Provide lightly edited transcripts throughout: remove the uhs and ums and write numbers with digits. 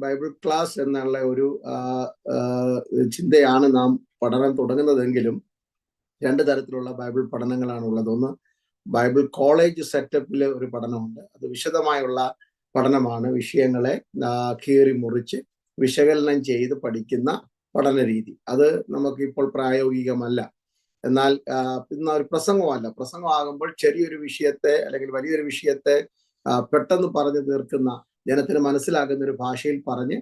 Bible class എന്നുള്ള ഒരു ചിന്തയാണ് നാം പഠനം തുടങ്ങുന്നതെങ്കിലും രണ്ട് തരത്തിലുള്ള ബൈബിൾ പഠനങ്ങളാണ് ഉള്ളത്. ഒന്ന് ബൈബിൾ കോളേജ് സെറ്റപ്പിലെ ഒരു പഠനമുണ്ട്. അത് വിശദമായുള്ള പഠനമാണ്. വിഷയങ്ങളെ കീറി മുറിച്ച് വിശകലനം ചെയ്ത് പഠിക്കുന്ന പഠന രീതി. അത് നമുക്കിപ്പോൾ പ്രായോഗികമല്ല. എന്നാൽ ഇന്ന് ഒരു പ്രസംഗമല്ല. പ്രസംഗമാകുമ്പോൾ ചെറിയൊരു വിഷയത്തെ അല്ലെങ്കിൽ വലിയൊരു വിഷയത്തെ പെട്ടെന്ന് പറഞ്ഞു തീർക്കുന്ന, ജനത്തിന് മനസ്സിലാകുന്ന ഒരു ഭാഷയിൽ പറഞ്ഞ്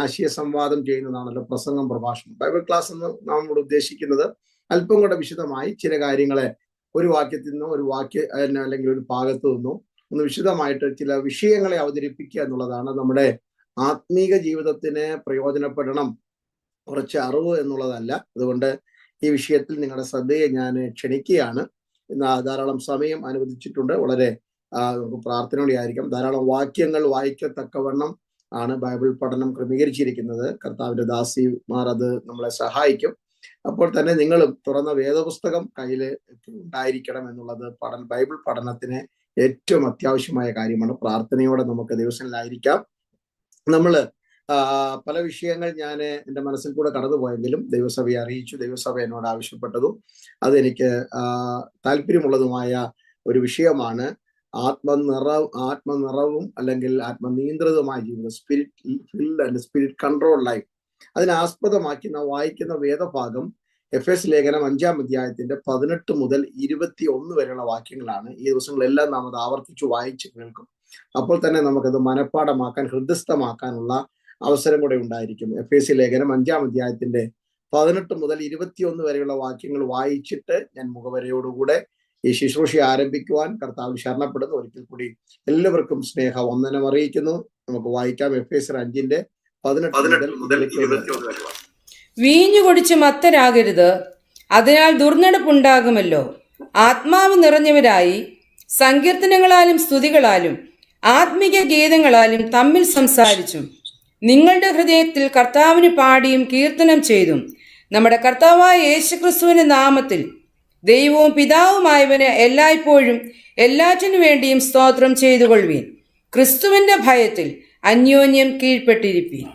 ആശയ സംവാദം ചെയ്യുന്നതാണല്ലോ പ്രസംഗം, പ്രഭാഷണം. ബൈബിൾ ക്ലാസ് എന്ന് നമ്മൾ ഉദ്ദേശിക്കുന്നത് അല്പം കൂടെ വിശദമായി ചില കാര്യങ്ങളെ ഒരു വാക്യത്തിൽ നിന്നോ ഒരു അല്ലെങ്കിൽ ഒരു ഭാഗത്തു നിന്നോ ഒന്ന് വിശദമായിട്ട് ചില വിഷയങ്ങളെ അവതരിപ്പിക്കുക എന്നുള്ളതാണ്. നമ്മുടെ ആത്മീക ജീവിതത്തിന് പ്രയോജനപ്പെടണം കുറച്ച് അറിവ് എന്നുള്ളതല്ല. അതുകൊണ്ട് ഈ വിഷയത്തിൽ നിങ്ങളുടെ ശ്രദ്ധയെ ഞാൻ ക്ഷണിക്കുകയാണ്. ഇന്ന് ധാരാളം സമയം അനുവദിച്ചിട്ടുണ്ട്. വളരെ പ്രാർത്ഥനയോടെ ആയിരിക്കാം. ധാരാളം വാക്യങ്ങൾ വായിക്കത്തക്കവണ്ണം ആണ് ബൈബിൾ പഠനം ക്രമീകരിച്ചിരിക്കുന്നത്. കർത്താവിന്റെ ദാസിമാർ അത് നമ്മളെ സഹായിക്കും. അപ്പോൾ തന്നെ നിങ്ങളും തുറന്ന വേദപുസ്തകം കയ്യിൽ ഉണ്ടായിരിക്കണം എന്നുള്ളത് ബൈബിൾ പഠനത്തിന് ഏറ്റവും അത്യാവശ്യമായ കാര്യമാണ്. പ്രാർത്ഥനയോടെ നമുക്ക് ദിവസങ്ങളിലായിരിക്കാം. നമ്മള് പല വിഷയങ്ങൾ ഞാൻ എൻ്റെ മനസ്സിൽ കൂടെ കടന്നുപോയെങ്കിലും ദൈവസഭയെ അറിയിച്ചു. ദൈവസഭ എന്നോട് ആവശ്യപ്പെട്ടതും അതെനിക്ക് താല്പര്യമുള്ളതുമായ ഒരു വിഷയമാണ് ആത്മനിറവും അല്ലെങ്കിൽ ആത്മനിയന്ത്രിതമായ ജീവിതം, spirit filled and spirit control life. അതിനാസ്പദമാക്കി നാം വായിക്കുന്ന വേദഭാഗം എഫേസ് ലേഖനം 5-ാം അധ്യായത്തിന്റെ 18 മുതൽ 21 വരെയുള്ള വാക്യങ്ങളാണ്. ഈ ദിവസങ്ങളെല്ലാം നാം അത് ആവർത്തിച്ചു വായിച്ച് കേൾക്കും. അപ്പോൾ തന്നെ നമുക്കത് മനഃപ്പാഠമാക്കാൻ, ഹൃദയസ്ഥമാക്കാനുള്ള അവസരം കൂടെ ഉണ്ടായിരിക്കും. എഫേസ് ലേഖനം 5-ാം അധ്യായത്തിന്റെ 18 മുതൽ 21 വരെയുള്ള വാക്യങ്ങൾ വായിച്ചിട്ട് ഞാൻ മുഖവരയോടുകൂടെ ഈ ശുശ്രൂഷ ആരംഭിക്കുവാൻ കർത്താവിൽ ശരണപ്പെടുന്നു. ഒരിക്കൽ കൂടി എല്ലാവർക്കും സ്നേഹ വന്ദനം അറിയിക്കുന്നു. നമുക്ക് വായിക്കാം. എഫേസർ 5-ന്റെ 18 മുതൽ 21 വരെ. വീഞ്ഞു കുടിച്ച് മത്തരാകരുത്, അതിനാൽ ദുർനടപ്പുണ്ടാകുമല്ലോ. ആത്മാവ് നിറഞ്ഞവരായി സങ്കീർത്തനങ്ങളാലും സ്തുതികളാലും ആത്മീക ഗീതങ്ങളാലും തമ്മിൽ സംസാരിച്ചും നിങ്ങളുടെ ഹൃദയത്തിൽ കർത്താവിന് പാടിയും കീർത്തനം ചെയ്തും നമ്മുടെ കർത്താവായ യേശുക്രിസ്തുവിന്റെ നാമത്തിൽ ദൈവവും പിതാവുമായവന് എല്ലായ്പ്പോഴും എല്ലാറ്റിനു വേണ്ടിയും സ്തോത്രം ചെയ്തുകൊള്ളുവീൻ. ക്രിസ്തുവിന്റെ ഭയത്തിൽ അന്യോന്യം കീഴ്പ്പെട്ടിരിപ്പീൻ.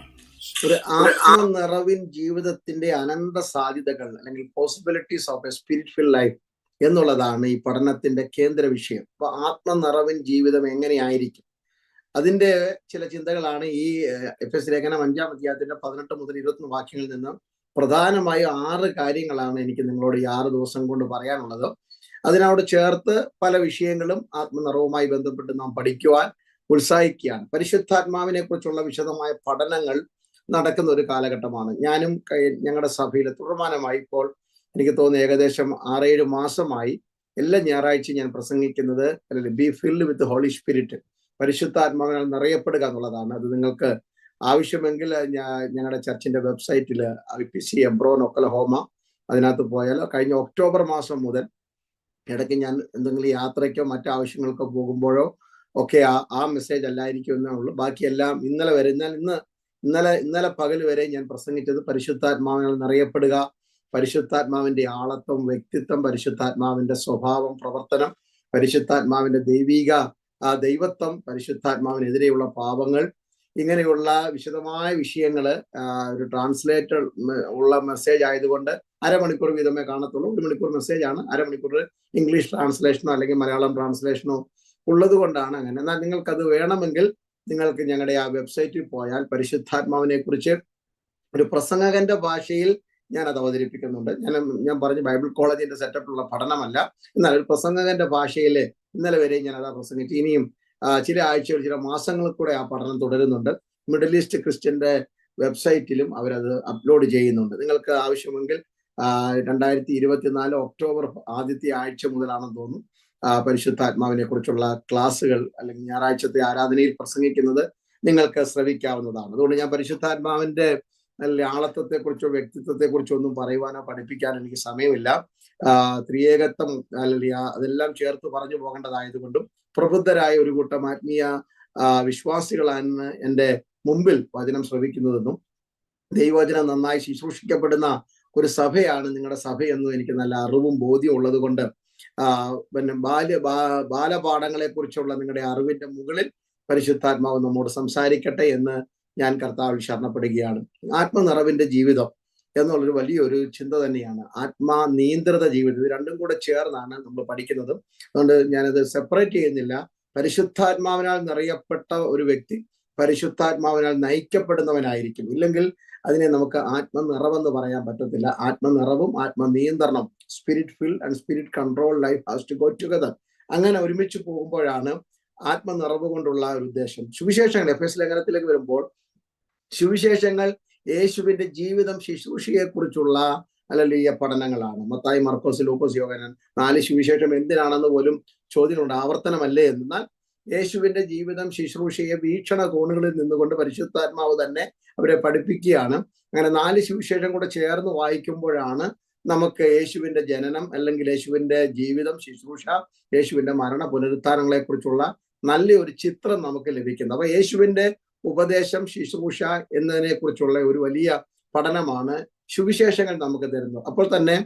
ഒരു ആത്മനിറവിൻ ജീവിതത്തിന്റെ അനന്ത സാധ്യതകൾ അല്ലെങ്കിൽ possibilities of A spiritual life എന്നുള്ളതാണ് ഈ പഠനത്തിന്റെ കേന്ദ്ര വിഷയം. അപ്പൊ ആത്മനിറവിൻ ജീവിതം എങ്ങനെയായിരിക്കും, അതിന്റെ ചില ചിന്തകളാണ് ഈ എഫേസ് ലേഖനം 5-ാം അധ്യായത്തിന്റെ 18 മുതൽ 21 വാക്യങ്ങളിൽ നിന്ന് പ്രധാനമായും 6 കാര്യങ്ങളാണ് എനിക്ക് നിങ്ങളോട് ഈ 6 ദിവസം കൊണ്ട് പറയാനുള്ളത്. അതിനോട് ചേർത്ത് പല വിഷയങ്ങളും ആത്മനിറവുമായി ബന്ധപ്പെട്ട് നാം പഠിക്കുവാൻ ഉത്സാഹിക്കുകയാണ്. പരിശുദ്ധാത്മാവിനെ കുറിച്ചുള്ള വിശദമായ പഠനങ്ങൾ നടക്കുന്ന ഒരു കാലഘട്ടമാണ്. ഞാനും ഞങ്ങളുടെ സഭയിൽ തുടർമാനമായി ഇപ്പോൾ എനിക്ക് തോന്നുന്നു ഏകദേശം 6-7 മാസമായി എല്ലാ ഞായറാഴ്ചയും ഞാൻ പ്രസംഗിക്കുന്നത് be filled with Holy Spirit, പരിശുദ്ധാത്മാവിനാൽ നിറയപ്പെടുക എന്നുള്ളതാണ്. അത് നിങ്ങൾക്ക് ആവശ്യമെങ്കിൽ ഞങ്ങളുടെ ചർച്ചിന്റെ വെബ്സൈറ്റിൽ IPC എബ്രോൺ ഒക്കലഹോമ അതിനകത്ത് പോയാൽ കഴിഞ്ഞ ഒക്ടോബർ മാസം മുതൽ ഇടയ്ക്ക് ഞാൻ എന്തെങ്കിലും യാത്രയ്ക്കോ മറ്റാവശ്യങ്ങൾക്കോ പോകുമ്പോഴോ ഒക്കെ ആ മെസ്സേജ് അല്ലായിരിക്കും എന്നേ ഉള്ളൂ. ബാക്കിയെല്ലാം ഇന്നലെ വരെ ഇന്നലെ പകൽ വരെ ഞാൻ പ്രസംഗിച്ചത് പരിശുദ്ധാത്മാവിനാൽ നിറയപ്പെടുക, പരിശുദ്ധാത്മാവിന്റെ ആളത്വം, വ്യക്തിത്വം, പരിശുദ്ധാത്മാവിന്റെ സ്വഭാവം, പ്രവർത്തനം, പരിശുദ്ധാത്മാവിന്റെ ദൈവത്വം, പരിശുദ്ധാത്മാവിനെതിരെയുള്ള പാപങ്ങൾ, ഇങ്ങനെയുള്ള വിശദമായ വിഷയങ്ങൾ ഒരു ട്രാൻസ്ലേറ്റർ ഉള്ള മെസ്സേജ് ആയതുകൊണ്ട് അരമണിക്കൂർ വീതമേ കാണത്തുള്ളൂ. 1 മണിക്കൂർ മെസ്സേജാണ്. അരമണിക്കൂർ ഇംഗ്ലീഷ് ട്രാൻസ്ലേഷനോ അല്ലെങ്കിൽ മലയാളം ട്രാൻസ്ലേഷനോ ഉള്ളത് കൊണ്ടാണ് അങ്ങനെ. എന്നാൽ നിങ്ങൾക്കത് വേണമെങ്കിൽ നിങ്ങൾക്ക് ഞങ്ങളുടെ ആ വെബ്സൈറ്റിൽ പോയാൽ പരിശുദ്ധാത്മാവിനെ കുറിച്ച് ഒരു പ്രസംഗകന്റെ ഭാഷയിൽ ഞാൻ അത് അവതരിപ്പിക്കുന്നുണ്ട്. ഞാൻ പറഞ്ഞു ബൈബിൾ കോളേജിന്റെ സെറ്റപ്പിലുള്ള പഠനമല്ല, എന്നാൽ ഒരു പ്രസംഗകന്റെ ഭാഷയിൽ ഇന്നലെ വരെ ഞാൻ അതാ പ്രസംഗിച്ചു. ഇനിയും ചില ആഴ്ചകൾ, ചില മാസങ്ങൾ കൂടെ ആ പഠനം തുടരുന്നുണ്ട്. മിഡിൽ ഈസ്റ്റ് ക്രിസ്ത്യന്റെ വെബ്സൈറ്റിലും അവരത് അപ്ലോഡ് ചെയ്യുന്നുണ്ട്. നിങ്ങൾക്ക് ആവശ്യമെങ്കിൽ 2024 ഒക്ടോബർ ആദ്യത്തെ ആഴ്ച മുതലാണെന്ന് തോന്നുന്നു പരിശുദ്ധാത്മാവിനെ കുറിച്ചുള്ള ക്ലാസ്സുകൾ അല്ലെങ്കിൽ ഞായറാഴ്ചത്തെ ആരാധനയിൽ പ്രസംഗിക്കുന്നത് നിങ്ങൾക്ക് ശ്രവിക്കാവുന്നതാണ്. അതുകൊണ്ട് ഞാൻ പരിശുദ്ധാത്മാവിന്റെ ആളത്വത്തെക്കുറിച്ചോ വ്യക്തിത്വത്തെക്കുറിച്ചോ ഒന്നും പറയുവാനോ പഠിപ്പിക്കാനോ എനിക്ക് സമയമില്ല. ത്രിയേകത്വം അല്ലെങ്കിൽ അതെല്ലാം ചേർത്ത് പറഞ്ഞു പോകേണ്ടതായതുകൊണ്ടും പ്രബുദ്ധരായ ഒരു കൂട്ടം ആത്മീയ വിശ്വാസികളാണ് എൻ്റെ മുമ്പിൽ വചനം ശ്രവിക്കുന്നതെന്നും ദൈവവചനം നന്നായി ശുശ്രൂഷിക്കപ്പെടുന്ന ഒരു സഭയാണ് നിങ്ങളുടെ സഭയെന്നും എനിക്ക് നല്ല അറിവും ബോധ്യവും ഉള്ളത് കൊണ്ട് പിന്നെ ബാലപാഠങ്ങളെ കുറിച്ചുള്ള നിങ്ങളുടെ അറിവിന്റെ മുകളിൽ പരിശുദ്ധാത്മാവ് നമ്മോട് സംസാരിക്കട്ടെ എന്ന് ഞാൻ കർത്താവിൽ ശരണപ്പെടുകയാണ്. ആത്മനിറവിന്റെ ജീവിതം എന്നുള്ളൊരു വലിയൊരു ചിന്ത തന്നെയാണ്. ആത്മാ നിയന്ത്രിത ജീവിതം, ഇത് രണ്ടും കൂടെ ചേർന്നാണ് നമ്മൾ പഠിക്കുന്നത്. അതുകൊണ്ട് ഞാനത് സെപ്പറേറ്റ് ചെയ്യുന്നില്ല. പരിശുദ്ധാത്മാവിനാൽ നിറയപ്പെട്ട ഒരു വ്യക്തി പരിശുദ്ധാത്മാവിനാൽ നയിക്കപ്പെടുന്നവനായിരിക്കും. ഇല്ലെങ്കിൽ അതിനെ നമുക്ക് ആത്മനിറവെന്ന് പറയാൻ പറ്റത്തില്ല. ആത്മനിറവും ആത്മനിയന്ത്രണം, spirit fill and spirit control life has to go together. അങ്ങനെ ഒരുമിച്ച് പോകുമ്പോഴാണ് ആത്മനിറവ് കൊണ്ടുള്ള ഒരു ഉദ്ദേശം. സുവിശേഷങ്ങൾ, എഫേസ്യ ലേഖനത്തിലേക്ക് വരുമ്പോൾ സുവിശേഷങ്ങൾ യേശുവിന്റെ ജീവിതം, ശുശ്രൂഷയെ കുറിച്ചുള്ള അല്ലെങ്കിൽ പഠനങ്ങളാണ്. മത്തായി, മർക്കോസ്, ലൂക്കോസ്, യോഹന്നാൻ, 4 സുവിശേഷം എന്തിനാണെന്ന് പോലും ചോദ്യമുണ്ട്. ആവർത്തനമല്ലേ? എന്നാൽ യേശുവിന്റെ ജീവിതം, ശുശ്രൂഷയെ വീക്ഷണ കോണുകളിൽ നിന്നുകൊണ്ട് പരിശുദ്ധാത്മാവ് തന്നെ അവരെ പഠിപ്പിക്കുകയാണ്. അങ്ങനെ 4 സുവിശേഷം കൂടെ ചേർന്ന് വായിക്കുമ്പോഴാണ് നമുക്ക് യേശുവിന്റെ ജനനം, അല്ലെങ്കിൽ യേശുവിന്റെ ജീവിതം, ശുശ്രൂഷ, യേശുവിന്റെ മരണ പുനരുത്ഥാനങ്ങളെ കുറിച്ചുള്ള നല്ലൊരു ചിത്രം നമുക്ക് ലഭിക്കുന്നത്. അപ്പൊ യേശുവിന്റെ ഉപദേശം, ശുശ്രൂഷ എന്നതിനെ കുറിച്ചുള്ള ഒരു വലിയ പഠനമാണ് സുവിശേഷങ്ങൾ നമുക്ക് തരുന്നത്. അപ്പോൾ തന്നെ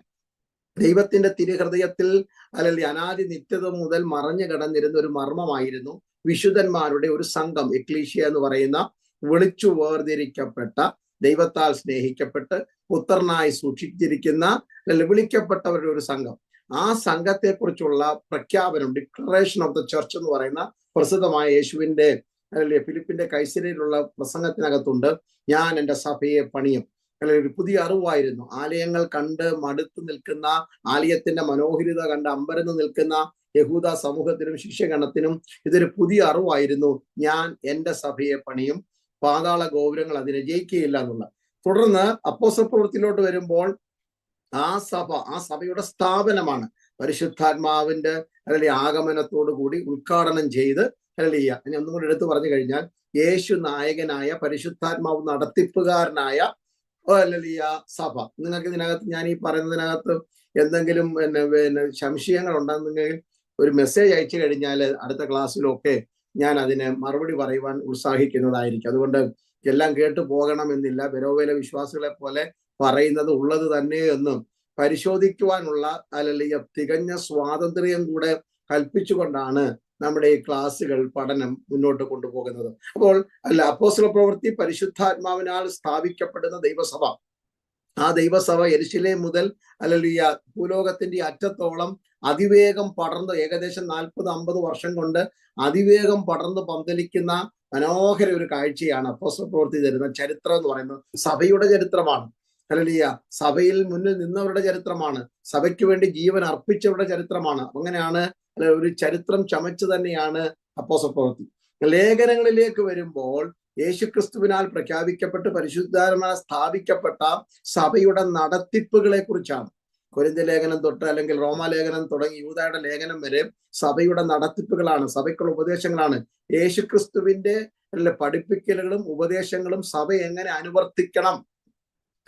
ദൈവത്തിന്റെ തിരുഹൃദയത്തിൽ അല്ലെങ്കിൽ അനാദി നിത്യത മുതൽ മറഞ്ഞു കിടന്നിരുന്ന ഒരു മർമ്മമായിരുന്നു വിശുദ്ധന്മാരുടെ ഒരു സംഘം, എക്ലീഷ്യ എന്ന് പറയുന്ന വിളിച്ചു വേർതിരിക്കപ്പെട്ട, ദൈവത്താൽ സ്നേഹിക്കപ്പെട്ട് പുത്രനായി സൂക്ഷിച്ചിരിക്കുന്ന അല്ലെങ്കിൽ വിളിക്കപ്പെട്ടവരുടെ ഒരു സംഘം. ആ സംഘത്തെ കുറിച്ചുള്ള പ്രഖ്യാപനം, ഡിക്ലറേഷൻ ഓഫ് ദ ചർച്ച് എന്ന് പറയുന്ന പ്രസിദ്ധമായ യേശുവിന്റെ അല്ലെങ്കിൽ ഫിലിപ്പിന്റെ കൈസരയിലുള്ള പ്രസംഗത്തിനകത്തുണ്ട്. ഞാൻ എൻ്റെ സഭയെ പണിയും. അല്ലെങ്കിൽ ഒരു പുതിയ അറിവായിരുന്നു. ആലയങ്ങൾ കണ്ട് മടുത്തു നിൽക്കുന്ന, ആലയത്തിന്റെ മനോഹരിത കണ്ട് അമ്പരന്ന് നിൽക്കുന്ന യഹൂദ സമൂഹത്തിനും ശിഷ്യഗണത്തിനും ഇതൊരു പുതിയ അറിവായിരുന്നു. ഞാൻ എൻ്റെ സഭയെ പണിയും, പാതാള ഗോപുരങ്ങൾ അതിനെ ജയിക്കുകയില്ല എന്നുള്ള. തുടർന്ന് അപ്പോസ്തല പ്രവൃത്തിയിലോട്ട് വരുമ്പോൾ ആ സഭയുടെ സ്ഥാപനമാണ് പരിശുദ്ധാത്മാവിന്റെ അല്ലെങ്കിൽ ആഗമനത്തോടു കൂടി ഉദ്ഘാടനം ചെയ്ത്, ഹല്ലേലൂയ, ഇനി ഒന്നും കൂടി എടുത്തു പറഞ്ഞു കഴിഞ്ഞാൽ യേശു നായകനായ, പരിശുദ്ധാത്മാവ് നടത്തിപ്പുകാരനായ ഹല്ലേലൂയ സഭ. നിങ്ങൾക്ക് ഇതിനകത്ത്, ഞാൻ ഈ പറയുന്നതിനകത്ത് എന്തെങ്കിലും സംശയങ്ങൾ ഉണ്ടെന്നുണ്ടെങ്കിൽ ഒരു മെസ്സേജ് അയച്ചു കഴിഞ്ഞാൽ അടുത്ത ക്ലാസ്സിലൊക്കെ ഞാൻ അതിന് മറുപടി പറയുവാൻ ഉത്സാഹിക്കുന്നതായിരിക്കും. അതുകൊണ്ട് എല്ലാം കേട്ടു പോകണമെന്നില്ല. ബെരോവയിലെ വിശ്വാസികളെ പോലെ പറയുന്നത് ഉള്ളത് തന്നെ എന്നും പരിശോധിക്കുവാനുള്ള അല്ലെങ്കിൽ തികഞ്ഞ സ്വാതന്ത്ര്യം കൂടെ കൽപ്പിച്ചുകൊണ്ടാണ് നമ്മുടെ ഈ ക്ലാസ്സുകൾ, പഠനം മുന്നോട്ട് കൊണ്ടുപോകുന്നത്. അപ്പോൾ അപ്പോസ്തല പ്രവൃത്തി, പരിശുദ്ധാത്മാവിനാൽ സ്ഥാപിക്കപ്പെടുന്ന ദൈവസഭ. ആ ദൈവസഭ യെരുശലേം മുതൽ ഹല്ലേലൂയ ഭൂലോകത്തിന്റെ അറ്റത്തോളം അതിവേഗം പടർന്ന്, ഏകദേശം 40-50 വർഷം കൊണ്ട് അതിവേഗം പടർന്ന് പന്തലിക്കുന്ന മനോഹര ഒരു കാഴ്ചയാണ് അപ്പോസ്തല പ്രവൃത്തി തരുന്ന ചരിത്രം എന്ന് പറയുന്നത്. സഭയുടെ ചരിത്രമാണ്. ഹല്ലേലൂയ, സഭയിൽ മുന്നിൽ നിന്നവരുടെ ചരിത്രമാണ്. സഭയ്ക്ക് വേണ്ടി ജീവൻ അർപ്പിച്ചവരുടെ ചരിത്രമാണ്. അങ്ങനെയാണ് ഒരു ചരിത്രം ചമച്ചു തന്നെയാണ് അപ്പോസ്തല പ്രവൃത്തി. ലേഖനങ്ങളിലേക്ക് വരുമ്പോൾ യേശുക്രിസ്തുവിനാൽ പ്രഖ്യാപിക്കപ്പെട്ട് പരിശുദ്ധാത്മാവിനാൽ സ്ഥാപിക്കപ്പെട്ട സഭയുടെ നടത്തിപ്പുകളെ കുറിച്ചാണ്. കൊരിന്ത്യ ലേഖനം തൊട്ട് അല്ലെങ്കിൽ റോമാലേഖനം തുടങ്ങി യൂദായുടെ ലേഖനം വരെ സഭയുടെ നടത്തിപ്പുകളാണ്, സഭയ്ക്കുള്ള ഉപദേശങ്ങളാണ്. യേശുക്രിസ്തുവിന്റെ പഠിപ്പിക്കലുകളും ഉപദേശങ്ങളും സഭ എങ്ങനെ അനുവർത്തിക്കണം,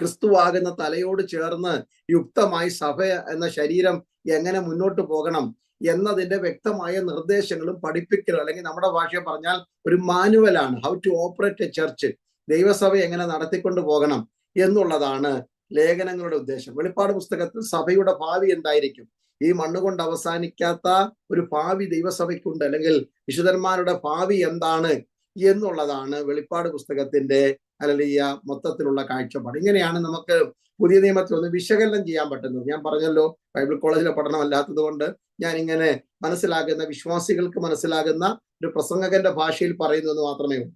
ക്രിസ്തുവാകുന്ന തലയോട് ചേർന്ന് യുക്തമായി സഭ എന്ന ശരീരം എങ്ങനെ മുന്നോട്ട് പോകണം എന്നതിന്റെ വ്യക്തമായ നിർദ്ദേശങ്ങളും പഠിപ്പിക്കലും, അല്ലെങ്കിൽ നമ്മുടെ ഭാഷയിൽ പറഞ്ഞാൽ ഒരു മാനുവലാണ്. How to operate a church, ദൈവസഭ എങ്ങനെ നടത്തിക്കൊണ്ട് പോകണം എന്നുള്ളതാണ് ലേഖനങ്ങളുടെ ഉദ്ദേശം. വെളിപ്പാട് പുസ്തകത്തിൽ സഭയുടെ ഭാവി എന്തായിരിക്കും, ഈ മണ്ണുകൊണ്ട് അവസാനിക്കാത്ത ഒരു ഭാവി ദൈവസഭയ്ക്കുണ്ട്, അല്ലെങ്കിൽ വിശുദ്ധന്മാരുടെ ഭാവി എന്താണ് എന്നുള്ളതാണ് വെളിപ്പാട് പുസ്തകത്തിന്റെ ഹല്ലേലൂയ മൊത്തത്തിലുള്ള കാഴ്ചപ്പാട്. ഇങ്ങനെയാണ് നമുക്ക് പുതിയ നിയമത്തിൽ ഒന്ന് വിശകലനം ചെയ്യാൻ പറ്റുന്നത്. ഞാൻ പറഞ്ഞല്ലോ, ബൈബിൾ കോളേജിലെ പഠനമല്ലാത്തത് കൊണ്ട് ഞാൻ ഇങ്ങനെ മനസ്സിലാകുന്ന, വിശ്വാസികൾക്ക് മനസ്സിലാകുന്ന ഒരു പ്രസംഗകന്റെ ഭാഷയിൽ പറയുന്നു എന്ന് മാത്രമേ ഉള്ളൂ.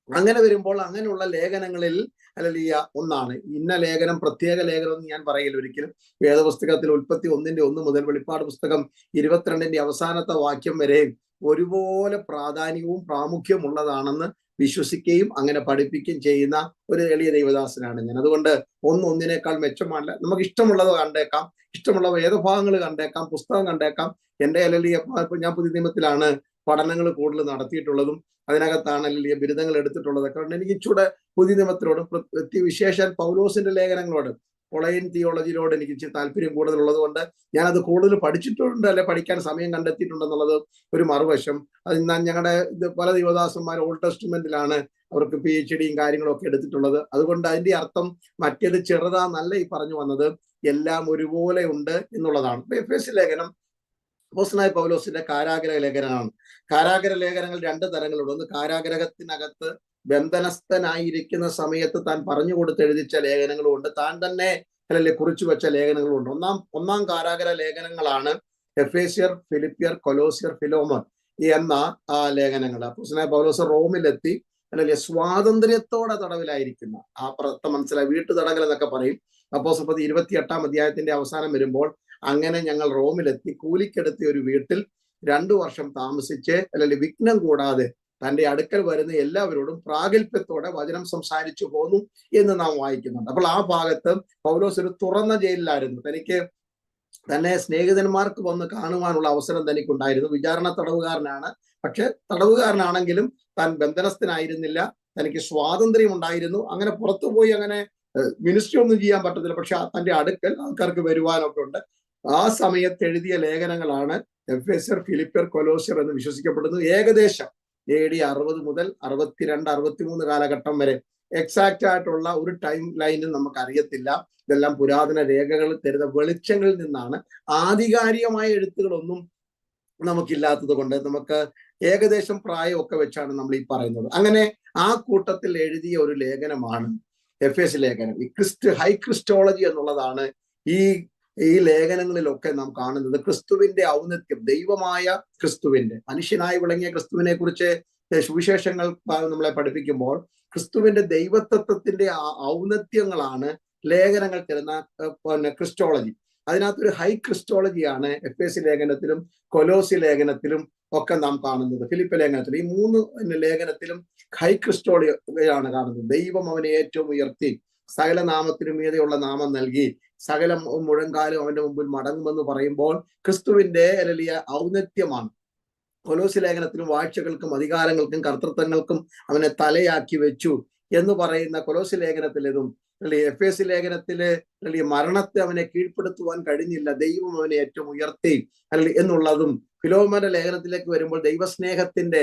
അങ്ങനെ വരുമ്പോൾ അങ്ങനെയുള്ള ലേഖനങ്ങളിൽ ഹല്ലേലൂയ ഒന്നാണ്. ഇന്ന ലേഖനം, പ്രത്യേക ലേഖനം എന്ന് ഞാൻ പറയില്ല ഒരിക്കലും. വേദപുസ്തകത്തിൽ ഉൽപ്പത്തി 1:1 മുതൽ വെളിപ്പാട് പുസ്തകം 22 അവസാനത്തെ വാക്യം വരെ ഒരുപോലെ പ്രാധാന്യവും പ്രാമുഖ്യവും ഉള്ളതാണെന്ന് വിശ്വസിക്കുകയും അങ്ങനെ പഠിപ്പിക്കുകയും ചെയ്യുന്ന ഒരു എളിയ ദൈവദാസനാണ് ഞാൻ. അതുകൊണ്ട് ഒന്നിനേക്കാൾ മെച്ചമല്ല. നമുക്ക് ഇഷ്ടമുള്ളത് കണ്ടേക്കാം, ഇഷ്ടമുള്ള വേദഭാഗങ്ങൾ കണ്ടേക്കാം, പുസ്തകം കണ്ടേക്കാം. എൻ്റെ ഹല്ലേലൂയ, ഞാൻ പുതിയ നിയമത്തിലാണ് പഠനങ്ങൾ കൂടുതൽ നടത്തിയിട്ടുള്ളതും അതിനകത്താണ് ഹല്ലേലൂയ ബിരുദങ്ങൾ എടുത്തിട്ടുള്ളതൊക്കെ. അതുകൊണ്ട് എനിക്ക് ഇച്ചിരി പുതിയ നിയമത്തിനോട്, വിശേഷാൽ പൗലോസിന്റെ ലേഖനങ്ങളോട്, കൊളൈൻ തിയോളജിയിലോട് എനിക്ക് ഇച്ചിരി താല്പര്യം കൂടുതലുള്ളത് കൊണ്ട് ഞാനത് കൂടുതൽ പഠിച്ചിട്ടുണ്ട്, അല്ലെ പഠിക്കാൻ സമയം കണ്ടെത്തിയിട്ടുണ്ടെന്നുള്ളത് ഒരു മറുവശം. അത് ഞങ്ങളുടെ പല ദൈവദാസന്മാർ ഓൾഡ് ടെസ്റ്റ്മെന്റിലാണ് അവർക്ക് PhD കാര്യങ്ങളും ഒക്കെ എടുത്തിട്ടുള്ളത്. അതുകൊണ്ട് അതിന്റെ അർത്ഥം മറ്റേത് ചെറുതാന്നല്ല ഈ പറഞ്ഞു വന്നത്, എല്ലാം ഒരുപോലെ ഉണ്ട് എന്നുള്ളതാണ്. എഫേസ്യ ലേഖനം അപ്പോസ്തലനായ പൗലോസിന്റെ കാരാഗ്രഹ ലേഖനമാണ്. കാരാഗ്രഹ ലേഖനങ്ങൾ രണ്ട് തരങ്ങളുണ്ട്. ഒന്ന് കാരാഗ്രഹത്തിനകത്ത് ബന്ധനസ്ഥനായിരിക്കുന്ന സമയത്ത് താൻ പറഞ്ഞു കൊടുത്ത് എഴുതിച്ച ലേഖനങ്ങളുമുണ്ട്, താൻ തന്നെ അല്ലെ കുറിച്ചു വെച്ച ലേഖനങ്ങളുമുണ്ട്. ഒന്നാം കാരാഗ്രഹ ലേഖനങ്ങളാണ് എഫേസ്യർ, ഫിലിപ്പിയർ, കൊലോസ്യർ, ഫിലോമോൻ എന്ന ലേഖനങ്ങൾ. അപ്പോസ്തലനായ പൗലോസ് റോമിലെത്തി അല്ലെ സ്വാതന്ത്ര്യത്തോടെ തടവിലായിരിക്കുന്ന ആ പ്രത്യേകം മനസ്സിലായി, വീട്ടു തടങ്കൽ എന്നൊക്കെ പറയും. അപ്പോസ്തലപ്രവൃത്തി 28-ാം അധ്യായത്തിന്റെ അവസാനം വരുമ്പോൾ അങ്ങനെ ഞങ്ങൾ റോമിലെത്തി കൂലിക്കെടുത്തിയ ഒരു വീട്ടിൽ 2 വർഷം താമസിച്ച് അല്ലെങ്കിൽ വിഘ്നം കൂടാതെ തന്റെ അടുക്കൽ വരുന്ന എല്ലാവരോടും പ്രാഗൽഭ്യത്തോടെ വചനം സംസാരിച്ചു പോന്നു എന്ന് നാം വായിക്കുന്നുണ്ട്. അപ്പോൾ ആ ഭാഗത്ത് പൗലോസ് ഒരു തുറന്ന ജയിലിലായിരുന്നു. തനിക്ക് തന്നെ സ്നേഹിതന്മാർക്ക് വന്ന് കാണുവാനുള്ള അവസരം തനിക്കുണ്ടായിരുന്നു. വിചാരണ തടവുകാരനാണ്, പക്ഷെ തടവുകാരനാണെങ്കിലും താൻ ബന്ധനസ്ഥനായിരുന്നില്ല, തനിക്ക് സ്വാതന്ത്ര്യം ഉണ്ടായിരുന്നു. അങ്ങനെ പുറത്തുപോയി അങ്ങനെ മിനിസ്ട്രി ഒന്നും ചെയ്യാൻ പറ്റത്തില്ല, പക്ഷെ തന്റെ അടുക്കൽ ആൾക്കാർക്ക് വരുവാനൊക്കെ ഉണ്ട്. ആ സമയത്ത് എഴുതിയ ലേഖനങ്ങളാണ് എഫേസ്യർ, ഫിലിപ്പിയർ, കൊലോസ്യർ എന്ന് വിശ്വസിക്കപ്പെടുന്നു. ഏകദേശം AD 60 മുതൽ 62, 63 കാലഘട്ടം വരെ എക്സാക്റ്റ് ആയിട്ടുള്ള ഒരു ടൈം ലൈനും നമുക്ക് അറിയത്തില്ല. ഇതെല്ലാം പുരാതന രേഖകൾ തരുന്ന വെളിച്ചങ്ങളിൽ നിന്നാണ്. ആധികാരികമായ എഴുത്തുകളൊന്നും നമുക്കില്ലാത്തത് കൊണ്ട് നമുക്ക് ഏകദേശം പ്രായമൊക്കെ വെച്ചാണ് നമ്മൾ ഈ പറയുന്നത്. അങ്ങനെ ആ കൂട്ടത്തിൽ എഴുതിയ ഒരു ലേഖനമാണ് എഫേസ് ലേഖനം. ഈ ഹൈ ക്രിസ്റ്റോളജി എന്നുള്ളതാണ് ഈ ലേഖനങ്ങളിലൊക്കെ നാം കാണുന്നത്. ക്രിസ്തുവിന്റെ ഔന്നത്യം, ദൈവമായ ക്രിസ്തുവിന്റെ, മനുഷ്യനായി വിളങ്ങിയ ക്രിസ്തുവിനെ കുറിച്ച് സുവിശേഷങ്ങൾ നമ്മളെ പഠിപ്പിക്കുമ്പോൾ ക്രിസ്തുവിന്റെ ദൈവത്വത്തിന്റെ ഔന്നത്യങ്ങളാണ് ലേഖനങ്ങൾ തരുന്ന ക്രിസ്റ്റോളജി. അതിനകത്തൊരു ഹൈ ക്രിസ്റ്റോളജിയാണ് എഫേസ് ലേഖനത്തിലും കൊലോസി ലേഖനത്തിലും ഒക്കെ നാം കാണുന്നത്. ഫിലിപ്പ് ലേഖനത്തിലും ഈ 3 ലേഖനത്തിലും ഹൈ ക്രിസ്റ്റോളജിയാണ് കാണുന്നത്. ദൈവം അവനെ ഏറ്റവും ഉയർത്തി സകല നാമത്തിനും മീതെയുള്ള നാമം നൽകി സകല മുഴങ്കാലും അവന്റെ മുമ്പിൽ മടങ്ങുമെന്ന് പറയുമ്പോൾ ക്രിസ്തുവിന്റെ വലിയ ഔന്നത്യമാണ്. കൊലോസി ലേഖനത്തിലും വാഴ്ചകൾക്കും അധികാരങ്ങൾക്കും കർത്തൃത്വങ്ങൾക്കും അവനെ തലയാക്കി വെച്ചു എന്ന് പറയുന്ന കൊലോസി ലേഖനത്തിലേതും എഫേസ് ലേഖനത്തില് മരണത്തെ അവനെ കീഴ്പ്പെടുത്തുവാൻ കഴിഞ്ഞില്ല, ദൈവം അവനെ ഏറ്റവും ഉയർത്തി എന്നുള്ളതും, ഫിലോമോന്റെ ലേഖനത്തിലേക്ക് വരുമ്പോൾ ദൈവസ്നേഹത്തിന്റെ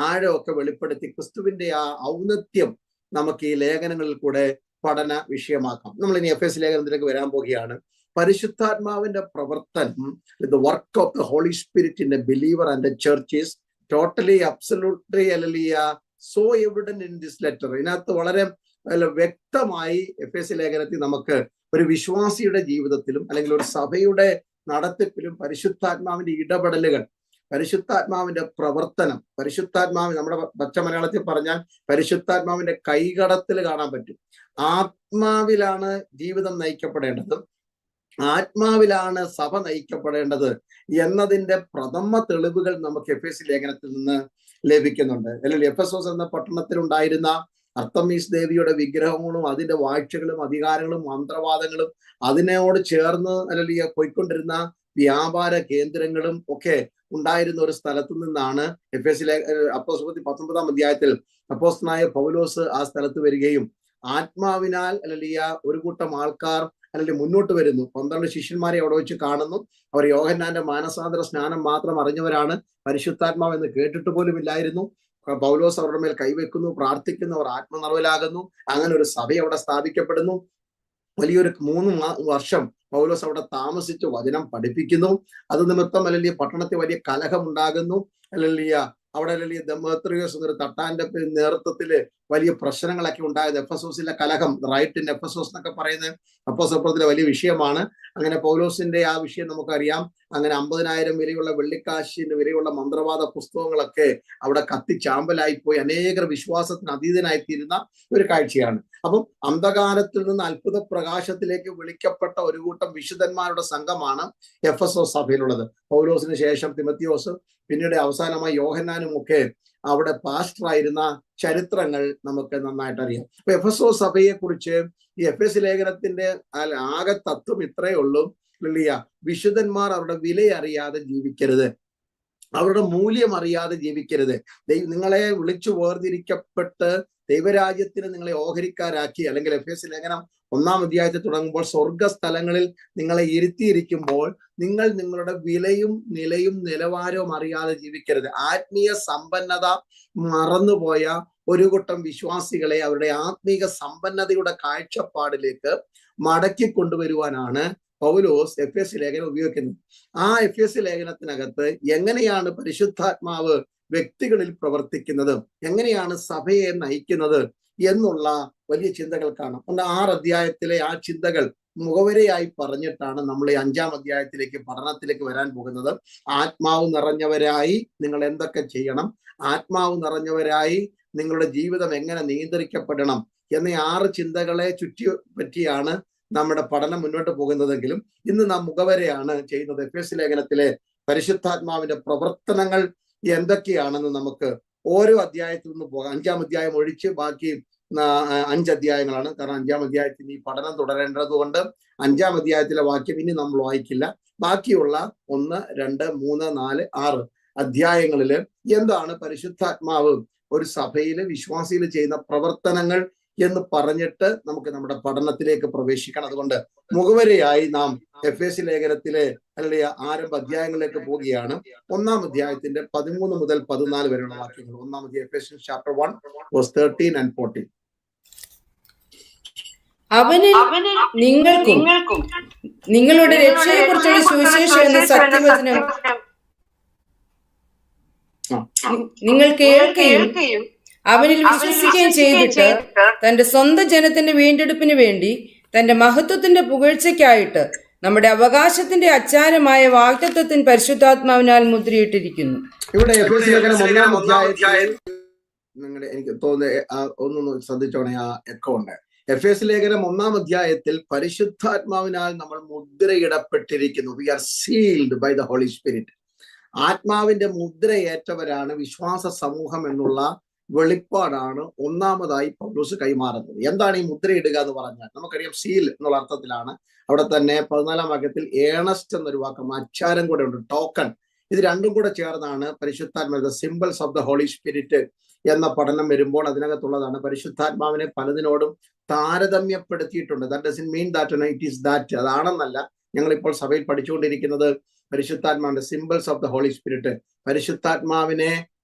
ആഴമൊക്കെ വെളിപ്പെടുത്തി ക്രിസ്തുവിന്റെ ആ ഔന്നത്യം നമുക്ക് ഈ ലേഖനങ്ങളിൽ കൂടെ പഠന വിഷയമാക്കാം. നമ്മൾ ഇനി എഫേസ് ലേഖനത്തിലേക്ക് വരാൻ പോകുകയാണ്. പരിശുദ്ധാത്മാവിന്റെ പ്രവർത്തനം, the work of the Holy Spirit in a believer and a church is totally absolutely so evident in this letter. ഇതിനകത്ത് വളരെ വ്യക്തമായി എഫേസ് ലേഖനത്തിൽ നമുക്ക് ഒരു വിശ്വാസിയുടെ ജീവിതത്തിലും അല്ലെങ്കിൽ ഒരു സഭയുടെ നടത്തിപ്പിലും പരിശുദ്ധാത്മാവിന്റെ ഇടപെടലുകൾ, പരിശുദ്ധാത്മാവിന്റെ പ്രവർത്തനം, നമ്മുടെ പച്ച മലയാളത്തിൽ പറഞ്ഞാൽ പരിശുദ്ധാത്മാവിന്റെ കൈകടത്തിൽ കാണാൻ പറ്റും. ആത്മാവിലാണ് ജീവിതം നയിക്കപ്പെടേണ്ടത്, ആത്മാവിലാണ് സഭ നയിക്കപ്പെടേണ്ടത് എന്നതിന്റെ പ്രഥമ തെളിവുകൾ നമുക്ക് എഫേസ് ലേഖനത്തിൽ നിന്ന് ലഭിക്കുന്നുണ്ട്. അല്ലെങ്കിൽ എഫെസോസ് എന്ന പട്ടണത്തിൽ ഉണ്ടായിരുന്ന അർത്തമീസ് ദേവിയുടെ വിഗ്രഹങ്ങളും അതിന്റെ വാഴ്ചകളും അധികാരങ്ങളും മന്ത്രവാദങ്ങളും അതിനോട് ചേർന്ന് അല്ലെങ്കിൽ പോയിക്കൊണ്ടിരുന്ന വ്യാപാര കേന്ദ്രങ്ങളും ഒക്കെ ഉണ്ടായിരുന്ന ഒരു സ്ഥലത്തു നിന്നാണ് എഫേസിലെ അപ്പോസ്തലപ്രവൃത്തി 19-ാം അധ്യായത്തിൽ അപ്പോസ്തലനായ പൗലോസ് ആ സ്ഥലത്ത് വരികയും ആത്മാവിനാൽ അല്ലെങ്കിൽ ഒരു കൂട്ടം ആൾക്കാർ അല്ലെങ്കിൽ മുന്നോട്ട് വരുന്നു. 12 ശിഷ്യന്മാരെ അവിടെ വെച്ച് കാണുന്നു. അവർ യോഹന്നാന്റെ മാനസാന്തര സ്നാനം മാത്രം അറിഞ്ഞവരാണ്, പരിശുദ്ധാത്മാവ് എന്ന് കേട്ടിട്ട് പോലും ഇല്ലായിരുന്നു. പൗലോസ് അവരുടെ മേൽ കൈവെക്കുന്നു, പ്രാർത്ഥിക്കുന്നു, അവർ ആത്മനിറവിലാകുന്നു. അങ്ങനെ ഒരു സഭ അവിടെ സ്ഥാപിക്കപ്പെടുന്നു. വലിയൊരു 3 വർഷം പൗലോസ് അവിടെ താമസിച്ച് വചനം പഠിപ്പിക്കുന്നു. അത് നിമിത്തം അല്ലെങ്കിൽ പട്ടണത്തിൽ വലിയ കലഹം ഉണ്ടാകുന്നു. അല്ലെങ്കിൽ അവിടെ ദെമേത്രിയോസ് എന്നൊരു തട്ടാന്റെ നേതൃത്വത്തില് വലിയ പ്രശ്നങ്ങളൊക്കെ ഉണ്ടായത്. എഫെസോസിലെ കലഹം, റൈറ്റ് ഇൻ എഫെസോസ് എന്നൊക്കെ പറയുന്നത് അപ്പോസ്തലപ്രവൃത്തിയിലെ വലിയ വിഷയമാണ്. അങ്ങനെ പൗലോസിന്റെ ആ വിഷയം നമുക്കറിയാം. അങ്ങനെ 50,000 വിലയുള്ള വെള്ളിക്കാശിന്റെ വിലയുള്ള മന്ത്രവാദ പുസ്തകങ്ങളൊക്കെ അവിടെ കത്തിച്ചാമ്പലായിപ്പോയി അനേകർ വിശ്വാസത്തിന് അതീതനായിത്തീരുന്ന ഒരു കാഴ്ചയാണ്. അപ്പം അന്ധകാരത്തിൽ നിന്ന് അത്ഭുത പ്രകാശത്തിലേക്ക് വിളിക്കപ്പെട്ട ഒരു കൂട്ടം വിശുദ്ധന്മാരുടെ സംഘമാണ് എഫെസോസ് സഭയിലുള്ളത്. പൗലോസിന് ശേഷം തിമത്തിയോസ്, പിന്നീട് അവസാനമായി യോഹന്നാനും ഒക്കെ അവിടെ പാസ്റ്ററായിരുന്ന ചരിത്രങ്ങൾ നമുക്ക് നന്നായിട്ട് അറിയാം. അപ്പൊ എഫെസോസ് സഭയെ കുറിച്ച് ഈ എഫേസ് ലേഖനത്തിന്റെ ആകെ തത്വം ഇത്രയേ ഉള്ളൂ. വിശുദ്ധന്മാർ അവരുടെ വില അറിയാതെ ജീവിക്കരുത്, അവരുടെ മൂല്യം അറിയാതെ ജീവിക്കരുത്. നിങ്ങളെ വിളിച്ചു വേർതിരിക്കപ്പെട്ട് ദൈവരാജ്യത്തിന് നിങ്ങളെ ഓഹരിക്കാരാക്കി, അല്ലെങ്കിൽ എഫേസ് ലേഖനം 1-ാം അധ്യായത്തിൽ തുടങ്ങുമ്പോൾ സ്വർഗസ്ഥലങ്ങളിൽ നിങ്ങളെ ഇരുത്തിയിരിക്കുമ്പോൾ നിങ്ങൾ നിങ്ങളുടെ വിലയും നിലയും നിലവാരവും അറിയാതെ ജീവിക്കരുത്. ആത്മീയ സമ്പന്നത മറന്നുപോയ ഒരു കൂട്ടം വിശ്വാസികളെ അവരുടെ ആത്മീക സമ്പന്നതയുടെ കാഴ്ചപ്പാടിലേക്ക് മടക്കി കൊണ്ടുവരുവാനാണ് പൗലോസ് എഫെസ്യ ലേഖനം ഉപയോഗിക്കുന്നത്. ആ എഫെസ്യ ലേഖനത്തിനകത്ത് എങ്ങനെയാണ് പരിശുദ്ധാത്മാവ് വ്യക്തികളിൽ പ്രവർത്തിക്കുന്നത്, എങ്ങനെയാണ് സഭയെ നയിക്കുന്നത് എന്നുള്ള വലിയ ചിന്തകൾ കാണാം. 6 അധ്യായത്തിലെ ആ ചിന്തകൾ മുഖവരയായി പറഞ്ഞിട്ടാണ് നമ്മൾ ഈ 5-ാം അധ്യായത്തിലേക്ക് പഠനത്തിലേക്ക് വരാൻ പോകുന്നത്. ആത്മാവ് നിറഞ്ഞവരായി നിങ്ങൾ എന്തൊക്കെ ചെയ്യണം, ആത്മാവ് നിറഞ്ഞവരായി നിങ്ങളുടെ ജീവിതം എങ്ങനെ നിയന്ത്രിക്കപ്പെടണം എന്നീ 6 ചിന്തകളെ ചുറ്റിപ്പറ്റിയാണ് നമ്മുടെ പഠനം മുന്നോട്ട് പോകുന്നതെങ്കിലും ഇന്ന് നാം മുഖവരയാണ് ചെയ്യുന്നത്. എഫെസ്യ ലേഖനത്തിലെ പരിശുദ്ധാത്മാവിന്റെ പ്രവർത്തനങ്ങൾ എന്തൊക്കെയാണെന്ന് നമുക്ക് ഓരോ അധ്യായത്തിൽ നിന്ന് പോകാം. 5-ാം അധ്യായം ഒഴിച്ച് ബാക്കി 5 അധ്യായങ്ങളാണ്. കാരണം 5-ാം അധ്യായത്തിന് ഈ പഠനം തുടരേണ്ടത് കൊണ്ട് 5-ാം അധ്യായത്തിലെ വാക്യം ഇനി നമ്മൾ വായിക്കില്ല. ബാക്കിയുള്ള 1, 2, 3, 4, 6 അധ്യായങ്ങളില് എന്താണ് പരിശുദ്ധാത്മാവ് ഒരു സഭയില് വിശ്വാസിയിൽ ചെയ്യുന്ന പ്രവർത്തനങ്ങൾ എന്ന് പറഞ്ഞിട്ട് നമുക്ക് നമ്മുടെ പഠനത്തിലേക്ക് പ്രവേശിക്കണം. അതുകൊണ്ട് മുഖവരയായി നാം എഫെസ്യ ലേഖനത്തിലെ അല്ലെങ്കിൽ ആരംഭ അധ്യായങ്ങളിലേക്ക് പോവുകയാണ്. 1-ാം അധ്യായത്തിന്റെ 13 മുതൽ 14 വരെയുള്ള വാക്യങ്ങൾ. 1-ാം അധ്യായം എഫെസ്യൻസ് ചാപ്റ്റർ 1 verse 13 and 14. അവനിൽ നിങ്ങൾക്കും നിങ്ങളുടെ രക്ഷയെക്കുറിച്ചുള്ള സുവിശേഷം എന്ന സത്യവചനം നിങ്ങൾ കേൾക്കുകയും അവനിൽ വിശ്വസിക്കുകയും ചെയ്തിട്ട് തന്റെ സ്വന്തം ജനത്തിന്റെ വീണ്ടെടുപ്പിന് വേണ്ടി തന്റെ മഹത്വത്തിന്റെ പുകഴ്ചയ്ക്കായിട്ട് നമ്മുടെ അവകാശത്തിന്റെ അച്ചാരമായ വാഗ്ദത്തത്തിന് പരിശുദ്ധാത്മാവിനാൽ മുദ്രയിട്ടിരിക്കുന്നു. ഇവിടെ എഫെസ്യ ലേഖനം 1-ാം അധ്യായത്തിൽ നിങ്ങളുടെ എനിക്ക് തോന്നുന്നത് ഒന്നൊന്ന് ശ്രദ്ധിച്ചോണേ, ആ എക്കോ ഉണ്ട്. എഫെസ്യ ലേഖനം 1-ാം അധ്യായത്തിൽ പരിശുദ്ധാത്മാവിനാൽ നമ്മൾ മുദ്രയിടപ്പെട്ടിരിക്കുന്നു. We are sealed by the Holy Spirit. ആത്മാവിന്റെ മുദ്രയേറ്റവരാണ് വിശ്വാസ സമൂഹം എന്നുള്ള വെളിപ്പാടാണ് ഒന്നാമതായി പൗലോസ് കൈമാറുന്നത്. എന്താണ് ഈ മുദ്രയിടുക എന്ന് പറഞ്ഞാൽ നമുക്കറിയാം, സീൽ എന്നുള്ള അർത്ഥത്തിലാണ്. അവിടെ തന്നെ 14-ാം വാക്യത്തിൽ ഏണസ്റ്റ് എന്നൊരു വാക്ക്, അച്ചാരം കൂടെ ഉണ്ട്, ടോക്കൺ. ഇത് രണ്ടും കൂടെ ചേർന്നാണ് പരിശുദ്ധാത്മാവ് symbols of the Holy Spirit എന്ന പഠനം വരുമ്പോൾ അതിനകത്തുള്ളതാണ്. പരിശുദ്ധാത്മാവിനെ പലതിനോടും താരതമ്യപ്പെടുത്തിയിട്ടുണ്ട്. That doesn't mean that it is that, അതാണെന്നല്ല. ഞങ്ങളിപ്പോൾ സഭയിൽ പഠിച്ചുകൊണ്ടിരിക്കുന്നത് പരിശുദ്ധാത്മാവിന്റെ symbols of the Holy Spirit, പരിശുദ്ധാത്മാവിനെ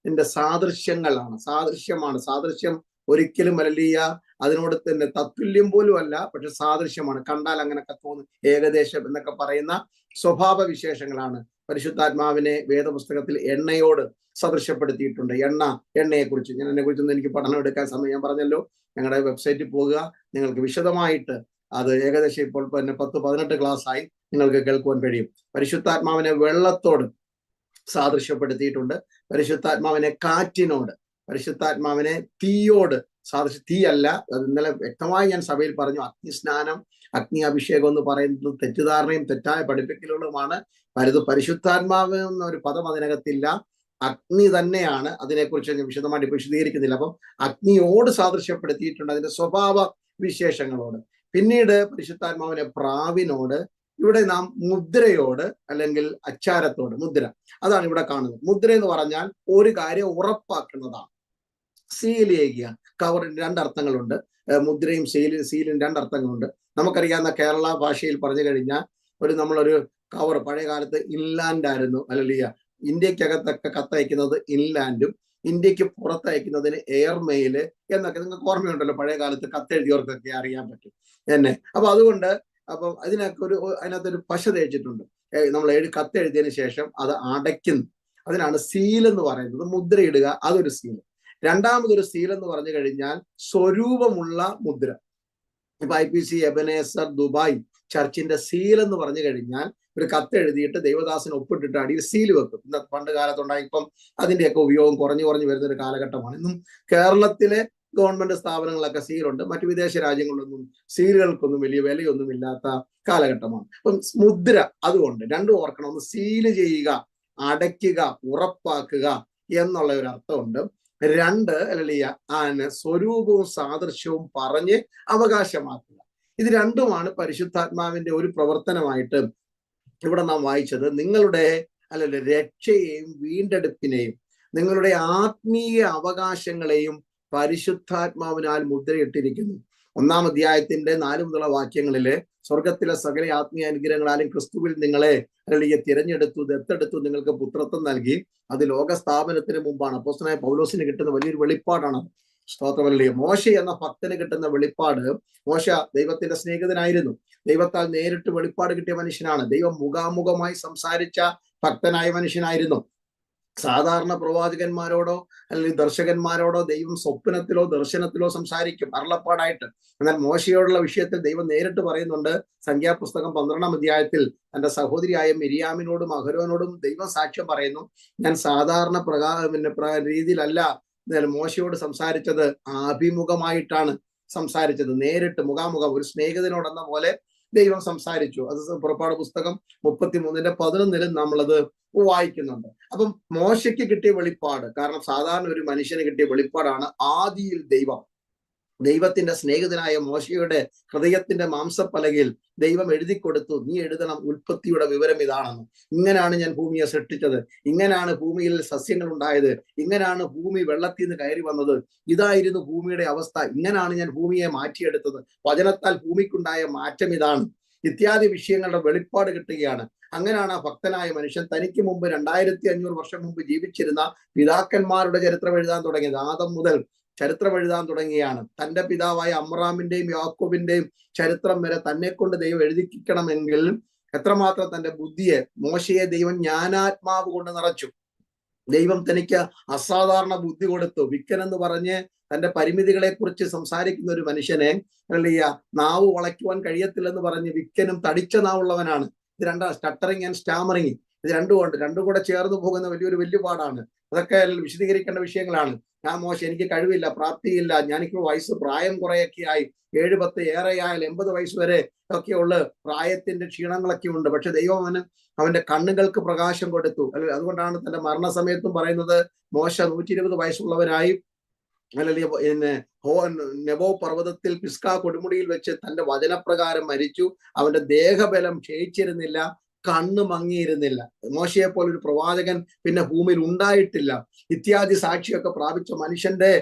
സാദൃശ്യങ്ങളാണ്, സാദൃശ്യം ഒരിക്കലും അല്ലീയ അതിനോട് തന്നെ തത്തുല്യം പോലും അല്ല, പക്ഷെ സാദൃശ്യമാണ്. കണ്ടാൽ അങ്ങനെയൊക്കെ തോന്നും, ഏകദേശം എന്നൊക്കെ പറയുന്ന സ്വഭാവ വിശേഷങ്ങളാണ്. പരിശുദ്ധാത്മാവിനെ വേദപുസ്തകത്തിൽ എണ്ണയോട് സദൃശ്യപ്പെടുത്തിയിട്ടുണ്ട്. എണ്ണയെക്കുറിച്ച് ഞാൻ എന്നെക്കുറിച്ചൊന്നും എനിക്ക് പഠനം എടുക്കാൻ സമയം, ഞാൻ പറഞ്ഞല്ലോ, ഞങ്ങളുടെ വെബ്സൈറ്റിൽ പോകുക, നിങ്ങൾക്ക് വിശദമായിട്ട് അത് ഏകദേശം ഇപ്പോൾ തന്നെ 10-18 ക്ലാസ് ആയി നിങ്ങൾക്ക് കേൾക്കുവാൻ കഴിയും. പരിശുദ്ധാത്മാവിനെ വെള്ളത്തോട് സാദൃശ്യപ്പെടുത്തിയിട്ടുണ്ട്, പരിശുദ്ധാത്മാവിനെ കാറ്റിനോട്, പരിശുദ്ധാത്മാവിനെ തീയോട് തീ അല്ല, അത് ഇന്നലെ വ്യക്തമായി ഞാൻ സഭയിൽ പറഞ്ഞു. അഗ്നിസ്നാനം, അഗ്നി അഭിഷേകം എന്ന് പറയുന്നത് തെറ്റിദ്ധാരണയും തെറ്റായ പഠിപ്പിക്കലുകളുമാണ്. പരിശുദ്ധാത്മാവ് എന്നൊരു പദം അതിനകത്തില്ല, അഗ്നി തന്നെയാണ്. അതിനെക്കുറിച്ച് ഞാൻ വിശദമായിട്ട് വിശദീകരിക്കുന്നില്ല. അപ്പം അഗ്നിയോട് സാദൃശ്യപ്പെടുത്തിയിട്ടുണ്ട്, അതിന്റെ സ്വഭാവ വിശേഷങ്ങളോട്. പിന്നീട് പരിശുദ്ധാത്മാവിനെ പ്രാവിനോട്, ഇവിടെ നാം മുദ്രയോട് അല്ലെങ്കിൽ അച്ചാരത്തോട്, മുദ്ര അതാണ് ഇവിടെ കാണുന്നത്. മുദ്ര എന്ന് പറഞ്ഞാൽ ഒരു കാര്യം ഉറപ്പാക്കുന്നതാണ്. സീൽ ചെയ്യുക, കവറിന് 2 അർത്ഥങ്ങളുണ്ട്. മുദ്രയും സീലിന് 2 അർത്ഥങ്ങളുണ്ട്. നമുക്കറിയാവുന്ന കേരള ഭാഷയിൽ പറഞ്ഞു കഴിഞ്ഞാൽ നമ്മളൊരു കവർ, പഴയ കാലത്ത് ഇൻലാൻഡ് ആയിരുന്നു, അല്ലെങ്കിൽ ഇന്ത്യക്കകത്തൊക്കെ കത്തയക്കുന്നത് ഇൻലാൻഡും ഇന്ത്യക്ക് പുറത്തയക്കുന്നതിന് എയർമെയില് എന്നൊക്കെ നിങ്ങൾക്ക് ഓർമ്മയുണ്ടല്ലോ. പഴയ കാലത്ത് കത്തെഴുതിയവർക്കൊക്കെ അറിയാൻ പറ്റും എന്നെ. അപ്പൊ അതുകൊണ്ട് അതിനകത്തൊരു പശ തേച്ചിട്ടുണ്ട്. നമ്മൾ കത്തെഴുതിയതിനു ശേഷം അത് അടയ്ക്കുന്നു, അതിനാണ് സീൽ എന്ന് പറയുന്നത്. മുദ്രയിടുക, അതൊരു സീൽ. രണ്ടാമതൊരു സീൽ എന്ന് പറഞ്ഞു കഴിഞ്ഞാൽ സ്വരൂപമുള്ള മുദ്ര. ഇപ്പൊ IPC എബനേസർ ദുബായ് ചർച്ചിന്റെ സീൽ എന്ന് പറഞ്ഞു കഴിഞ്ഞാൽ ഒരു കത്തെഴുതിയിട്ട് ദൈവദാസന് ഒപ്പിട്ടിട്ട് അടിയിൽ സീൽ വെക്കും. പണ്ട് കാലത്തുണ്ടായി, ഇപ്പം അതിന്റെയൊക്കെ ഉപയോഗം കുറഞ്ഞു വരുന്ന ഒരു കാലഘട്ടമാണ്. ഇന്നും കേരളത്തിലെ ഗവൺമെന്റ് സ്ഥാപനങ്ങളൊക്കെ സീലുണ്ട്, മറ്റു വിദേശ രാജ്യങ്ങളിലൊന്നും സീലുകൾക്കൊന്നും വലിയ വിലയൊന്നും ഇല്ലാത്ത കാലഘട്ടമാണ്. അപ്പം മുദ്ര, അതുകൊണ്ട് രണ്ടും ഓർക്കണം. ഒന്ന് സീല് ചെയ്യുക, അടയ്ക്കുക, ഉറപ്പാക്കുക എന്നുള്ള ഒരു അർത്ഥമുണ്ട്. 2 അല്ലെങ്കിൽ സ്വരൂപവും സാദൃശ്യവും പറഞ്ഞ് അവകാശമാക്കുക. ഇത് രണ്ടുമാണ് പരിശുദ്ധാത്മാവിന്റെ ഒരു പ്രവർത്തനമായിട്ട് ഇവിടെ നാം വായിച്ചത്. നിങ്ങളുടെ രക്ഷയെയും വീണ്ടെടുപ്പിനെയും നിങ്ങളുടെ ആത്മീയ അവകാശങ്ങളെയും പരിശുദ്ധാത്മാവിനാൽ മുദ്രയിട്ടിരിക്കുന്നു. 1-ാം അധ്യായത്തിന്റെ 4 മുതലുള്ള വാക്യങ്ങളില് സ്വർഗത്തിലെ സകല ആത്മീയ അനുഗ്രഹങ്ങളാലും ക്രിസ്തുവിൽ നിങ്ങളെ തിരഞ്ഞെടുത്തു, ദത്തെടുത്തു, നിങ്ങൾക്ക് പുത്രത്വം നൽകി. അത് ലോകസ്ഥാപനത്തിന് മുമ്പാണ്. അപ്പോസ്തലനായ പൗലോസിന് കിട്ടുന്ന വലിയൊരു വെളിപ്പാടാണ്. സ്തോത്രമല്ലേ. മോശ എന്ന ഭക്തന് കിട്ടുന്ന വെളിപ്പാട്, മോശ ദൈവത്തിന്റെ സ്നേഹിതനായിരുന്നു, ദൈവത്താൽ നേരിട്ട് വെളിപ്പാട് കിട്ടിയ മനുഷ്യനാണ്, ദൈവം മുഖാമുഖമായി സംസാരിച്ച ഭക്തനായ മനുഷ്യനായിരുന്നു. സാധാരണ പ്രവാചകന്മാരോടോ അല്ലെങ്കിൽ ദർശകന്മാരോടോ ദൈവം സ്വപ്നത്തിലോ ദർശനത്തിലോ സംസാരിക്കും, അരുളപ്പാടായിട്ട്. എന്നാൽ മോശയോടുള്ള വിഷയത്തിൽ ദൈവം നേരിട്ട് പറയുന്നുണ്ട്. സംഖ്യാപുസ്തകം 12-ാം അധ്യായത്തിൽ തന്റെ സഹോദരിയായ മിരിയാമിനോടും അഹരോനോടും ദൈവം സാക്ഷ്യം പറയുന്നു, ഞാൻ സാധാരണ രീതിയിലല്ല മോശയോട് സംസാരിച്ചത്, അഭിമുഖമായിട്ടാണ് സംസാരിച്ചത്, നേരിട്ട് മുഖാമുഖം ഒരു സ്നേഹിതനോടെന്ന പോലെ ദൈവം സംസാരിച്ചു. അത് പുറപ്പാട് പുസ്തകം 33:11 നമ്മളത് വായിക്കുന്നുണ്ട്. അപ്പം മോശയ്ക്ക് കിട്ടിയ വെളിപ്പാട്, കാരണം സാധാരണ ഒരു മനുഷ്യന് കിട്ടിയ വെളിപ്പാടാണ് ആദിയിൽ ദൈവത്തിന്റെ സ്നേഹിതനായ മോശയുടെ ഹൃദയത്തിന്റെ മാംസപ്പലകയിൽ ദൈവം എഴുതി കൊടുത്തു, നീ എഴുതണം ഉൽപ്പത്തിയുടെ വിവരം ഇതാണെന്ന്. ഇങ്ങനെയാണ് ഞാൻ ഭൂമിയെ സൃഷ്ടിച്ചത്, ഇങ്ങനെയാണ് ഭൂമിയിൽ സസ്യങ്ങൾ ഉണ്ടായത്, ഇങ്ങനെയാണ് ഭൂമി വെള്ളത്തിൽ നിന്ന് കയറി വന്നത്, ഇതായിരുന്നു ഭൂമിയുടെ അവസ്ഥ, ഇങ്ങനെയാണ് ഞാൻ ഭൂമിയെ മാറ്റിയെടുത്തത്, വചനത്താൽ ഭൂമിക്കുണ്ടായ മാറ്റം ഇതാണ്, ഇത്യാദി വിഷയങ്ങളുടെ വെളിപ്പാട് കിട്ടുകയാണ്. അങ്ങനെയാണ് ആ ഭക്തനായ മനുഷ്യൻ തനിക്ക് മുമ്പ് 2500 വർഷം മുമ്പ് ജീവിച്ചിരുന്ന പിതാക്കന്മാരുടെ ചരിത്രം എഴുതാൻ തുടങ്ങിയത്. ആദം മുതൽ ചരിത്രം എഴുതാൻ തുടങ്ങിയാണ്. തന്റെ പിതാവായ അമ്രാമിന്റെയും യാക്കോബിന്റെയും ചരിത്രം വരെ തന്നെ കൊണ്ട് ദൈവം എഴുതിക്കണമെങ്കിൽ എത്രമാത്രം തന്റെ ബുദ്ധിയെ, മോശയെ ദൈവം ജ്ഞാനാത്മാവ് കൊണ്ട് നിറച്ചു. ദൈവം തനിക്ക് അസാധാരണ ബുദ്ധി കൊടുത്തു. വിക്കൻ എന്ന് പറഞ്ഞ് തന്റെ പരിമിതികളെ കുറിച്ച് സംസാരിക്കുന്ന ഒരു മനുഷ്യനെ നാവ് വളയ്ക്കുവാൻ കഴിയത്തില്ലെന്ന് പറഞ്ഞ് വിക്കനും തടിച്ച നാവുള്ളവനാണ്. ഇത് രണ്ടാണ്, സ്റ്റട്ടറിങ് ആൻഡ് സ്റ്റാമറിങ്. ഇത് രണ്ടും കൂടെ ചേർന്ന് പോകുന്ന വലിയ പാടാണ്. അതൊക്കെ വിശദീകരിക്കേണ്ട വിഷയങ്ങളാണ്. ഞാൻ മോശ, എനിക്ക് കഴിവില്ല, പ്രാപ്തിയില്ല, ഞാനിപ്പോൾ പ്രായം കുറെയൊക്കെ ആയി, 7-10 ഏറെയായാൽ 80 വയസ്സ് വരെ ഒക്കെയുള്ള പ്രായത്തിന്റെ ക്ഷീണങ്ങളൊക്കെ ഉണ്ട്. പക്ഷെ ദൈവം അവന്റെ കണ്ണുകൾക്ക് പ്രകാശം കൊടുത്തു. അതുകൊണ്ടാണ് തന്റെ മരണസമയത്തും പറയുന്നത്, മോശ 120 വയസ്സുള്ളവരായി നെബോ പർവ്വതത്തിൽ പിസ്കാ കൊടുമുടിയിൽ വെച്ച് തന്റെ വചനപ്രകാരം മരിച്ചു. അവന്റെ ദേഹബലം ക്ഷയിച്ചിരുന്നില്ല, കണ്ണ് മങ്ങിയിരുന്നില്ല. മോശയെ പോലെ ഒരു പ്രവാചകൻ പിന്നെ ഭൂമിയിൽ ഉണ്ടായിട്ടില്ല. ഇത്യാദി സാക്ഷിയൊക്കെ പ്രാപിച്ച മനുഷ്യന്റെ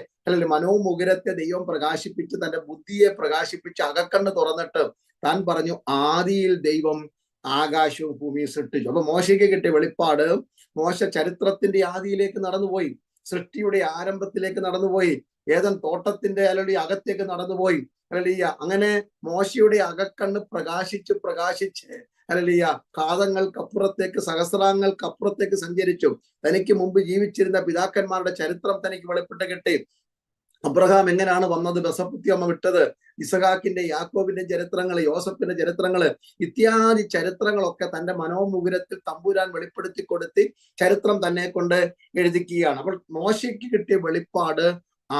മനോമുകുരത്തെ ദൈവം പ്രകാശിപ്പിച്ച്, തന്റെ ബുദ്ധിയെ പ്രകാശിപ്പിച്ച്, അകക്കണ്ണ് തുറന്നിട്ട് താൻ പറഞ്ഞു, ആദിയിൽ ദൈവം ആകാശവും ഭൂമിയും സൃഷ്ടിച്ചു. അപ്പൊ മോശയ്ക്ക് കിട്ടിയ വെളിപ്പാട്, മോശ ചരിത്രത്തിന്റെ ആദിയിലേക്ക് നടന്നുപോയി, സൃഷ്ടിയുടെ ആരംഭത്തിലേക്ക് നടന്നുപോയി, ഏതൻ തോട്ടത്തിന്റെ അകത്തേക്ക് നടന്നുപോയി. അങ്ങനെ മോശയുടെ അകക്കണ്ണ് പ്രകാശിച്ച് കാതങ്ങൾക്കപ്പുറത്തേക്ക്, സഹസ്രാങ്ങൾക്കപ്പുറത്തേക്ക് സഞ്ചരിച്ചു. തനിക്ക് മുമ്പ് ജീവിച്ചിരുന്ന പിതാക്കന്മാരുടെ ചരിത്രം തനിക്ക് വെളിപ്പെട്ട് കിട്ടി. അബ്രഹാം എങ്ങനെയാണ് വന്നത്, ബസപ്പുത്തിയമ്മ വിട്ടത്, ഇസഹാക്കിന്റെ യാക്കോബിന്റെ ചരിത്രങ്ങൾ, യോസഫിന്റെ ചരിത്രങ്ങൾ, ഇത്യാദി ചരിത്രങ്ങളൊക്കെ തന്റെ മനോമുകുരത്തിൽ തമ്പുരാൻ വെളിപ്പെടുത്തി കൊടുത്തി ചരിത്രം തന്നെ കൊണ്ട് എഴുതിക്കുകയാണ്. അപ്പോൾ മോശയ്ക്ക് കിട്ടിയ വെളിപ്പാട്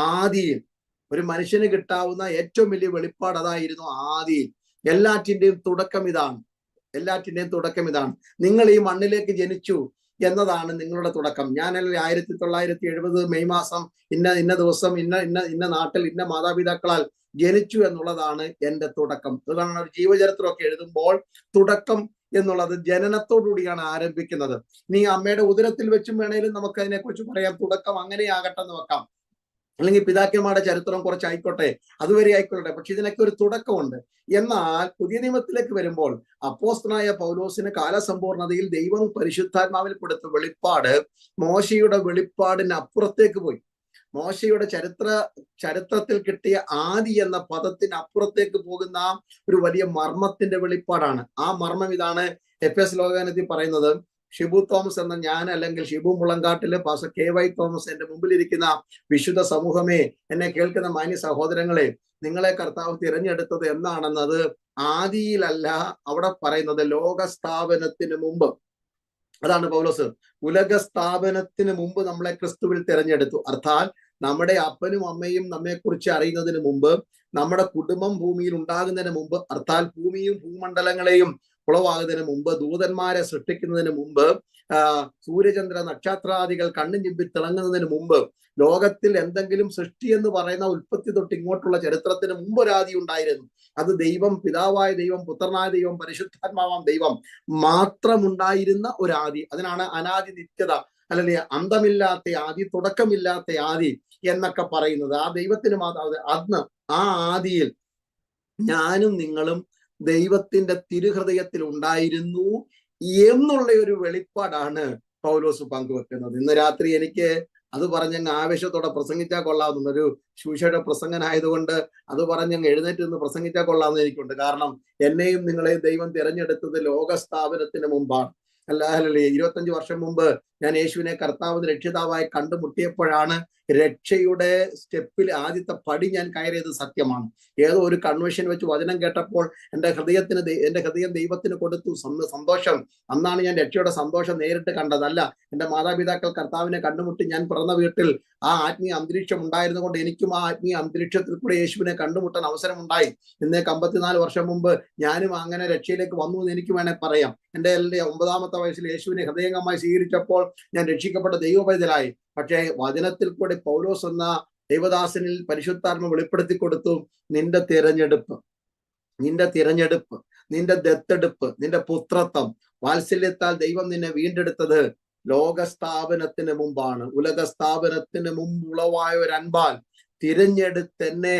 ആദിയിൽ, ഒരു മനുഷ്യന് കിട്ടാവുന്ന ഏറ്റവും വലിയ വെളിപ്പാട് അതായിരുന്നു ആദിയിൽ. എല്ലാറ്റിന്റെയും തുടക്കം ഇതാണ്. നിങ്ങൾ ഈ മണ്ണിലേക്ക് ജനിച്ചു എന്നതാണ് നിങ്ങളുടെ തുടക്കം. ഞാൻ 1970 മെയ് മാസം ഇന്ന ദിവസം ഇന്ന നാട്ടിൽ ഇന്ന മാതാപിതാക്കളാൽ ജനിച്ചു എന്നുള്ളതാണ് എന്റെ തുടക്കം. അതാണ് ഒരു ജീവചരിത്രമൊക്കെ എഴുതുമ്പോൾ തുടക്കം എന്നുള്ളത് ജനനത്തോടുകൂടിയാണ് ആരംഭിക്കുന്നത്. നീ അമ്മയുടെ ഉദരത്തിൽ വെച്ചും വേണേലും നമുക്ക് അതിനെക്കുറിച്ച് പറയാം. തുടക്കം അങ്ങനെയാകട്ടെ എന്ന് വെക്കാം, അല്ലെങ്കിൽ പിതാക്കന്മാരുടെ ചരിത്രം കുറച്ചായിക്കോട്ടെ, അതുവരെ ആയിക്കോട്ടെ. പക്ഷെ ഇതിനൊക്കെ ഒരു തുടക്കമുണ്ട്. എന്നാൽ പുതിയ നിയമത്തിലേക്ക് വരുമ്പോൾ അപ്പോസ്തലനായ പൗലോസിന് കാലസമ്പൂർണതയിൽ ദൈവം പരിശുദ്ധാത്മാവിൽ കൊടുത്ത വെളിപ്പാട് മോശയുടെ വെളിപ്പാടിന് അപ്പുറത്തേക്ക് പോയി. മോശയുടെ ചരിത്രത്തിൽ കിട്ടിയ ആദി എന്ന പദത്തിന് അപ്പുറത്തേക്ക് പോകുന്ന ഒരു വലിയ മർമ്മത്തിന്റെ വെളിപ്പാടാണ്. ആ മർമ്മം ഇതാണ് എഫെസ് ലേഖനത്തിൽ പറയുന്നത്. ഷിബു തോമസ് എന്ന ഞാൻ, അല്ലെങ്കിൽ ഷിബു മുളങ്കാട്ടിലെ പാസ്റ്റർ KY തോമസ്, എന്റെ മുമ്പിലിരിക്കുന്ന വിശുദ്ധ സമൂഹമേ, എന്നെ കേൾക്കുന്ന മാന്യ സഹോദരങ്ങളെ, നിങ്ങളെ കർത്താവ് തിരഞ്ഞെടുത്തത് എന്നാണെന്നത് ആദിയിലല്ല, അവിടെ പറയുന്നത് ലോകസ്ഥാപനത്തിന് മുമ്പ്. അതാണ് പൗലോസ്, ഉലക സ്ഥാപനത്തിന് മുമ്പ് നമ്മളെ ക്രിസ്തുവിൽ തിരഞ്ഞെടുത്തു. അർത്ഥാൽ നമ്മുടെ അപ്പനും അമ്മയും നമ്മെക്കുറിച്ച് അറിയുന്നതിന് മുമ്പ്, നമ്മുടെ കുടുംബം ഭൂമിയിൽ ഉണ്ടാകുന്നതിന് മുമ്പ്, അർത്ഥാൽ ഭൂമിയും ഭൂമണ്ഡലങ്ങളെയും ഉളവാകുന്നതിന് മുമ്പ്, ദൂതന്മാരെ സൃഷ്ടിക്കുന്നതിന് മുമ്പ്, സൂര്യചന്ദ്ര നക്ഷത്രാദികൾ കണ്ണും ചിമ്പി തിളങ്ങുന്നതിന് മുമ്പ്, ലോകത്തിൽ എന്തെങ്കിലും സൃഷ്ടി എന്ന് പറയുന്ന ഉൽപ്പത്തി തൊട്ട് ഇങ്ങോട്ടുള്ള ചരിത്രത്തിന് മുമ്പ് ഒരാദി ഉണ്ടായിരുന്നു. അത് ദൈവം, പിതാവായ ദൈവം, പുത്രനായ ദൈവം, പരിശുദ്ധാത്മാവാം ദൈവം മാത്രമുണ്ടായിരുന്ന ഒരു ആദി. അതിനാണ് അനാദി നിത്യത, അല്ലെങ്കിൽ അന്തമില്ലാത്ത ആദി, തുടക്കമില്ലാത്ത ആദി എന്നൊക്കെ പറയുന്നത്. ആ ദൈവത്തിന് അന്ന് ആ ആദിയിൽ ഞാനും നിങ്ങളും ദൈവത്തിന്റെ തിരുഹൃദയത്തിൽ ഉണ്ടായിരുന്നു എന്നുള്ള ഒരു വെളിപ്പാടാണ് പൗലോസ് പങ്കുവെക്കുന്നത്. ഇന്ന് രാത്രി എനിക്ക് അത് പറഞ്ഞങ്ങ് ആവേശത്തോടെ പ്രസംഗിച്ചാൽ കൊള്ളാവുന്ന ഒരു ശുശ്രൂഷയുടെ പ്രസംഗനായതുകൊണ്ട് അത് പറഞ്ഞങ്ങ് എഴുന്നേറ്റ് നിന്ന് പ്രസംഗിച്ചാൽ കൊള്ളാവുന്ന എനിക്കുണ്ട്. കാരണം എന്നെയും നിങ്ങളെയും ദൈവം തിരഞ്ഞെടുത്തത് ലോകസ്ഥാപനത്തിന് മുമ്പാണ്. അല്ലാതെ 25 വർഷം മുമ്പ് ഞാൻ യേശുവിനെ കർത്താവ് രക്ഷിതാവായി കണ്ടുമുട്ടിയപ്പോഴാണ് രക്ഷയുടെ സ്റ്റെപ്പിൽ ആദ്യത്തെ പടി ഞാൻ കയറിയത്. സത്യമാണ്. ഏതോ ഒരു കൺവെൻഷൻ വെച്ച് വചനം കേട്ടപ്പോൾ എൻ്റെ ഹൃദയം ദൈവത്തിന് കൊടുത്തു സന്തോഷം. അന്നാണ് ഞാൻ രക്ഷയുടെ സന്തോഷം നേരിട്ട് കണ്ടതല്ല. എൻ്റെ മാതാപിതാക്കൾ കർത്താവിനെ കണ്ടുമുട്ടി ഞാൻ പിറന്ന വീട്ടിൽ ആ ആത്മീയ അന്തരീക്ഷം ഉണ്ടായിരുന്നുകൊണ്ട് എനിക്കും ആ ആത്മീയ അന്തരീക്ഷത്തിൽ കൂടെ യേശുവിനെ കണ്ടുമുട്ടാൻ അവസരം ഉണ്ടായി. ഇന്നേക്ക് 54 വർഷം മുമ്പ് ഞാനും അങ്ങനെ രക്ഷയിലേക്ക് വന്നു എന്ന് എനിക്ക് വേണേൽ പറയാം. എൻ്റെ 9ാമത്തെ വയസ്സിൽ യേശുവിനെ ഹൃദയംഗമായി സ്വീകരിച്ചപ്പോൾ ഞാൻ രക്ഷിക്കപ്പെട്ട ദൈവപൈതലായി. പക്ഷേ വചനത്തിൽ കൂടെ പൗലോസ് എന്ന ദൈവദാസനിൽ പരിശുദ്ധാത്മ വെളിപ്പെടുത്തി കൊടുത്തു, നിന്റെ തിരഞ്ഞെടുപ്പ്, നിന്റെ ദത്തെടുപ്പ്, നിന്റെ പുത്രത്വം, വാത്സല്യത്താൽ ദൈവം നിന്നെ വീണ്ടെടുത്തത് ലോകസ്ഥാപനത്തിന് മുമ്പാണ്. ഉലക സ്ഥാപനത്തിന് മുമ്പ് ഉളവായ ഒരു അൻപാൽ തിരഞ്ഞെടുത്തെന്നെ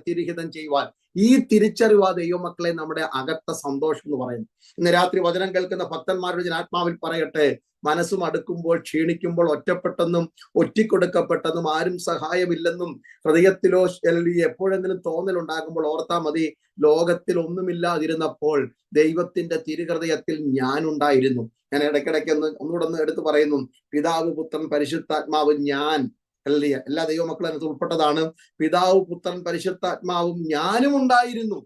തിരിഹിതം ചെയ്യുവാൻ. ഈ തിരിച്ചറിവാ ദൈവമക്കളെ നമ്മുടെ അകത്ത സന്തോഷം എന്ന് പറയുന്നു. ഇന്ന് രാത്രി വചനം കേൾക്കുന്ന ഭക്തന്മാരുടെ ഞാൻ ആത്മാവിൽ പറയട്ടെ, മനസ്സും അടുക്കുമ്പോൾ ക്ഷീണിക്കുമ്പോൾ ഒറ്റപ്പെട്ടെന്നും ഒറ്റിക്കൊടുക്കപ്പെട്ടെന്നും ആരും സഹായമില്ലെന്നും ഹൃദയത്തിലോ എപ്പോഴെങ്കിലും തോന്നലുണ്ടാകുമ്പോൾ ഓർത്താ മതി, ലോകത്തിൽ ഒന്നുമില്ലാതിരുന്നപ്പോൾ ദൈവത്തിന്റെ തിരുഹൃദയത്തിൽ ഞാനുണ്ടായിരുന്നു. ഞാൻ ഇടയ്ക്കിടയ്ക്ക് ഒന്നുകൂടെ എടുത്തു പറയുന്നു, പിതാവ് പുത്രൻ പരിശുദ്ധാത്മാവ് ഞാൻ. എല്ലാ ദൈവമക്കളും അതിനകത്ത് ഉൾപ്പെട്ടതാണ്. പിതാവ് പുത്രൻ പരിശുദ്ധാത്മാവും ഞാനും ഉണ്ടായിരുന്നു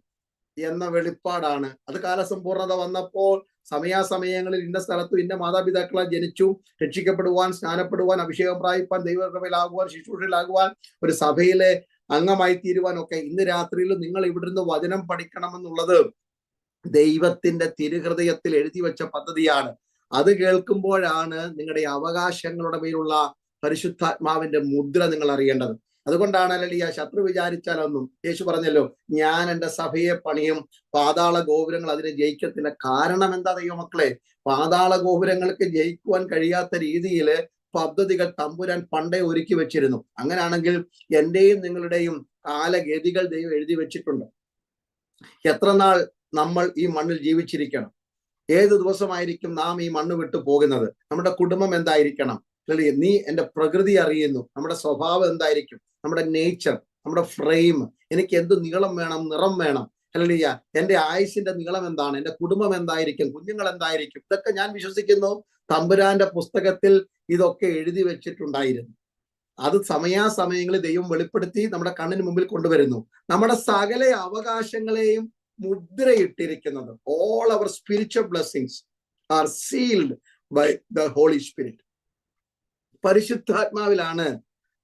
എന്ന വെളിപ്പാടാണ്. അത് കാലസമ്പൂർണത വന്നപ്പോൾ സമയാസമയങ്ങളിൽ ഇന്ന സ്ഥലത്തും ഇന്ന മാതാപിതാക്കളാൽ ജനിച്ചു, രക്ഷിക്കപ്പെടുവാൻ, സ്നാനപ്പെടുവാൻ, അഭിഷേകം പ്രാപിപ്പാൻ, ദൈവകൃപയിലാകുവാൻ, ശുശ്രൂഷയിലാകുവാൻ, ഒരു സഭയിലെ അംഗമായി തീരുവാൻ ഒക്കെ ഇന്ന് രാത്രിയിൽ നിങ്ങൾ ഇവിടുന്ന് വചനം പഠിക്കണമെന്നുള്ളത് ദൈവത്തിന്റെ തിരുഹൃദയത്തിൽ എഴുതി വെച്ച പദ്ധതിയാണ്. അത് കേൾക്കുമ്പോഴാണ് നിങ്ങളുടെ അവകാശങ്ങളുടെ മേലുള്ള പരിശുദ്ധാത്മാവിന്റെ മുദ്ര നിങ്ങൾ അറിയേണ്ടത്. അതുകൊണ്ടാണ് ശത്രു വിചാരിച്ചാലൊന്നും, യേശു പറഞ്ഞല്ലോ, ഞാൻ എൻ്റെ സഭയെ പണിയും, പാതാള ഗോപുരങ്ങൾ അതിനെ ജയിക്കത്തില്ല. കാരണം എന്താ ദൈവമക്കളെ? പാതാള ഗോപുരങ്ങൾക്ക് ജയിക്കുവാൻ കഴിയാത്ത രീതിയിൽ പദ്ധതികൾ തമ്പുരാൻ പണ്ടേ ഒരുക്കി വെച്ചിരുന്നു. അങ്ങനെയാണെങ്കിൽ എന്റെയും നിങ്ങളുടെയും കാലഗതികൾ ദൈവം എഴുതി വെച്ചിട്ടുണ്ട്. എത്ര നാൾ നമ്മൾ ഈ മണ്ണിൽ ജീവിച്ചിരിക്കണം, ഏത് ദിവസമായിരിക്കും നാം ഈ മണ്ണ് വിട്ടു പോകുന്നത്, നമ്മുടെ കുടുംബം എന്തായിരിക്കണം, നീ എൻ്റെ പ്രകൃതി അറിയുന്നു, നമ്മുടെ സ്വഭാവം എന്തായിരിക്കും, നമ്മുടെ നേച്ചർ, നമ്മുടെ ഫ്രെയിം, എനിക്ക് എന്ത് നീളം വേണം, നിറം വേണം, ഹല്ലേലൂയ, എൻ്റെ ആയുസിന്റെ നീളം എന്താണ്, എൻ്റെ കുടുംബം എന്തായിരിക്കും, കുഞ്ഞുങ്ങൾ എന്തായിരിക്കും, ഇതൊക്കെ ഞാൻ വിശ്വസിക്കുന്നു തമ്പുരാന്റെ പുസ്തകത്തിൽ ഇതൊക്കെ എഴുതി വെച്ചിട്ടുണ്ടായിരുന്നു. അത് സമയാസമയങ്ങളിൽ ദൈവം വെളിപ്പെടുത്തി നമ്മുടെ കണ്ണിന് മുമ്പിൽ കൊണ്ടുവരുന്നു. നമ്മുടെ സകല അവകാശങ്ങളെയും മുദ്രയിട്ടിരിക്കുന്നത്, all our spiritual blessings are sealed by the Holy Spirit. പരിശുദ്ധാത്മാവിലാണ്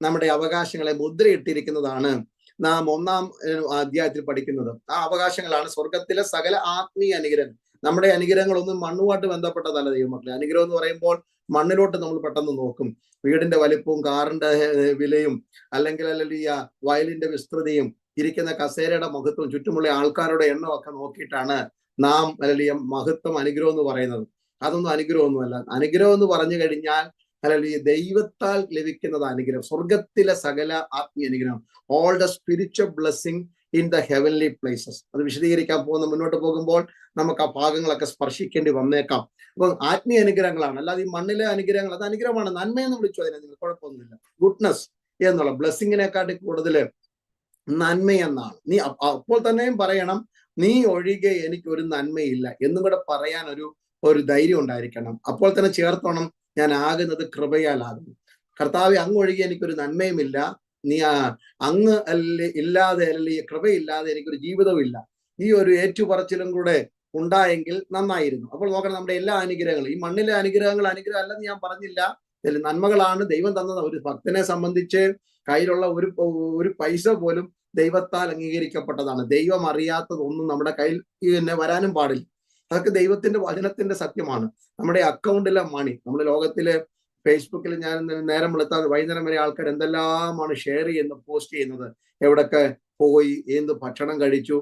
നമ്മുടെ അവകാശങ്ങളെ മുദ്രയിട്ടിരിക്കുന്നതാണ് നാം 1-ാം അധ്യായത്തിൽ പഠിക്കുന്നത്. ആ അവകാശങ്ങളാണ് സ്വർഗത്തിലെ സകല ആത്മീയ അനുഗ്രഹം. നമ്മുടെ അനുഗ്രഹങ്ങളൊന്നും മണ്ണുമായിട്ട് ബന്ധപ്പെട്ടതല്ല ദൈവമക്കളെ. അനുഗ്രഹം എന്ന് പറയുമ്പോൾ മണ്ണിലോട്ട് നമ്മൾ പെട്ടെന്ന് നോക്കും. വീടിന്റെ വലിപ്പവും കാറിന്റെ വിലയും അല്ലെങ്കിൽ വയലിന്റെ വിസ്തൃതിയും ഇരിക്കുന്ന കസേരയുടെ മഹത്വം ചുറ്റുമുള്ള ആൾക്കാരുടെ എണ്ണം ഒക്കെ നോക്കിയിട്ടാണ് നാം മഹത്വം അനുഗ്രഹം എന്ന് പറയുന്നത്. അതൊന്നും അനുഗ്രഹമൊന്നുമല്ല. അനുഗ്രഹം എന്ന് പറഞ്ഞു കഴിഞ്ഞാൽ ദൈവത്താൽ ലഭിക്കുന്നത് അനുഗ്രഹം, സ്വർഗത്തിലെ സകല ആത്മീയ അനുഗ്രഹം, all the spiritual blessing in the heavenly places. അത് വിശദീകരിക്കാൻ മുന്നോട്ട് പോകുമ്പോൾ നമുക്ക് ആ ഭാഗങ്ങളൊക്കെ സ്പർശിക്കേണ്ടി വന്നേക്കാം. അപ്പൊ ആത്മീയ അനുഗ്രഹങ്ങളാണ്, അല്ലാതെ ഈ മണ്ണിലെ അനുഗ്രഹങ്ങൾ അത് അനുഗ്രഹമാണ്. നന്മയെന്ന് വിളിച്ചു അതിനെ, നിങ്ങൾ കുഴപ്പമൊന്നുമില്ല. ഗുഡ്നസ് എന്നുള്ള ബ്ലെസ്സിങ്ങിനെക്കാട്ടി കൂടുതൽ നന്മയെന്നാണ്. നീ അപ്പോൾ തന്നെയും പറയണം, നീ ഒഴികെ എനിക്കൊരു നന്മയില്ല എന്നും കൂടെ പറയാൻ ഒരു ധൈര്യം ഉണ്ടായിരിക്കണം. അപ്പോൾ തന്നെ ചേർത്തോണം, ഞാൻ ആകുന്നത് കൃപയാലാകുന്നു. കർത്താവെ, അങ്ങ് ഒഴികെ എനിക്കൊരു നന്മയുമില്ല, നീ അങ്ങ് ഇല്ലാതെ കൃപയില്ലാതെ എനിക്കൊരു ജീവിതവും ഇല്ല. ഈ ഒരു ഏറ്റുപറച്ചിലും കൂടെ ഉണ്ടായെങ്കിൽ നന്നായിരുന്നു. അപ്പോൾ നോക്കണം, നമ്മുടെ എല്ലാ അനുഗ്രഹങ്ങളും, ഈ മണ്ണിലെ അനുഗ്രഹങ്ങൾ അനുഗ്രഹം അല്ലെന്ന് ഞാൻ പറഞ്ഞില്ല, നന്മകളാണ് ദൈവം തന്നത്. ഒരു ഭക്തനെ സംബന്ധിച്ച് കയ്യിലുള്ള ഒരു പൈസ പോലും ദൈവത്താൽ അംഗീകരിക്കപ്പെട്ടതാണ്. ദൈവം അറിയാത്തതൊന്നും നമ്മുടെ കയ്യിൽ വരാനും പാടില്ല. അതൊക്കെ ദൈവത്തിന്റെ വചനത്തിന്റെ സത്യമാണ്. നമ്മുടെ അക്കൗണ്ടിലെ മണി, നമ്മുടെ ലോകത്തിലെ ഫേസ്ബുക്കിൽ ഞാൻ നേരം വെളുത്താൽ വൈകുന്നേരം വരെ ആൾക്കാർ എന്തെല്ലാമാണ് ഷെയർ ചെയ്യുന്നത്, പോസ്റ്റ് ചെയ്യുന്നത്, എവിടൊക്കെ പോയി, എന്ത് ഭക്ഷണം കഴിച്ചു,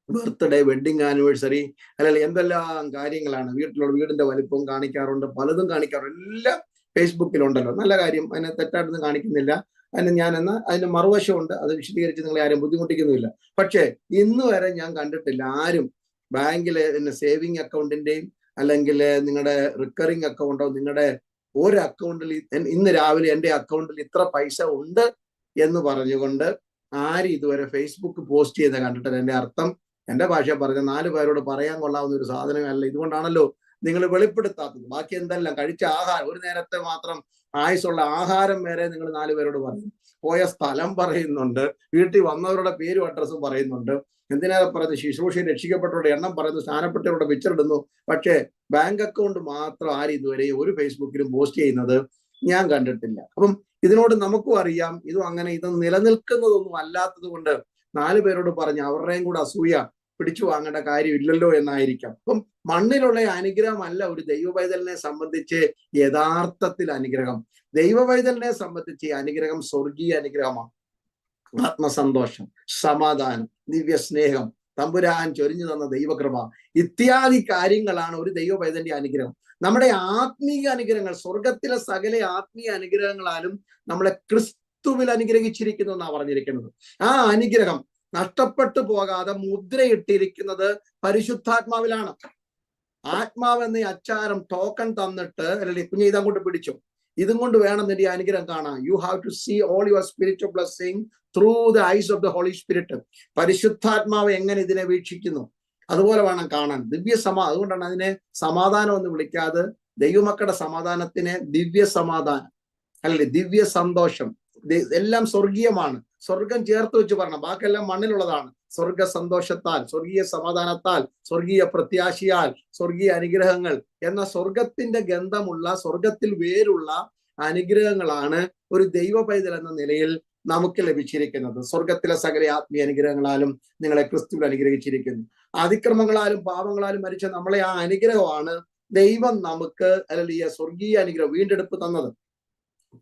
ബർത്ത്ഡേ, വെഡിങ് ആനിവേഴ്സറി, അല്ലെങ്കിൽ എന്തെല്ലാം കാര്യങ്ങളാണ്. വീടിന്റെ വലിപ്പവും കാണിക്കാറുണ്ട്, പലതും കാണിക്കാറുണ്ട്, എല്ലാം ഫേസ്ബുക്കിലുണ്ടല്ലോ. നല്ല കാര്യം, അതിനെ തെറ്റായിട്ടൊന്നും കാണിക്കുന്നില്ല. അതിന് മറുവശമുണ്ട്, അത് വിശദീകരിച്ച് നിങ്ങളെ ആരും ബുദ്ധിമുട്ടിക്കുന്നുമില്ല. പക്ഷേ ഇന്ന് വരെ ഞാൻ കണ്ടിട്ടില്ല ആരും ബാങ്കിലെ സേവിങ് അക്കൗണ്ടിന്റെയും അല്ലെങ്കിൽ നിങ്ങളുടെ റിക്കറിങ് അക്കൗണ്ടോ നിങ്ങളുടെ ഒരു അക്കൗണ്ടിൽ ഇന്ന് രാവിലെ എൻ്റെ അക്കൗണ്ടിൽ ഇത്ര പൈസ ഉണ്ട് എന്ന് പറഞ്ഞുകൊണ്ട് ആരും ഇതുവരെ ഫേസ്ബുക്ക് പോസ്റ്റ് ചെയ്ത് കണ്ടിട്ടില്ല. എൻ്റെ അർത്ഥം, എൻ്റെ ഭാഷ പറഞ്ഞ 4 പേരോട് പറയാൻ കൊള്ളാവുന്ന ഒരു സാധനമല്ല. ഇതുകൊണ്ടാണല്ലോ നിങ്ങൾ വെളിപ്പെടുത്താത്തത്. ബാക്കി എന്തെല്ലാം കഴിച്ച ആഹാരം, ഒരു നേരത്തെ മാത്രം ആയുസുള്ള ആഹാരം വരെ നിങ്ങൾ 4 പേരോട് പറയും. പോയ സ്ഥലം പറയുന്നുണ്ട്, വീട്ടിൽ വന്നവരുടെ പേരും അഡ്രസ്സും പറയുന്നുണ്ട്. എന്തിനാ പറയുന്നത്? ശുശ്രൂഷയിൽ രക്ഷിക്കപ്പെട്ടവരുടെ എണ്ണം പറയുന്നു, സ്ഥാനപ്പെട്ടവരുടെ പിക്ചറിടുന്നു. പക്ഷേ ബാങ്ക് അക്കൗണ്ട് മാത്രം ആരും ഇതുവരെ ഒരു ഫേസ്ബുക്കിലും പോസ്റ്റ് ചെയ്യുന്നത് ഞാൻ കണ്ടിട്ടില്ല. അപ്പം ഇതിനോട് നമുക്കും അറിയാം, ഇതും അങ്ങനെ ഇത് നിലനിൽക്കുന്നതൊന്നും അല്ലാത്തത് കൊണ്ട് 4 പേരോട് പറഞ്ഞ് അവരുടെയും കൂടെ അസൂയ പിടിച്ചു വാങ്ങേണ്ട കാര്യമില്ലല്ലോ എന്നായിരിക്കാം. അപ്പം മണ്ണിലുള്ള അനുഗ്രഹമല്ല ഒരു ദൈവപൈതലിനെ സംബന്ധിച്ച് യഥാർത്ഥത്തിൽ അനുഗ്രഹം. ദൈവപൈതലിനെ സംബന്ധിച്ച് ഈ അനുഗ്രഹം സ്വർഗീയ അനുഗ്രഹമാണ്. ആത്മസന്തോഷം, സമാധാനം, ദിവ്യ സ്നേഹം, തമ്പുരാൻ ചൊരിഞ്ഞു തന്ന ദൈവകൃപ ഇത്യാദി കാര്യങ്ങളാണ് ഒരു ദൈവപൈതലിന്റെ അനുഗ്രഹം. നമ്മുടെ ആത്മീയ അനുഗ്രഹങ്ങൾ, സ്വർഗത്തിലെ സകല ആത്മീയ അനുഗ്രഹങ്ങളാലും നമ്മളെ ക്രിസ്തുവിൽ അനുഗ്രഹിച്ചിരിക്കുന്നു എന്നാണ് പറഞ്ഞിരിക്കുന്നത്. ആ അനുഗ്രഹം നഷ്ടപ്പെട്ടു പോകാതെ മുദ്രയിട്ടിരിക്കുന്നത് പരിശുദ്ധാത്മാവിലാണ്. ആത്മാവ് എന്ന അച്ചാരം ടോക്കൺ തന്നിട്ട്, അല്ലെങ്കിൽ കുഞ്ഞ് ഇതങ്ങോട്ട് പിടിച്ചു, ഇതും കൊണ്ട് വേണം നിന്റെ അനുഗ്രഹം കാണാൻ. You have to see all your spiritual blessing through the eyes of the Holy Spirit. പരിശുദ്ധാത്മാവ് എങ്ങനെ ഇതിനെ വീക്ഷിക്കുന്നു അതുപോലെ വേണം കാണാൻ. അതുകൊണ്ടാണ് അതിനെ സമാധാനം എന്ന് വിളിക്കാതെ ദൈവമക്കളുടെ സമാധാനത്തിനെ ദിവ്യ സമാധാനം, അല്ലെ ദിവ്യ സന്തോഷം, എല്ലാം സ്വർഗീയമാണ്. സ്വർഗം ചേർത്ത് വെച്ച് പറയണം, ബാക്കിയെല്ലാം മണ്ണിലുള്ളതാണ്. സ്വർഗ സന്തോഷത്താൽ, സ്വർഗീയ സമാധാനത്താൽ, സ്വർഗീയ പ്രത്യാശയാൽ, സ്വർഗീയ അനുഗ്രഹങ്ങൾ എന്ന സ്വർഗത്തിന്റെ ഗന്ധമുള്ള, സ്വർഗത്തിൽ വേരുള്ള അനുഗ്രഹങ്ങളാണ് ഒരു ദൈവ പൈതൽ എന്ന നിലയിൽ നമുക്ക് ലഭിച്ചിരിക്കുന്നത്. സ്വർഗത്തിലെ സകല ആത്മീയ അനുഗ്രഹങ്ങളാലും നിങ്ങളെ ക്രിസ്തുവിൽ അനുഗ്രഹിച്ചിരിക്കുന്നു. അതിക്രമങ്ങളാലും പാപങ്ങളാലും മരിച്ച നമ്മളെ ആ അനുഗ്രഹമാണ് ദൈവം നമുക്ക്, അല്ലെങ്കിൽ ഈ സ്വർഗീയ അനുഗ്രഹം വീണ്ടെടുപ്പ് തന്നത്.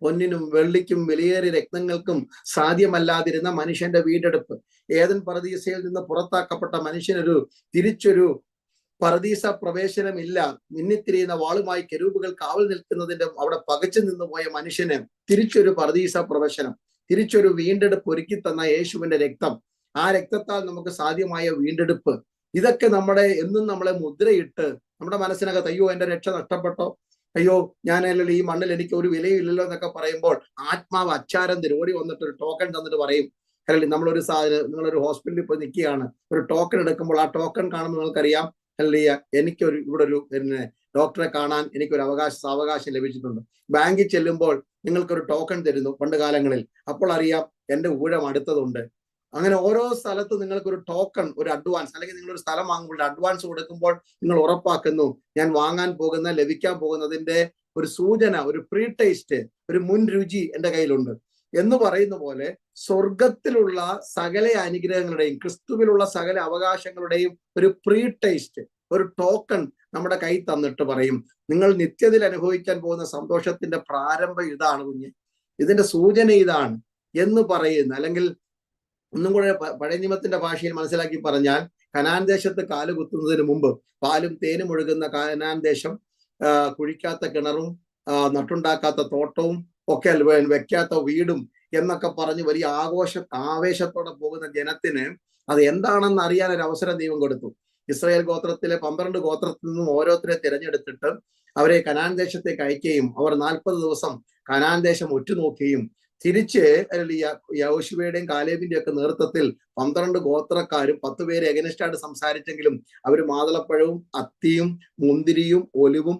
പൊന്നിനും വെള്ളിക്കും വിലയേറിയ രത്നങ്ങൾക്കും സാധ്യമല്ലാതിരുന്ന മനുഷ്യന്റെ വീണ്ടെടുപ്പ്, ഏദൻ പറുദീസയിൽ നിന്ന് പുറത്താക്കപ്പെട്ട മനുഷ്യനൊരു തിരിച്ചൊരു പറുദീസ പ്രവേശനമില്ല. മിന്നിത്തിരിയുന്ന വാളുമായി കെരൂബുകൾ കാവൽ നിൽക്കുന്നതിന്റെ അവിടെ പകച്ചു നിന്ന് പോയ മനുഷ്യന് തിരിച്ചൊരു പറുദീസ പ്രവേശനം, തിരിച്ചൊരു വീണ്ടെടുപ്പ് ഒരുക്കി തന്ന യേശുവിന്റെ രക്തം, ആ രക്തത്താൽ നമുക്ക് സാധ്യമായ വീണ്ടെടുപ്പ്, ഇതൊക്കെ എന്നും നമ്മളെ മുദ്രയിട്ട് നമ്മുടെ മനസ്സിനകത്ത്, അയ്യോ എന്റെ രക്ഷ നഷ്ടപ്പെട്ടോ, അയ്യോ ഞാനല്ലല്ലോ ഈ മണ്ണിൽ എനിക്ക് ഒരു വിലയില്ലല്ലോ എന്നൊക്കെ പറയുമ്പോൾ ആത്മാവ് അച്ചാരം തരും. ഓടി വന്നിട്ട് ഒരു ടോക്കൺ തന്നിട്ട് പറയും, അല്ലെങ്കിൽ നമ്മളൊരു നിങ്ങളൊരു ഹോസ്പിറ്റലിൽ പോയി നിൽക്കുകയാണ്, ഒരു ടോക്കൺ എടുക്കുമ്പോൾ ആ ടോക്കൺ കാണുമ്പോൾ നിങ്ങൾക്കറിയാം, അല്ലെങ്കിൽ എനിക്കൊരു ഇവിടെ ഒരു ഡോക്ടറെ കാണാൻ എനിക്കൊരു സാവകാശം ലഭിച്ചിട്ടുണ്ട്. ബാങ്കിൽ ചെല്ലുമ്പോൾ നിങ്ങൾക്കൊരു ടോക്കൺ തരുന്നു പണ്ട് കാലങ്ങളിൽ, അപ്പോൾ അറിയാം എന്റെ ഊഴം അടുത്തതുണ്ട്. അങ്ങനെ ഓരോ സ്ഥലത്ത് നിങ്ങൾക്കൊരു ടോക്കൺ, ഒരു അഡ്വാൻസ്, അല്ലെങ്കിൽ നിങ്ങളൊരു സ്ഥലം വാങ്ങുമ്പോൾ അഡ്വാൻസ് കൊടുക്കുമ്പോൾ നിങ്ങൾ ഉറപ്പാക്കുന്നു ഞാൻ വാങ്ങാൻ പോകുന്ന, ലഭിക്കാൻ പോകുന്നതിന്റെ ഒരു സൂചന, ഒരു പ്രീ ടേസ്റ്റ്, ഒരു മുൻ രുചി എൻ്റെ കയ്യിലുണ്ട് എന്ന് പറയുന്ന പോലെ സ്വർഗത്തിലുള്ള സകല അനുഗ്രഹങ്ങളുടെയും ക്രിസ്തുവിലുള്ള സകല അവകാശങ്ങളുടെയും ഒരു പ്രീ ടേസ്റ്റ്, ഒരു ടോക്കൺ നമ്മുടെ കൈ തന്നിട്ട് പറയും, നിങ്ങൾ നിത്യത്തിൽ അനുഭവിക്കാൻ പോകുന്ന സന്തോഷത്തിന്റെ പ്രാരംഭം ഇതാണ് കുഞ്ഞ്, ഇതിന്റെ സൂചന ഇതാണ് എന്ന് പറയുന്ന, അല്ലെങ്കിൽ ഒന്നും കൂടെ പഴയ നിയമത്തിന്റെ ഭാഷയിൽ മനസ്സിലാക്കി പറഞ്ഞാൽ, കനാൻ ദേശത്ത് കാല് കുത്തുന്നതിന് മുമ്പ് പാലും തേനും ഒഴുകുന്ന കനാൻ ദേശം, കുഴിക്കാത്ത കിണറും നട്ടുണ്ടാക്കാത്ത തോട്ടവും ഒക്കെ വെക്കാത്ത വീടും എന്നൊക്കെ പറഞ്ഞ് വലിയ ആവേശത്തോടെ പോകുന്ന ജനത്തിന് അത് എന്താണെന്ന് അറിയാൻ ഒരു അവസരം ദൈവം കൊടുത്തു. ഇസ്രായേൽ ഗോത്രത്തിലെ 12 ഗോത്രത്തിൽ നിന്നും ഓരോരുത്തരെ തിരഞ്ഞെടുത്തിട്ട് അവരെ കനാൻ ദേശത്തേക്ക് അയക്കുകയും അവർ 40 ദിവസം കനാൻ ദേശം ഉറ്റുനോക്കുകയും തിരിച്ച് യോശുവയുടെയും കാലേബിന്റെയും ഒക്കെ നേതൃത്വത്തിൽ 12 ഗോത്രക്കാരും 10 പേര് എഗനിസ്റ്റായിട്ട് സംസാരിച്ചെങ്കിലും അവർ മാതളപ്പഴവും അത്തിയും മുന്തിരിയും ഒലിവും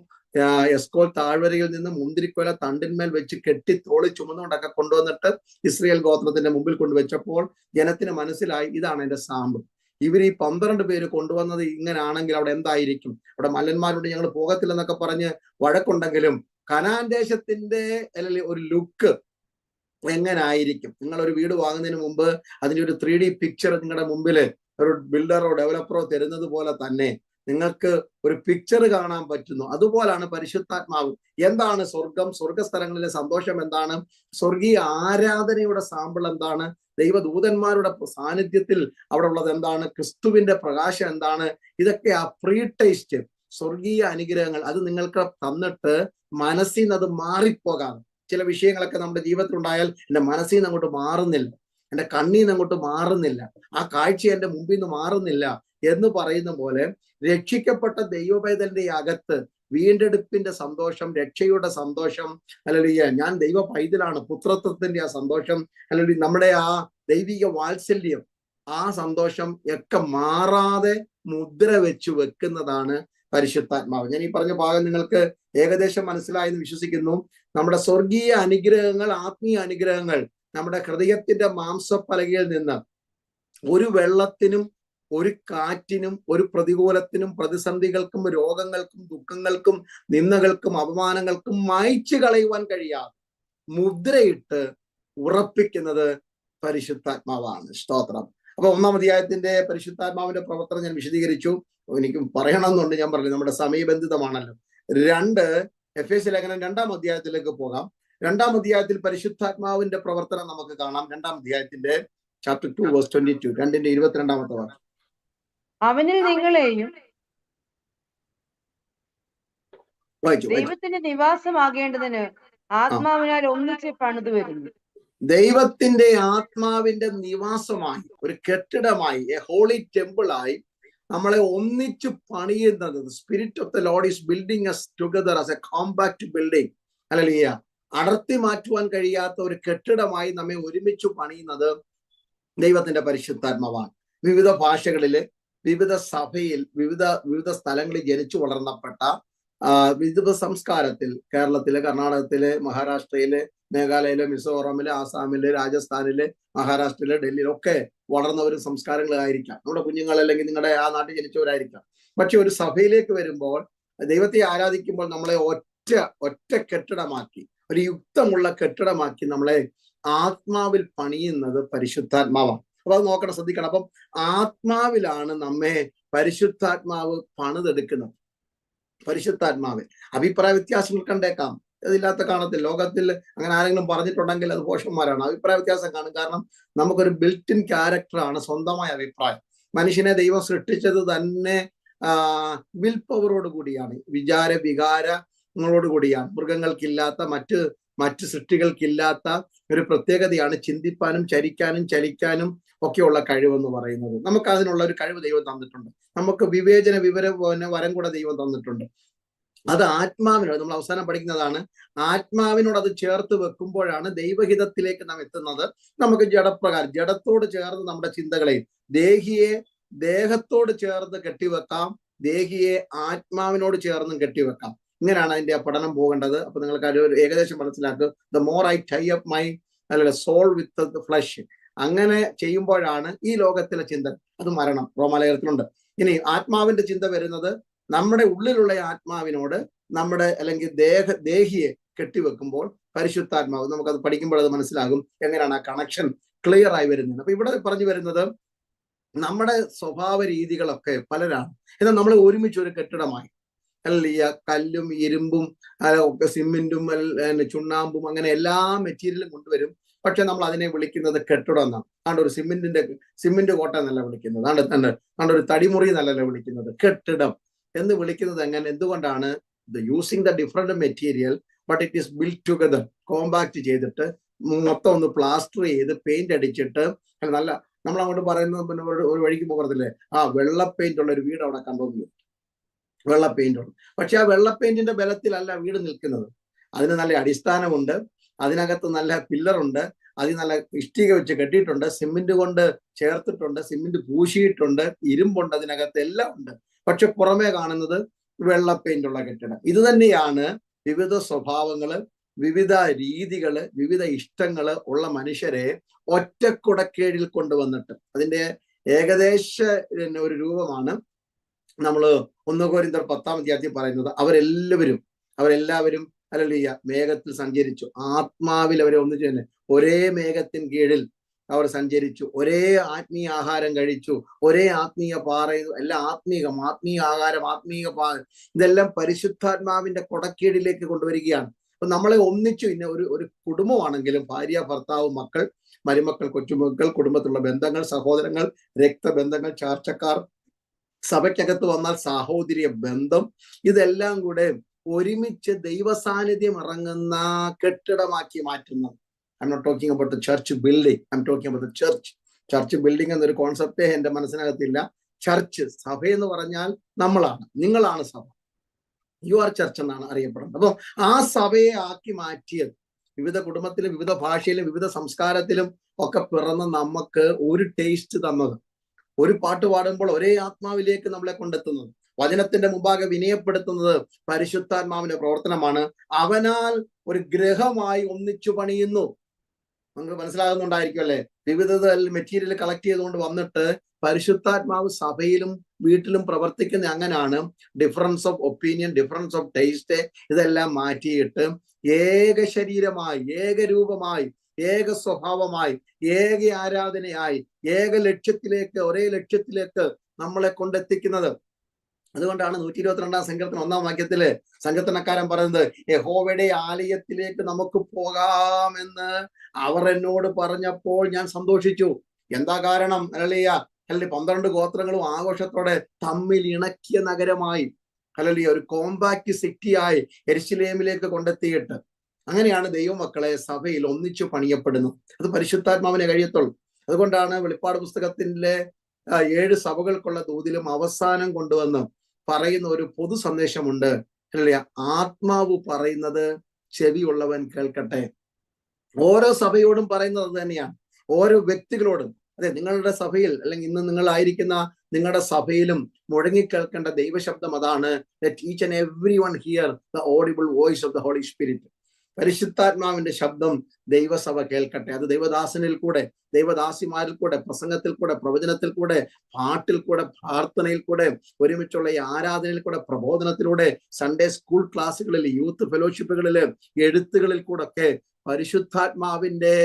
എസ്കോൾ താഴ്വരയിൽ നിന്ന് മുന്തിരിക്കൊല തണ്ടിന്മേൽ വെച്ച് കെട്ടി തോളി ചുമന്നുകൊണ്ടൊക്കെ കൊണ്ടുവന്നിട്ട് ഇസ്രായേൽ ഗോത്രത്തിന്റെ മുമ്പിൽ കൊണ്ടുവച്ചപ്പോൾ ജനത്തിന് മനസ്സിലായി, ഇതാണ് എന്റെ സാമ്പ്. ഇവർ ഈ 12 പേര് കൊണ്ടുവന്നത് ഇങ്ങനാണെങ്കിൽ അവിടെ എന്തായിരിക്കും, അവിടെ മല്ലന്മാരോട് ഞങ്ങൾ പോകത്തില്ലെന്നൊക്കെ പറഞ്ഞ് വഴക്കുണ്ടെങ്കിലും കനാൻ ദേശത്തിന്റെ അല്ലെങ്കിൽ ഒരു ലുക്ക് എങ്ങനായിരിക്കും. നിങ്ങളൊരു വീട് വാങ്ങുന്നതിന് മുമ്പ് അതിന്റെ ഒരു 3D പിക്ചർ നിങ്ങളുടെ മുമ്പിൽ ഒരു ബിൽഡറോ ഡെവലപ്പറോ തരുന്നത് പോലെ തന്നെ നിങ്ങൾക്ക് ഒരു പിക്ചർ കാണാൻ പറ്റുന്നു. അതുപോലാണ് പരിശുദ്ധാത്മാവ്. എന്താണ് സ്വർഗം, സ്വർഗസ്ഥലങ്ങളിലെ സന്തോഷം എന്താണ്, സ്വർഗീയ ആരാധനയുടെ സാമ്പിൾ എന്താണ്, ദൈവദൂതന്മാരുടെ സാന്നിധ്യത്തിൽ അവിടെ ഉള്ളത് എന്താണ്, ക്രിസ്തുവിന്റെ പ്രകാശം എന്താണ്, ഇതൊക്കെ ആ പ്രീ ടേസ്റ്റ് സ്വർഗീയ അനുഗ്രഹങ്ങൾ അത് നിങ്ങൾക്ക് തന്നിട്ട് മനസ്സിൽ നിന്ന് അത് മാറിപ്പോകാതെ. ചില വിഷയങ്ങളൊക്കെ നമ്മുടെ ജീവിതത്തിൽ ഉണ്ടായാൽ എൻ്റെ മനസ്സിൽ നിന്ന് അങ്ങോട്ട് മാറുന്നില്ല, എൻ്റെ കണ്ണിൽ നിന്ന് അങ്ങോട്ട് മാറുന്നില്ല, ആ കാഴ്ച എൻ്റെ മുമ്പിൽ നിന്ന് മാറുന്നില്ല എന്ന് പറയുന്ന പോലെ രക്ഷിക്കപ്പെട്ട ദൈവപൈതലിന്റെ അകത്ത് വീണ്ടെടുപ്പിന്റെ സന്തോഷം, രക്ഷയുടെ സന്തോഷം, അല്ലെങ്കിൽ ഞാൻ ദൈവ പൈതലാണ്, പുത്രത്വത്തിന്റെ ആ സന്തോഷം, അല്ലെങ്കിൽ നമ്മുടെ ആ ദൈവിക വാത്സല്യം, ആ സന്തോഷം ഒക്കെ മാറാതെ മുദ്ര വെക്കുന്നതാണ് പരിശുദ്ധാത്മാവ്. ഞാൻ ഈ പറഞ്ഞ ഭാഗം നിങ്ങൾക്ക് ഏകദേശം മനസ്സിലായെന്ന് വിശ്വസിക്കുന്നു. നമ്മുടെ സ്വർഗീയ അനുഗ്രഹങ്ങൾ, ആത്മീയ അനുഗ്രഹങ്ങൾ നമ്മുടെ ഹൃദയത്തിന്റെ മാംസപ്പലകയിൽ നിന്ന് ഒരു വെള്ളത്തിനും ഒരു കാറ്റിനും ഒരു പ്രതികൂലത്തിനും പ്രതിസന്ധികൾക്കും രോഗങ്ങൾക്കും ദുഃഖങ്ങൾക്കും നിന്ദകൾക്കും അപമാനങ്ങൾക്കും മായ്ച്ചു കളയുവാൻ കഴിയാതെ മുദ്രയിട്ട് ഉറപ്പിക്കുന്നത് പരിശുദ്ധാത്മാവാണ്. സ്തോത്രം. അപ്പൊ 1-ാം അധ്യായത്തിന്റെ പരിശുദ്ധാത്മാവിന്റെ പ്രവർത്തനം ഞാൻ വിശദീകരിച്ചു. എനിക്ക് പറയണമെന്നുണ്ട്, ഞാൻ പറഞ്ഞു നമ്മുടെ സമയബന്ധിതമാണല്ലോ. 2 എഫേസ്യ ലേഖനം 2-ാം അധ്യായത്തിലേക്ക് പോകാം. 2-ാം അധ്യായത്തിൽ പരിശുദ്ധാത്മാവിന്റെ പ്രവർത്തനം നമുക്ക് കാണാം. 2-ാം അധ്യായത്തിന്റെ ചാപ്റ്റർ 2 വേഴ്സ് 22, 2-ന്റെ 22-ാമത്തെ വാക്യം. അവനിൽ നിങ്ങളെയും വായിച്ചു. ദൈവത്തിന്റെ നിവാസമാകേണ്ടതിന് ആത്മാവിനാൽ ഒന്നിച്ച് പണിതു വരുന്നു. ദൈവത്തിന്റെ ആത്മാവിന്റെ നിവാസമായി, ഒരു കെട്ടിടമായി, എ ഹോളി ടെമ്പിളായി നമ്മളെ ഒന്നിച്ചു പണിയുന്നത്. Spirit of the Lord is building us together as A compact building. Hallelujah. അടർത്തി മാറ്റുവാൻ കഴിയാത്ത ഒരു കെട്ടിടമായി നമ്മെ ഒരുമിച്ച് പണിയുന്നത് ദൈവത്തിന്റെ പരിശുദ്ധാത്മാവാണ്. വിവിധ ഭാഷകളില്, വിവിധ സഭയിൽ, വിവിധ സ്ഥലങ്ങളിൽ ജനിച്ചു വളർന്നപ്പെട്ട, വിവിധ സംസ്കാരത്തിൽ, കേരളത്തില്, കർണാടകത്തില്, മഹാരാഷ്ട്രയില്, മേഘാലയയില്, മിസോറമില്, ആസാമില്, രാജസ്ഥാനില്, മഹാരാഷ്ട്രയില്, ഡൽഹിയിലൊക്കെ വളർന്ന ഒരു സംസ്കാരങ്ങളായിരിക്കാം. നമ്മുടെ കുഞ്ഞുങ്ങൾ അല്ലെങ്കിൽ നിങ്ങളുടെ ആ നാട്ടിൽ ജനിച്ചവരായിരിക്കാം. പക്ഷെ ഒരു സഭയിലേക്ക് വരുമ്പോൾ, ദൈവത്തെ ആരാധിക്കുമ്പോൾ നമ്മളെ ഒറ്റ കെട്ടിടമാക്കി, ഒരു യുക്തമുള്ള കെട്ടിടമാക്കി നമ്മളെ ആത്മാവിൽ പണിയുന്നത് പരിശുദ്ധാത്മാവാണ്. അപ്പൊ അത് നോക്കണം, ശ്രദ്ധിക്കണം. അപ്പം ആത്മാവിലാണ് നമ്മെ പരിശുദ്ധാത്മാവ് പണിതെടുക്കുന്നത്. പരിശുദ്ധാത്മാവ് അഭിപ്രായ വ്യത്യാസങ്ങൾ കണ്ടേക്കാം, അതില്ലാത്ത കാണത്തില്ല. ലോകത്തിൽ അങ്ങനെ ആരെങ്കിലും പറഞ്ഞിട്ടുണ്ടെങ്കിൽ അത് പോഷന്മാരാണ്. അഭിപ്രായ വ്യത്യാസം കാണും. കാരണം നമുക്കൊരു ബിൽറ്റ് ഇൻ ക്യാരക്ടറാണ് സ്വന്തമായ അഭിപ്രായം. മനുഷ്യനെ ദൈവം സൃഷ്ടിച്ചത് തന്നെ വിൽ പവറോട് കൂടിയാണ്, വിചാര വികാരങ്ങളോട് കൂടിയാണ്. മൃഗങ്ങൾക്കില്ലാത്ത, മറ്റ് സൃഷ്ടികൾക്കില്ലാത്ത ഒരു പ്രത്യേകതയാണ് ചിന്തിപ്പാനും ചരിക്കാനും ചലിക്കാനും ഒക്കെയുള്ള കഴിവെന്ന് പറയുന്നത്. നമുക്ക് അതിനുള്ള ഒരു കഴിവ് ദൈവം തന്നിട്ടുണ്ട്. നമുക്ക് വിവേചന വരം കൂടെ ദൈവം തന്നിട്ടുണ്ട്. അത് ആത്മാവിനോട്, നമ്മൾ അവസാനം പഠിക്കുന്നതാണ്, ആത്മാവിനോട് അത് ചേർത്ത് വെക്കുമ്പോഴാണ് ദൈവഹിതത്തിലേക്ക് നാം എത്തുന്നത്. നമുക്ക് ജഡപ്രകാരം, ജഡത്തോട് ചേർന്ന് നമ്മുടെ ചിന്തകളെയും, ദേഹിയെ ദേഹത്തോട് ചേർന്ന് കെട്ടിവെക്കാം, ദേഹിയെ ആത്മാവിനോട് ചേർന്നും കെട്ടിവെക്കാം. ഇങ്ങനെയാണ് അതിന്റെ പഠനം പോകേണ്ടത്. അപ്പൊ നിങ്ങൾക്ക് ഒരു ഏകദേശം മനസ്സിലാക്കുക. The more I tie up my soul with the flesh. അങ്ങനെ ചെയ്യുമ്പോഴാണ് ഈ ലോകത്തിലെ ചിന്ത, അത് മരണം, റോമാലേഖനത്തിലുണ്ട്. ഇനി ആത്മാവിന്റെ ചിന്ത വരുന്നത് നമ്മുടെ ഉള്ളിലുള്ള ആത്മാവിനോട് നമ്മുടെ അല്ലെങ്കിൽ ദേഹിയെ കെട്ടിവെക്കുമ്പോൾ പരിശുദ്ധാത്മാവ്, നമുക്കത് പഠിക്കുമ്പോൾ അത് മനസ്സിലാകും എങ്ങനെയാണ് ആ കണക്ഷൻ ക്ലിയർ ആയി വരുന്നത്. അപ്പൊ ഇവിടെ പറഞ്ഞു വരുന്നത് നമ്മുടെ സ്വഭാവ രീതികളൊക്കെ പലരാണ്, എന്നാൽ നമ്മൾ ഒരുമിച്ച് ഒരു കെട്ടിടമായി, അല്ലെങ്കിൽ ഈ കല്ലും ഇരുമ്പും സിമെന്റും ചുണ്ണാമ്പും അങ്ങനെ എല്ലാ മെറ്റീരിയലും കൊണ്ടുവരും. പക്ഷെ നമ്മൾ അതിനെ വിളിക്കുന്നത് കെട്ടിടം എന്നാണ്. ആണ്ട് ഒരു സിമെന്റ് കോട്ട എന്നല്ല വിളിക്കുന്നത്, ആണ്ട് ഒരു തടിമുറി എന്നല്ല വിളിക്കുന്നത്, കെട്ടിടം എന്ന് വിളിക്കുന്നത്. എന്തുകൊണ്ടാണ്? Using the different material but it is build together, compact ചെയ്തിട്ട് മൊത്തം ഒന്ന് പ്ലാസ്റ്റർ ചെയ്ത് പെയിന്റ് അടിച്ചിട്ട് നല്ല, നമ്മൾ അങ്ങോട്ട് പറയുന്നത് പിന്നെ ഒരു വഴിക്ക് പോകത്തില്ലേ, വെള്ള പെയിന്റ് ഉള്ള ഒരു വീട് അവിടെ കണ്ടോന്നു, വെള്ള പെയിന്റ് ഉണ്ട്. പക്ഷെ ആ വെള്ള പെയിന്റിന്റെ ബലത്തിലല്ല വീട് നിൽക്കുന്നത്. അതിന് നല്ല അടിസ്ഥാനമുണ്ട്, അതിനകത്ത് നല്ല പില്ലറുണ്ട്, അതിൽ നല്ല ഇഷ്ടിക വെച്ച് കെട്ടിയിട്ടുണ്ട്, സിമെന്റ് കൊണ്ട് ചേർത്തിട്ടുണ്ട്, സിമെന്റ് പൂശിയിട്ടുണ്ട്, ഇരുമ്പുണ്ട്, അതിനകത്ത് എല്ലാം ഉണ്ട്. പക്ഷെ പുറമേ കാണുന്നത് വെള്ള പെയിന്റ് ഉള്ള കെട്ടിടം. ഇത് തന്നെയാണ് വിവിധ സ്വഭാവങ്ങള്, വിവിധ രീതികള്, വിവിധ ഇഷ്ടങ്ങള് ഉള്ള മനുഷ്യരെ ഒറ്റക്കുടക്കീഴിൽ കൊണ്ടുവന്നിട്ട് അതിന്റെ ഏകദേശ ഒരു രൂപമാണ് നമ്മൾ 1 കൊരിന്ത്യർ 10-ാം അധ്യായത്തിൽ പറയുന്നത്. അവരെല്ലാവരും ഹല്ലേലൂയ മേഘത്തിൽ സഞ്ചരിച്ചു, ആത്മാവിൽ അവരെ ഒന്നിച്ചു തന്നെ ഒരേ മേഘത്തിൻ കീഴിൽ അവർ സഞ്ചരിച്ചു, ഒരേ ആത്മീയ ആഹാരം കഴിച്ചു, ഒരേ ആത്മീയ പാറയും, എല്ലാം ആത്മീയ ആഹാരം, ആത്മീയ ഇതെല്ലാം പരിശുദ്ധാത്മാവിന്റെ കൊടക്കീഴിലേക്ക് കൊണ്ടുവരികയാണ്. അപ്പൊ നമ്മളെ ഒന്നിച്ചു, ഇന്ന ഒരു കുടുംബമാണെങ്കിലും ഭാര്യ, ഭർത്താവ്, മക്കൾ, മരുമക്കൾ, കൊച്ചുമക്കൾ, കുടുംബത്തിലുള്ള ബന്ധങ്ങൾ, സഹോദരങ്ങൾ, രക്തബന്ധങ്ങൾ, ചാർച്ചക്കാർ, സഭയ്ക്കകത്ത് വന്നാൽ സാഹോദര്യ ബന്ധം, ഇതെല്ലാം കൂടെ ഒരുമിച്ച് ദൈവസാന്നിധ്യം ഇറങ്ങുന്ന കെട്ടിടമാക്കി മാറ്റുന്നത്. I am not talking about the church building, I am talking about the church building എന്നൊരു കോൺസെപ്റ്റേ എന്റെ മനസ്സിനകത്തില്ല. ചർച്ച്, സഭ എന്ന് പറഞ്ഞാൽ നമ്മളാണ്, നിങ്ങളാണ് സഭ. യു ആർ ചർച്ച് എന്നാണ് അറിയപ്പെടുന്നത്. അപ്പം ആ സഭയെ ആക്കി മാറ്റിയത്, വിവിധ കുടുംബത്തിലും വിവിധ ഭാഷയിലും വിവിധ സംസ്കാരത്തിലും ഒക്കെ പിറന്ന നമുക്ക് ഒരു ടേസ്റ്റ് തന്നത്, ഒരു പാട്ട് പാടുമ്പോൾ ഒരേ ആത്മാവിലേക്ക് നമ്മളെ കൊണ്ടെത്തുന്നത്, വചനത്തിന്റെ മുമ്പാകെ വിനയപ്പെടുത്തുന്നത് പരിശുദ്ധാത്മാവിന്റെ പ്രവർത്തനമാണ്. അവനാൽ ഒരു ഗ്രഹമായി ഒന്നിച്ചു പണിയുന്നു. നമുക്ക് മനസ്സിലാകുന്നുണ്ടായിരിക്കും അല്ലെ? വിവിധ മെറ്റീരിയൽ കളക്ട് ചെയ്തുകൊണ്ട് വന്നിട്ട് പരിശുദ്ധാത്മാവ് സഭയിലും വീട്ടിലും പ്രവർത്തിക്കുന്ന അങ്ങനാണ്. Difference of opinion, difference of taste ഇതെല്ലാം മാറ്റിയിട്ട് ഏക ശരീരമായി, ഏകരൂപമായി, ഏക സ്വഭാവമായി, ഏക ആരാധനയായി, ഏക ലക്ഷ്യത്തിലേക്ക്, ഒരേ ലക്ഷ്യത്തിലേക്ക് നമ്മളെ കൊണ്ടെത്തിക്കുന്നത്. അതുകൊണ്ടാണ് 122 സങ്കീർത്തനം 1-ാം വാക്യത്തില് സങ്കീർത്തനക്കാരൻ പറയുന്നത്, യഹോവയുടെ ആലയത്തിലേക്ക് നമുക്ക് പോകാമെന്ന് അവർ എന്നോട് പറഞ്ഞപ്പോൾ ഞാൻ സന്തോഷിച്ചു. എന്താ കാരണം? ഹല്ലേലൂയ. 12 ഗോത്രങ്ങളും ആഘോഷത്തോടെ തമ്മിൽ ഇണക്കിയ നഗരമായി, ഹല്ലേലൂയ, ഒരു കോമ്പാക്ട് സിറ്റിയായി യെരുശലേമിലേക്ക് കൊണ്ടെത്തിയിട്ട്, അങ്ങനെയാണ് ദൈവമക്കളെ സഭയിൽ ഒന്നിച്ചു പണിയപ്പെടുന്നു. അത് പരിശുദ്ധാത്മാവിനെ കഴിയത്തുള്ളൂ. അതുകൊണ്ടാണ് വെളിപ്പാട് പുസ്തകത്തിലെ 7 സഭകൾക്കുള്ള ദൂതിലും അവസാനം കൊണ്ടുവന്ന് പറയുന്ന ഒരു പൊതു സന്ദേശമുണ്ട്. അല്ലേ? ആത്മാവ് പറയുന്നത് ചെവിയുള്ളവൻ കേൾക്കട്ടെ. ഓരോ സഭയോടും പറയുന്നത് അത് തന്നെയാണ്, ഓരോ വ്യക്തികളോടും. അതെ, നിങ്ങളുടെ സഭയിൽ അല്ലെങ്കിൽ ഇന്ന് നിങ്ങളായിരിക്കുന്ന നിങ്ങളുടെ സഭയിലും മുഴങ്ങിക്കേൾക്കേണ്ട ദൈവശബ്ദം അതാണ്. Let each and every one hear the audible voice of the Holy Spirit. പരിശുദ്ധാത്മാവിന്റെ ശബ്ദം ദൈവസഭ കേൾക്കട്ടെ. അത് ദൈവദാസനിൽ കൂടെ, ദൈവദാസിമാരിൽ കൂടെ, പ്രസംഗത്തിൽ കൂടെ, പ്രവചനത്തിൽ കൂടെ, പാട്ടിൽ കൂടെ, പ്രാർത്ഥനയിൽ കൂടെ, ഒരുമിച്ചുള്ള ഈ ആരാധനയിൽ കൂടെ, പ്രബോധനത്തിലൂടെ, സൺഡേ സ്കൂൾ ക്ലാസ്സുകളിൽ, യൂത്ത് ഫെലോഷിപ്പുകളില്, എഴുത്തുകളിൽ കൂടെ ഒക്കെ പരിശുദ്ധാത്മാവിന്റെ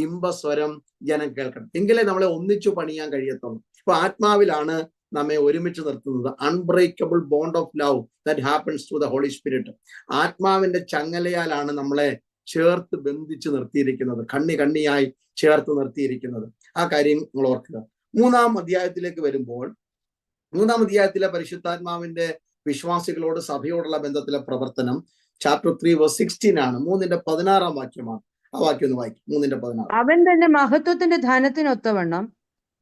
ഇമ്പസ്വരം ജനം കേൾക്കണം. എങ്കിലേ നമ്മളെ ഒന്നിച്ചു പണിയാൻ കഴിയത്തുള്ളൂ. അപ്പൊ ആത്മാവിലാണ് നമ്മെ ഒരുമിച്ച് നിർത്തുന്നത്. Unbreakable bond of love that happens to the Holy Spirit. ആത്മാവിന്റെ ചങ്ങലയാലാണ് നമ്മളെ ചേർത്ത് ബന്ധിച്ച് നിർത്തിയിരിക്കുന്നത്, കണ്ണിയായി ചേർത്ത് നിർത്തിയിരിക്കുന്നത്. ആ കാര്യം നിങ്ങൾ ഓർക്കുക. 3-ാം അധ്യായത്തിലേക്ക് വരുമ്പോൾ, 3-ാം അധ്യായത്തിലെ പരിശുദ്ധാത്മാവിന്റെ വിശ്വാസികളോട് സഭയോടുള്ള ബന്ധത്തിലെ പ്രവർത്തനം ചാപ്റ്റർ 3:16 ആണ്. 3:16 വാക്യമാണ്. ആ വാക്യം ഒന്ന് വായിക്കും. 3:16. അവൻ തന്റെ മഹത്വത്തിന്റെ ധനത്തിനൊത്തവണ്ണം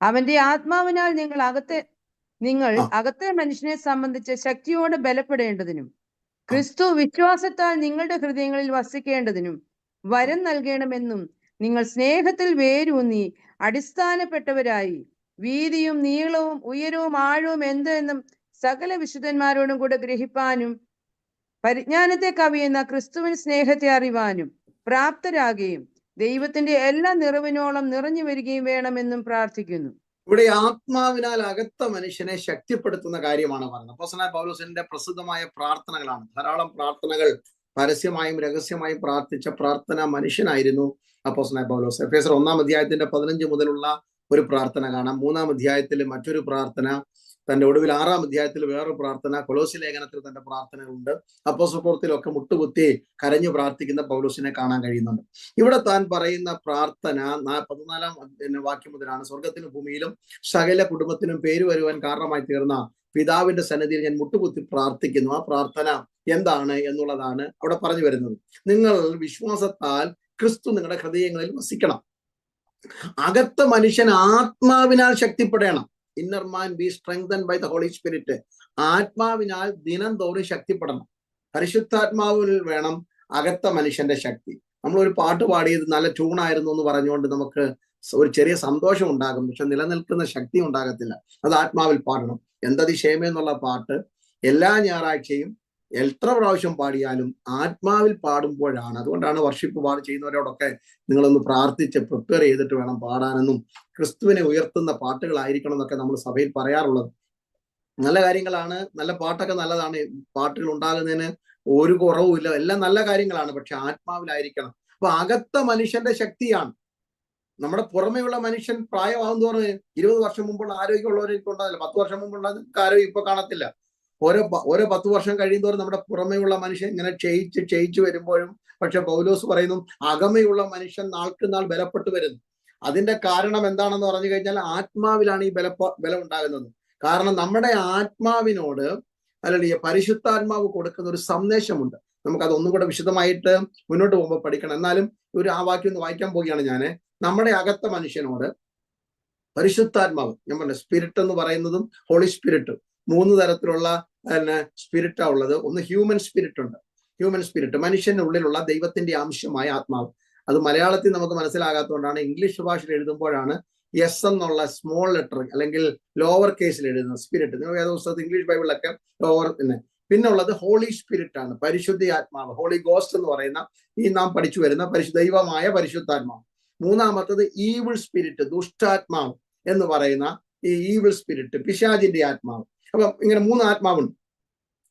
അവന്റെ ആത്മാവിനാൽ നിങ്ങൾ അകത്തെ മനുഷ്യനെ സംബന്ധിച്ച് ശക്തിയോടെ ബലപ്പെടേണ്ടതിനും ക്രിസ്തു വിശ്വാസത്താൽ നിങ്ങളുടെ ഹൃദയങ്ങളിൽ വസിക്കേണ്ടതിനും വരം നൽകണമെന്നും നിങ്ങൾ സ്നേഹത്തിൽ വേരൂന്നി അടിസ്ഥാനപ്പെട്ടവരായി വീതിയും നീളവും ഉയരവും ആഴവും എന്തെന്നും സകല വിശുദ്ധന്മാരോടും കൂടെ ഗ്രഹിപ്പാനും പരിജ്ഞാനത്തെ കവിയുന്ന ക്രിസ്തുവിന് സ്നേഹത്തെ അറിവാനും പ്രാപ്തരാകുകയും ദൈവത്തിന്റെ എല്ലാ നിറവിനോളം നിറഞ്ഞു വരികയും വേണമെന്നും പ്രാർത്ഥിക്കുന്നു. ഇവിടെ ആത്മാവിനാൽ അകത്ത മനുഷ്യനെ ശക്തിപ്പെടുത്തുന്ന കാര്യമാണ് പറയുന്നത്. അപ്പോസ്തലനായ പൗലോസിന്റെ പ്രസിദ്ധമായ പ്രാർത്ഥനകളാണ്. ധാരാളം പ്രാർത്ഥനകൾ പരസ്യമായും രഹസ്യമായും പ്രാർത്ഥിച്ച പ്രാർത്ഥന മനുഷ്യനായിരുന്നു അപ്പോസ്തലനായ പൗലോസ്. എഫേസ്യർ 1-ാം അധ്യായത്തിന്റെ 15 മുതലുള്ള ഒരു പ്രാർത്ഥന കാണാം. 3-ാം അധ്യായത്തിൽ മറ്റൊരു പ്രാർത്ഥന, തന്റെ ഒടുവിൽ 6-ാം അധ്യായത്തിൽ വേറൊരു പ്രാർത്ഥന, കൊലോസ്യ ലേഖനത്തിൽ തന്റെ പ്രാർത്ഥനകളുണ്ട്. അപ്പോസ്തല പ്രവൃത്തിയിലൊക്കെ മുട്ടുകുത്തി കരഞ്ഞു പ്രാർത്ഥിക്കുന്ന പൗലോസിനെ കാണാൻ കഴിയുന്നുണ്ട്. ഇവിടെ താൻ പറയുന്ന പ്രാർത്ഥന 14-ാം വാക്യം മുതലാണ്. സ്വർഗത്തിനും ഭൂമിയിലും സകല കുടുംബത്തിനും പേര് വരുവാൻ കാരണമായി തീർന്ന പിതാവിന്റെ സന്നിധിയിൽ ഞാൻ മുട്ടുകുത്തി പ്രാർത്ഥിക്കുന്നു. ആ പ്രാർത്ഥന എന്താണ് എന്നുള്ളതാണ് അവിടെ പറഞ്ഞു വരുന്നത്. നിങ്ങൾ വിശ്വാസത്താൽ ക്രിസ്തു നിങ്ങളുടെ ഹൃദയങ്ങളിൽ വസിക്കണം. അകത്ത മനുഷ്യൻ ആത്മാവിനാൽ ശക്തിപ്പെടണം. Inner man be strengthened by the Holy Spirit. ആത്മാവിനാൽ ദിനം തോറും ശക്തിപ്പെടണം. പരിശുദ്ധാത്മാവിൽ വേണം അകത്ത മനുഷ്യന്റെ ശക്തി. നമ്മളൊരു പാട്ട് പാടിയത് നല്ല ട്യൂണായിരുന്നു എന്ന് പറഞ്ഞുകൊണ്ട് നമുക്ക് ഒരു ചെറിയ സന്തോഷം ഉണ്ടാകും, പക്ഷെ നിലനിൽക്കുന്ന ശക്തി ഉണ്ടാകത്തില്ല. അത് ആത്മാവിൽ പാടണം. എന്തതിശയമേന്നുള്ള പാട്ട് എല്ലാ ഞായറാഴ്ചയും എത്ര പ്രാവശ്യം പാടിയാലും ആത്മാവിൽ പാടുമ്പോഴാണ്. അതുകൊണ്ടാണ് വർഷിപ്പ് ചെയ്യുന്നവരോടൊക്കെ നിങ്ങളൊന്ന് പ്രാർത്ഥിച്ച് പ്രിപ്പയർ ചെയ്തിട്ട് വേണം പാടാനെന്നും ക്രിസ്തുവിനെ ഉയർത്തുന്ന പാട്ടുകളായിരിക്കണം എന്നൊക്കെ നമ്മൾ സഭയിൽ പറയാറുള്ളത്. നല്ല കാര്യങ്ങളാണ്, നല്ല പാട്ടൊക്കെ നല്ലതാണ്, പാട്ടുകൾ ഉണ്ടാകുന്നതിന് ഒരു കുറവുമില്ല, എല്ലാം നല്ല കാര്യങ്ങളാണ്. പക്ഷെ ആത്മാവിലായിരിക്കണം. അപ്പൊ അകത്ത മനുഷ്യന്റെ ശക്തിയാണ്. നമ്മുടെ പുറമെയുള്ള മനുഷ്യൻ പ്രായമാകും തോറും 20 വർഷം മുമ്പുള്ള ആരോഗ്യമുള്ളവരൊക്കെ ഉണ്ടാകില്ല, 10 വർഷം മുമ്പുള്ള ആരോഗ്യം ഇപ്പൊ കാണത്തില്ല. ഓരോ 10 വർഷം കഴിയുന്തോറും നമ്മുടെ പുറമെയുള്ള മനുഷ്യൻ ഇങ്ങനെ ക്ഷയിച്ച് വരുമ്പോഴും, പക്ഷെ പൗലോസ് പറയുന്നു അകമയുള്ള മനുഷ്യൻ നാൾക്ക് നാൾ ബലപ്പെട്ടു വരുന്നു. അതിന്റെ കാരണം എന്താണെന്ന് പറഞ്ഞു കഴിഞ്ഞാൽ ആത്മാവിലാണ് ഈ ബലം ഉണ്ടാകുന്നത്. കാരണം നമ്മുടെ ആത്മാവിനോട് അല്ലെങ്കിൽ പരിശുദ്ധാത്മാവ് കൊടുക്കുന്ന ഒരു സന്ദേശമുണ്ട്. നമുക്കത് ഒന്നും കൂടെ വിശദമായിട്ട് മുന്നോട്ട് പോകുമ്പോൾ പഠിക്കണം. എന്നാലും ആ വാക്യം ഒന്ന് വായിക്കാൻ പോവുകയാണ് ഞാൻ. നമ്മുടെ അകത്ത മനുഷ്യനോട് പരിശുദ്ധാത്മാവ്, ഞാൻ പറഞ്ഞ സ്പിരിറ്റ് എന്ന് പറയുന്നതും ഹോളി സ്പിരിറ്റ് 3 തരത്തിലുള്ള പിന്നെ സ്പിരിറ്റാ ഉള്ളത്. ഒന്ന് ഹ്യൂമൻ സ്പിരിറ്റ് ഉണ്ട്. ഹ്യൂമൻ സ്പിരിറ്റ് മനുഷ്യന്റെ ഉള്ളിലുള്ള ദൈവത്തിന്റെ അംശമായ ആത്മാവ്. അത് മലയാളത്തിൽ നമുക്ക് മനസ്സിലാകാത്തതുകൊണ്ടാണ് ഇംഗ്ലീഷ് ഭാഷയിൽ എഴുതുമ്പോഴാണ് എസ് എന്നുള്ള സ്മോൾ ലെറ്റർ അല്ലെങ്കിൽ ലോവർ കേസിൽ എഴുതുന്നത് സ്പിരിറ്റ്. നിങ്ങൾ ഏത് പുസ്തകത്തിൽ ഇംഗ്ലീഷ് ബൈബിളിലൊക്കെ ലോവർ തന്നെ. പിന്നെ ഉള്ളത് ഹോളി സ്പിരിറ്റ് ആണ്, പരിശുദ്ധ ആത്മാവ്, ഹോളി ഗോസ്റ്റ് എന്ന് പറയുന്ന ഈ നാം പഠിച്ചു വരുന്ന ദൈവമായ പരിശുദ്ധാത്മാവ്. മൂന്നാമത്തത് ഈവിൾ സ്പിരിറ്റ്, ദുഷ്ടാത്മാവ് എന്ന് പറയുന്ന ഈ ഈവിൾ സ്പിരിറ്റ്, പിശാചിന്റെ ആത്മാവ്. അപ്പം ഇങ്ങനെ 3 ആത്മാവുണ്ട്.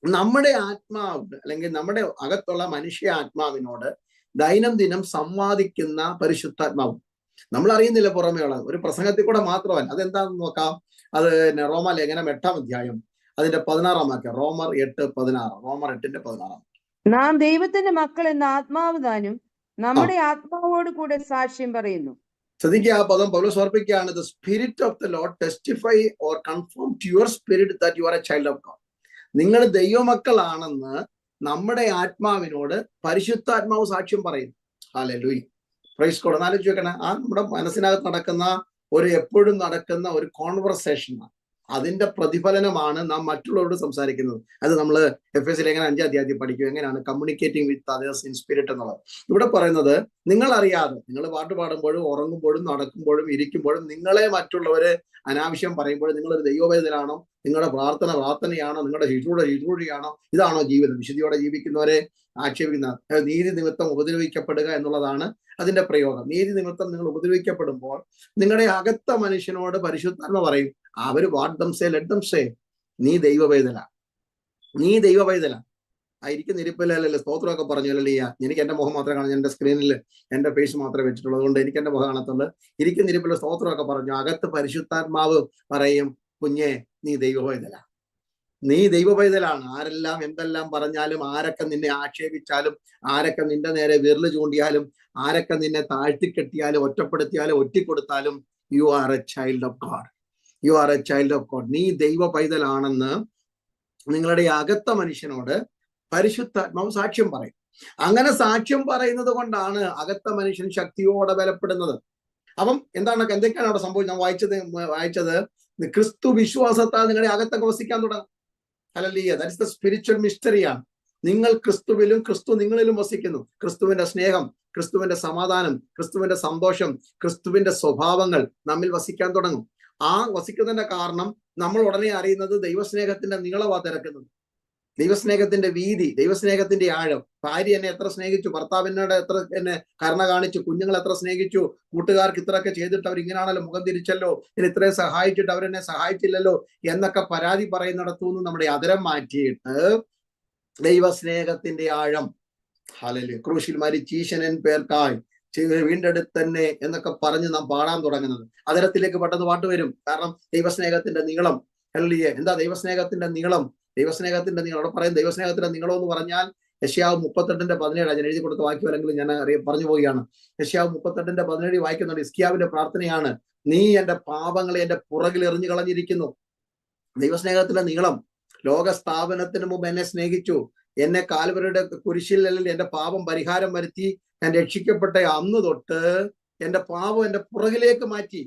നമ്മുടെ ആത്മാവ് അല്ലെങ്കിൽ നമ്മുടെ അകത്തുള്ള മനുഷ്യ ആത്മാവിനോട് ദൈനംദിനം സംവാദിക്കുന്ന പരിശുദ്ധാത്മാവ്. നമ്മൾ അറിയുന്നില്ല പുറമേ ഉള്ളത്. ഒരു പ്രസംഗത്തിൽ കൂടെ മാത്രമല്ല. അതെന്താണെന്ന് നോക്കാം. അത് റോമാലേഖനം 8-ാം അധ്യായം അതിന്റെ 16-ാം വാക്യം. റോമർ 8:16. റോമർ 8:16. നാം ദൈവത്തിന്റെ മക്കൾ എന്ന ആത്മാവ് താനും നമ്മുടെ ആത്മാവോട് കൂടെ സാക്ഷ്യം പറയുന്നു. ശ്രദ്ധിക്കുക, ആ പദം പൗലോസ് ഓർപ്പിക്കുകയാണ്. The spirit of the Lord testify or confirm to your spirit that you are a child of God. നിങ്ങൾ ദൈവമക്കളാണെന്ന് നമ്മുടെ ആത്മാവിനോട് പരിശുദ്ധാത്മാവ് സാക്ഷ്യം പറയുന്നു. Hallelujah, praise God. ആലോചിച്ച് നോക്കണേ, ആ നമ്മുടെ മനസ്സിനകത്ത് നടക്കുന്ന എപ്പോഴും നടക്കുന്ന ഒരു കോൺവെർസേഷനാണ്. അതിന്റെ പ്രതിഫലനമാണ് നാം മറ്റുള്ളവരോട് സംസാരിക്കുന്നത്. അത് നമ്മൾ FSC ലേഖനം 5-ാം അധ്യായത്തിൽ പഠിക്കും, എങ്ങനെയാണ് communicating with others in spirit എന്നുള്ളത്. ഇവിടെ പറയുന്നത്, നിങ്ങൾ അറിയാതെ, നിങ്ങൾ പാട്ട് പാടുമ്പോഴും ഉറങ്ങുമ്പോഴും നടക്കുമ്പോഴും ഇരിക്കുമ്പോഴും നിങ്ങളെ മറ്റുള്ളവര് അനാവശ്യം പറയുമ്പോഴും നിങ്ങളൊരു ദൈവവേദനാണോ, നിങ്ങളുടെ പ്രാർത്ഥനയാണോ, നിങ്ങളുടെ ശുശ്രൂഷയാണോ? ഇതാണോ ജീവിതം? വിശുദ്ധിയോടെ ജീവിക്കുന്നവരെ ആക്ഷേപിക്കുന്ന, നീതി നിമിത്തം ഉപദ്രവിക്കപ്പെടുക എന്നുള്ളതാണ് അതിന്റെ പ്രയോഗം. നീതി നിമിത്തം നിങ്ങൾ ഉപദ്രവിക്കപ്പെടുമ്പോൾ നിങ്ങളുടെ അകത്ത മനുഷ്യനോട് പരിശുദ്ധാത്മ പറയും, അവര് what dum say let them say, നീ ദൈവവേദന, നീ ദൈവവേദന. ഇരിക്കുന്ന ഇരിപ്പില്ലല്ലോ സ്തോത്രമൊക്കെ പറഞ്ഞു. അല്ലല്ല, എനിക്ക് എന്റെ മുഖം മാത്രമേ കാണാൻ, എന്റെ സ്ക്രീനിൽ എന്റെ ഫേസ് മാത്രമേ വെച്ചിട്ടുള്ളൂ, അതുകൊണ്ട് എനിക്ക് എന്റെ മുഖം കാണത്തുള്ളൂ. ഇരിക്കുന്ന ഇരിപ്പില്ല സ്തോത്രമൊക്കെ പറഞ്ഞു. അകത്ത് പരിശുദ്ധാത്മാവ് പറയും, കുഞ്ഞെ നീ ദൈവവേദന, നീ ദൈവപൈതലാണ്. ആരെല്ലാം എന്തെല്ലാം പറഞ്ഞാലും, ആരൊക്കെ നിന്നെ ആക്ഷേപിച്ചാലും, ആരൊക്കെ നിന്റെ നേരെ വിരല് ചൂണ്ടിയാലും, ആരൊക്കെ നിന്നെ താഴ്ത്തിക്കെട്ടിയാലും, ഒറ്റപ്പെടുത്തിയാലും, ഒറ്റിക്കൊടുത്താലും, you are a child of God, you are a child of God. നീ ദൈവ പൈതലാണെന്ന് നിങ്ങളുടെ അകത്ത മനുഷ്യനോട് പരിശുദ്ധാത്മാവ് സാക്ഷ്യം പറയും. അങ്ങനെ സാക്ഷ്യം പറയുന്നത് കൊണ്ടാണ് അകത്ത മനുഷ്യൻ ശക്തിയോടെ ബലപ്പെടുന്നത്. അപ്പം എന്തൊക്കെയാണ് അവിടെ സംഭവിച്ചത്? വായിച്ചത് ക്രിസ്തു വിശ്വാസത്താൽ നിങ്ങളുടെ അകത്തൊക്കെ വസിക്കാൻ തുടങ്ങും. Hallelujah, that is the spiritual മിസ്റ്ററിയാണ്. നിങ്ങൾ ക്രിസ്തുവിലും ക്രിസ്തു നിങ്ങളിലും വസിക്കുന്നു. ക്രിസ്തുവിന്റെ സ്നേഹം, ക്രിസ്തുവിന്റെ സമാധാനം, ക്രിസ്തുവിന്റെ സന്തോഷം, ക്രിസ്തുവിന്റെ സ്വഭാവങ്ങൾ നമ്മിൽ വസിക്കാൻ തുടങ്ങും. ആ വസിക്കുന്നതിന്റെ കാരണം നമ്മൾ ഉടനെ അറിയുന്നത് ദൈവസ്നേഹത്തിന്റെ നീളവാ തിരക്കുന്നത്, ദൈവസ്നേഹത്തിന്റെ വീതി, ദൈവസ്നേഹത്തിന്റെ ആഴം. ഭാര്യ എന്നെ എത്ര സ്നേഹിച്ചു, ഭർത്താവിനോട് എത്ര എന്നെ കരുണ കാണിച്ചു, കുഞ്ഞുങ്ങൾ എത്ര സ്നേഹിച്ചു, കൂട്ടുകാർക്ക് ഇത്രയൊക്കെ ചെയ്തിട്ട് അവർ ഇങ്ങനെയാണല്ലോ മുഖം തിരിച്ചല്ലോ, എന്നെ ഇത്രയും സഹായിച്ചിട്ട് അവരെന്നെ സഹായിച്ചില്ലല്ലോ എന്നൊക്കെ പരാതി പറയുന്നിടത്തുനിന്ന് നമ്മുടെ അതരം മാറ്റിയിട്ട് ദൈവസ്നേഹത്തിന്റെ ആഴം, ഹല്ലേലൂയ, ക്രൂശിൽ മരിച്ച ഈശനൻ പേർക്കായി വീണ്ടെടുത്തന്നെ എന്നൊക്കെ പറഞ്ഞ് നാം പാടാൻ തുടങ്ങുന്നത്. അതരത്തിലേക്ക് പെട്ടെന്ന് പാട്ട് വരും. കാരണം ദൈവസ്നേഹത്തിന്റെ നീളം. ഹല്ലേലൂയ, എന്താ ദൈവസ്നേഹത്തിന്റെ നീളം? ദൈവസ്നേഹത്തിന്റെ നീളം അവിടെ പറയും. ദൈവസ്നേഹത്തിന്റെ നീളം എന്ന് പറഞ്ഞാൽ യെശയ്യാവ് 38:17 ഞാൻ എഴുതി കൊടുത്ത വാക്യം, അല്ലെങ്കിൽ ഞാൻ പറഞ്ഞു പോവുകയാണ്. യെശയ്യാവ് 38:17 വായിക്കുന്നുണ്ട്. ഹിസ്കിയാവിന്റെ പ്രാർത്ഥനയാണ്, നീ എന്റെ പാപങ്ങളെ എന്റെ പുറകിൽ എറിഞ്ഞു കളഞ്ഞിരിക്കുന്നു. ദൈവസ്നേഹത്തിന്റെ നീളം. ലോക സ്ഥാപനത്തിന് മുമ്പ് എന്നെ സ്നേഹിച്ചു, എന്നെ കാൽവരിയുടെ കുരിശിൽ എന്റെ പാപം പരിഹാരം വരുത്തി, ഞാൻ രക്ഷിക്കപ്പെട്ട അന്ന് തൊട്ട് എന്റെ പാപം എന്റെ പുറകിലേക്ക് മാറ്റി.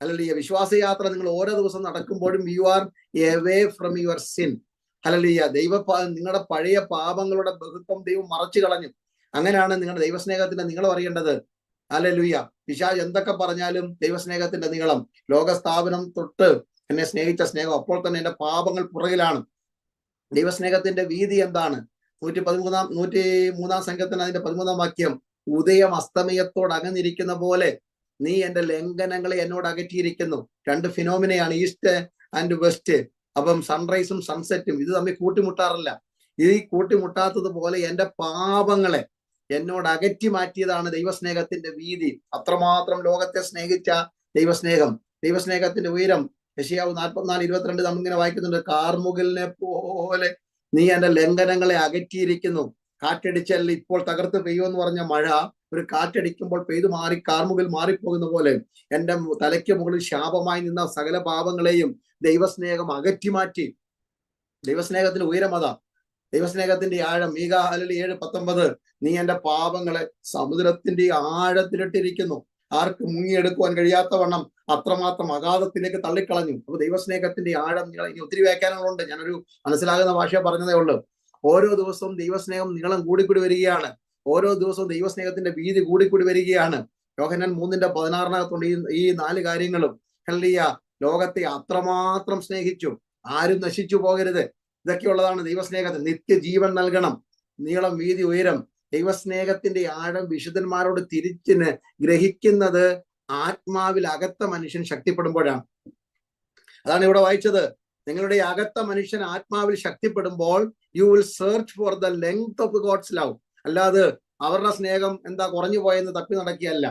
ഹല്ലേലൂയ, വിശ്വാസയാത്ര നിങ്ങൾ ഓരോ ദിവസം നടക്കുമ്പോഴും you are away from your sin. Hallelujah, നിങ്ങളുടെ പഴയ പാപങ്ങളുടെ ബഹുത്വം ദൈവം മറച്ചു കളഞ്ഞു. അങ്ങനെയാണ് നിങ്ങളുടെ ദൈവസ്നേഹത്തിന്റെ നീളം അറിയേണ്ടത്. ഹല്ലേലൂയ, പിശാച് എന്തൊക്കെ പറഞ്ഞാലും ദൈവസ്നേഹത്തിന്റെ നീളം, ലോകസ്ഥാപനം തൊട്ട് എന്നെ സ്നേഹിച്ച സ്നേഹം, അപ്പോൾ തന്നെ എന്റെ പാപങ്ങൾ പുറകിലാണ്. ദൈവസ്നേഹത്തിന്റെ വീതി എന്താണ്? 113-ാം സംഘത്തിന് അതിന്റെ 13-ാം വാക്യം, ഉദയം അസ്തമയത്തോട് അകന്നിരിക്കുന്ന പോലെ നീ എന്റെ ലംഘനങ്ങളെ എന്നോട് അകറ്റിയിരിക്കുന്നു. 2 ഫിനോമിനയാണ്, ഈസ്റ്റ് ആൻഡ് വെസ്റ്റ്. അപ്പം സൺറൈസും സൺസെറ്റും ഇത് തമ്മിൽ കൂട്ടിമുട്ടാറില്ല. ഈ കൂട്ടിമുട്ടാത്തത് പോലെ എന്റെ പാപങ്ങളെ എന്നോട് അകറ്റി മാറ്റിയതാണ് ദൈവസ്നേഹത്തിന്റെ വീതി. അത്രമാത്രം ലോകത്തെ സ്നേഹിച്ച ദൈവസ്നേഹം. ദൈവസ്നേഹത്തിന്റെ ഉയരം യെശയ്യാവ് 44:22 നമ്മിങ്ങനെ വായിക്കുന്നുണ്ട്, കാർമുകിലിനെ പോലെ നീ എന്റെ ലംഘനങ്ങളെ അകറ്റിയിരിക്കുന്നു. കാറ്റടിച്ചല്ല ഇപ്പോൾ തകർത്ത് പെയ്യുമെന്ന് പറഞ്ഞ മഴ ഒരു കാറ്റടിക്കുമ്പോൾ പെയ്തു മാറി കാർമുകിൽ മാറിപ്പോകുന്ന പോലെ എന്റെ തലയ്ക്ക് മുകളിൽ ശാപമായി നിന്ന സകല പാപങ്ങളെയും ദൈവസ്നേഹം അകറ്റി മാറ്റി. ദൈവസ്നേഹത്തിന്റെ ഉയരം അതാ, ദൈവസ്നേഹത്തിന്റെ ആഴം. മീകാ 7:19 നീ എന്റെ പാപങ്ങളെ സമുദ്രത്തിന്റെ ആഴത്തിലിട്ടിരിക്കുന്നു. ആർക്കും മുങ്ങിയെടുക്കുവാൻ കഴിയാത്ത വണ്ണം അത്രമാത്രം അഗാധത്തിലേക്ക് തള്ളിക്കളഞ്ഞു. അപ്പൊ ദൈവസ്നേഹത്തിന്റെ ആഴം ഇനി ഒത്തിരി വ്യാഖ്യാനങ്ങളുണ്ട്. ഞാനൊരു മനസ്സിലാകുന്ന ഭാഷ പറഞ്ഞതേ ഉള്ളൂ. ഓരോ ദിവസവും ദൈവസ്നേഹം നീളം കൂടിക്കൂടി വരികയാണ്. ഓരോ ദിവസവും ദൈവസ്നേഹത്തിന്റെ വീതി കൂടിക്കൂടി വരികയാണ്. യോഹന്നാൻ 3:16 ഈ 4 കാര്യങ്ങളും. ഹല്ലേലൂയ. ലോകത്തെ അത്രമാത്രം സ്നേഹിച്ചു, ആരും നശിച്ചു പോകരുത്. ഇതൊക്കെയുള്ളതാണ് ദൈവസ്നേഹത്തിൽ. നിത്യജീവൻ നൽകണം. നീളം, വീതി, ഉയരം. ദൈവസ്നേഹത്തിന്റെ ആഴം വിശുദ്ധന്മാരോട് തിരിച്ചിന് ഗ്രഹിക്കുന്നത് ആത്മാവിൽ അകത്ത മനുഷ്യൻ ശക്തിപ്പെടുമ്പോഴാണ്. അതാണ് ഇവിടെ വായിച്ചത്. നിങ്ങളുടെ അകത്ത മനുഷ്യൻ ആത്മാവിൽ ശക്തിപ്പെടുമ്പോൾ you will search for the length of God's love. അല്ലാതെ അവരുടെ സ്നേഹം എന്താ കുറഞ്ഞു പോയെന്ന് തപ്പി നടക്കുകയല്ല.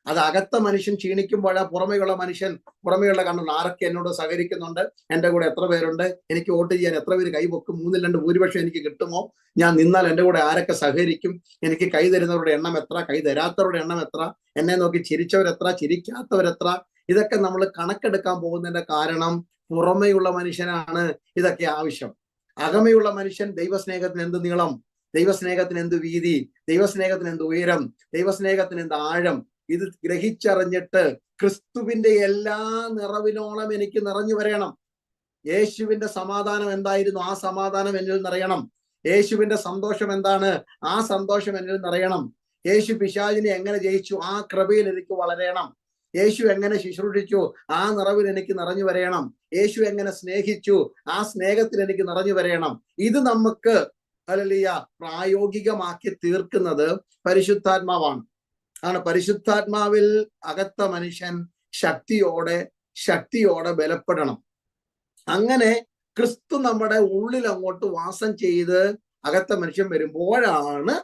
അത് അകത്ത മനുഷ്യൻ ക്ഷീണിക്കുമ്പോഴാ പുറമെയുള്ള മനുഷ്യൻ, പുറമെയുള്ള കണ്ണുണ്ട്. ആരൊക്കെ എന്നോട് സഹകരിക്കുന്നുണ്ട്, എന്റെ കൂടെ എത്ര പേരുണ്ട്, എനിക്ക് വോട്ട് ചെയ്യാൻ എത്ര പേര് കൈവെക്കും, 3-2 ഭൂരിപക്ഷം എനിക്ക് കിട്ടുമോ, ഞാൻ നിന്നാൽ എന്റെ കൂടെ ആരൊക്കെ സഹകരിക്കും, എനിക്ക് കൈ തരുന്നവരുടെ എണ്ണം എത്ര, കൈ തരാത്തവരുടെ എണ്ണം എത്ര, എന്നെ നോക്കി ചിരിച്ചവരെത്ര, ചിരിക്കാത്തവരെത്ര. ഇതൊക്കെ നമ്മൾ കണക്കെടുക്കാൻ പോകുന്നതിന്റെ കാരണം പുറമെയുള്ള മനുഷ്യനാണ് ഇതൊക്കെ ആവശ്യം. അകമയുള്ള മനുഷ്യൻ ദൈവസ്നേഹത്തിന് എന്ത് നീളം, ദൈവസ്നേഹത്തിന് എന്ത് വീതി, ദൈവസ്നേഹത്തിന് എന്ത് ഉയരം, ദൈവസ്നേഹത്തിന് എന്ത് ആഴം, ഇത് ഗ്രഹിച്ചറിഞ്ഞിട്ട് ക്രിസ്തുവിന്റെ എല്ലാ നിറവിനോളം എനിക്ക് നിറഞ്ഞു വരണം. യേശുവിന്റെ സമാധാനം എന്തായിരുന്നു, ആ സമാധാനം എന്നിൽ നിറയണം. യേശുവിന്റെ സന്തോഷം എന്താണ്, ആ സന്തോഷം എന്നിൽ നിറയണം. യേശു പിശാചിനെ എങ്ങനെ ജയിച്ചു, ആ കൃപയിൽ എനിക്ക് വളരണം. യേശു എങ്ങനെ ശുശ്രൂഷിച്ചു, ആ നിറവിൽ എനിക്ക് നിറഞ്ഞു വരയണം. യേശു എങ്ങനെ സ്നേഹിച്ചു, ആ സ്നേഹത്തിൽ എനിക്ക് നിറഞ്ഞു വരയണം. ഇത് നമുക്ക് ഹല്ലേലൂയ പ്രായോഗികമാക്കി തീർക്കുന്നത് പരിശുദ്ധാത്മാവാണ്. ആണ് പരിശുദ്ധാത്മാവിൽ അകത്ത മനുഷ്യൻ ശക്തിയോടെ ബലപ്പെടണം. അങ്ങനെ ക്രിസ്തു നമ്മുടെ ഉള്ളിൽ അങ്ങോട്ട് വാസം ചെയ്ത് അകത്ത മനുഷ്യൻ വരുമ്പോഴാണ്.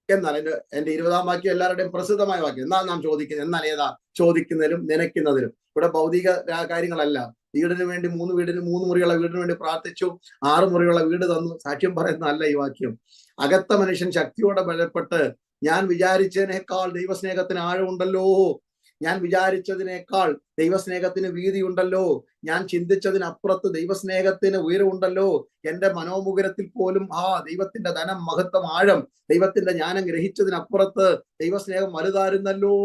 എന്നാൽ എന്റെ 20-ാം വാക്യം എല്ലാവരുടെയും പ്രസിദ്ധമായ വാക്യം. എന്നാൽ നാം ചോദിക്കുന്നത്, എന്നാൽ ഏതാ? ചോദിക്കുന്നതിലും നനയ്ക്കുന്നതിലും. ഇവിടെ ഭൗതിക കാര്യങ്ങളല്ല. വീടിന് വേണ്ടി 3 മുറിയുള്ള വീടിന് വേണ്ടി പ്രാർത്ഥിച്ചു, 6 മുറിയുള്ള വീട് തന്നു. സാക്ഷ്യം പറയുന്നതല്ല ഈ വാക്യം. അകത്ത മനുഷ്യൻ ശക്തിയോടെ ബലപ്പെട്ട്, ഞാൻ വിചാരിച്ചതിനേക്കാൾ ദൈവസ്നേഹത്തിന് ആഴമുണ്ടല്ലോ, ഞാൻ വിചാരിച്ചതിനേക്കാൾ ദൈവസ്നേഹത്തിന് വീതിയുണ്ടല്ലോ, ഞാൻ ചിന്തിച്ചതിനപ്പുറത്ത് ദൈവസ്നേഹത്തിന് ഉയരമുണ്ടല്ലോ, എന്റെ മനോമുഖരത്തിൽ പോലും ദൈവത്തിന്റെ ധനം, മഹത്വം, ആഴം, ദൈവത്തിന്റെ ജ്ഞാനം ഗ്രഹിച്ചതിനപ്പുറത്ത് ദൈവസ്നേഹം വലുതായിരുന്നല്ലോ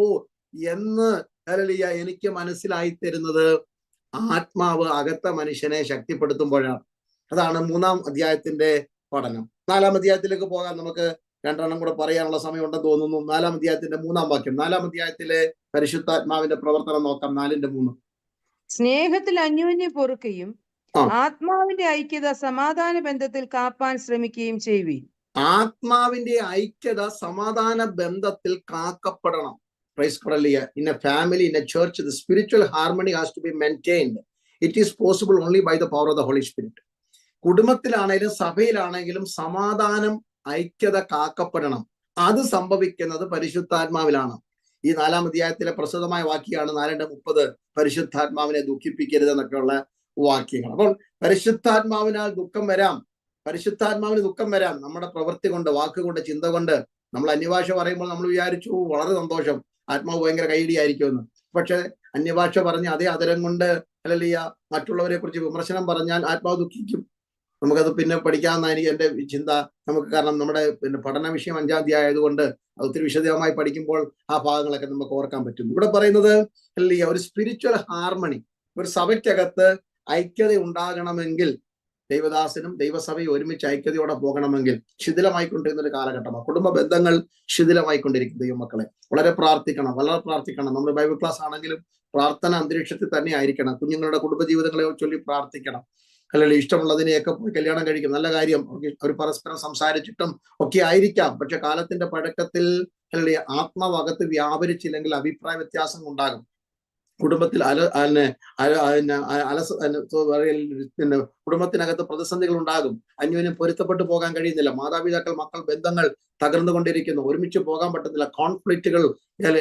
എന്ന് ഹല്ലേലൂയ എനിക്ക് മനസ്സിലായി തരുന്നത് ആത്മാവ് അകത്ത മനുഷ്യനെ ശക്തിപ്പെടുത്തുമ്പോഴാണ്. അതാണ് 3-ാം അധ്യായത്തിന്റെ പഠനം. 4-ാം അധ്യായത്തിലേക്ക് പോകാൻ നമുക്ക് 2 കൂടെ പറയാനുള്ള സമയം ഉണ്ടെന്ന് തോന്നുന്നു. 4-ാം അധ്യായത്തിന്റെ 3-ാം വാക്യം. 4-ാം അധ്യായത്തിലെ പരിശുദ്ധാത്മാവിന്റെ പ്രവർത്തനം നോക്കാം. 4:3. സ്നേഹത്തിൽ അന്യോന്യം പൊറുക്കുകയും ആത്മാവിന്റെ ഐക്യത സമാധാന ബന്ധത്തിൽ കാപ്പാൻ ശ്രമിക്കുകയും ചെയ്യുവിൻ. ആത്മാവിന്റെ ഐക്യത സമാധാന ബന്ധത്തിൽ കാക്കപ്പെടണം. Praise God. In a family, in a church, the spiritual harmony has to be maintained. It is possible only by the power of the Holy Spirit. കുടുംബത്തിലാണെങ്കിലും സഭയിലാണെങ്കിലും സമാധാനം, ഐക്യത കാക്കപ്പെടണം. അത് സംഭവിക്കുന്നത് പരിശുദ്ധാത്മാവിലാണ്. ഈ 4-ാം അധ്യായത്തിലെ പ്രസിദ്ധമായ വാക്യമാണ് 4:30. പരിശുദ്ധാത്മാവിനെ ദുഃഖിപ്പിക്കരുത് എന്നൊക്കെയുള്ള വാക്യങ്ങൾ. അപ്പോൾ പരിശുദ്ധാത്മാവിനാൽ ദുഃഖം വരാം. പരിശുദ്ധാത്മാവിന് ദുഃഖം വരാം നമ്മുടെ പ്രവൃത്തി കൊണ്ട്, വാക്കുകൊണ്ട്, ചിന്ത കൊണ്ട്. നമ്മൾ അന്യഭാഷ പറയുമ്പോൾ നമ്മൾ വിചാരിച്ചു വളരെ സന്തോഷം, ആത്മാവ് ഭയങ്കര കൈയിടിയായിരിക്കുമെന്ന്. പക്ഷെ അന്യഭാഷ പറഞ്ഞ് അതേ അതരം കൊണ്ട് ഹല്ലേലൂയ മറ്റുള്ളവരെ കുറിച്ച് വിമർശനം പറഞ്ഞാൽ ആത്മാവ് ദുഃഖിക്കും. നമുക്കത് പിന്നെ പഠിക്കാമെന്നായിരിക്കും എൻ്റെ ചിന്ത. നമുക്ക് കാരണം നമ്മുടെ പഠന വിഷയം 5-ാം അധ്യായം ആയതുകൊണ്ട് അത് ഒത്തിരി വിശദമായി പഠിക്കുമ്പോൾ ആ ഭാഗങ്ങളൊക്കെ നമുക്ക് ഓർക്കാൻ പറ്റും. ഇവിടെ പറയുന്നത് ഹല്ലേലൂയ ഒരു സ്പിരിച്വൽ ഹാർമണി, ഒരു സഭയ്ക്കകത്ത് ഐക്യത ഉണ്ടാകണമെങ്കിൽ, ദൈവദാസനും ദൈവസഭയും ഒരുമിച്ച് ഐക്യതയോടെ പോകണമെങ്കിൽ ശിഥിലമായിക്കൊണ്ടിരുന്ന ഒരു കാലഘട്ടമാണ്. കുടുംബ ബന്ധങ്ങൾ ശിഥിലമായിക്കൊണ്ടിരിക്കും. ദൈവമക്കളെ വളരെ പ്രാർത്ഥിക്കണം, വളരെ പ്രാർത്ഥിക്കണം. നമ്മൾ ബൈബിൾ ക്ലാസ് ആണെങ്കിലും പ്രാർത്ഥന അന്തരീക്ഷത്തിൽ തന്നെ ആയിരിക്കണം. കുഞ്ഞുങ്ങളുടെ കുടുംബജീവിതങ്ങളെ ചൊല്ലി പ്രാർത്ഥിക്കണം. അല്ലെങ്കിൽ ഇഷ്ടമുള്ളതിനെയൊക്കെ പോയി കല്യാണം കഴിക്കും, നല്ല കാര്യം. അവർ പരസ്പരം സംസാരിച്ചിട്ടും ഒക്കെ ആയിരിക്കാം. പക്ഷെ കാലത്തിന്റെ പഴക്കത്തിൽ അല്ലെങ്കിൽ ആത്മാവകത്ത് വ്യാപരിച്ചില്ലെങ്കിൽ അഭിപ്രായ വ്യത്യാസം ഉണ്ടാകും. കുടുംബത്തിൽ കുടുംബത്തിനകത്ത് പ്രതിസന്ധികൾ ഉണ്ടാകും. അന്യോന്യം പൊരുത്തപ്പെട്ടു പോകാൻ കഴിയുന്നില്ല. മാതാപിതാക്കൾ മക്കൾ ബന്ധങ്ങൾ തകർന്നുകൊണ്ടിരിക്കുന്നു. ഒരുമിച്ച് പോകാൻ പറ്റുന്നില്ല. കോൺഫ്ലിക്റ്റുകൾ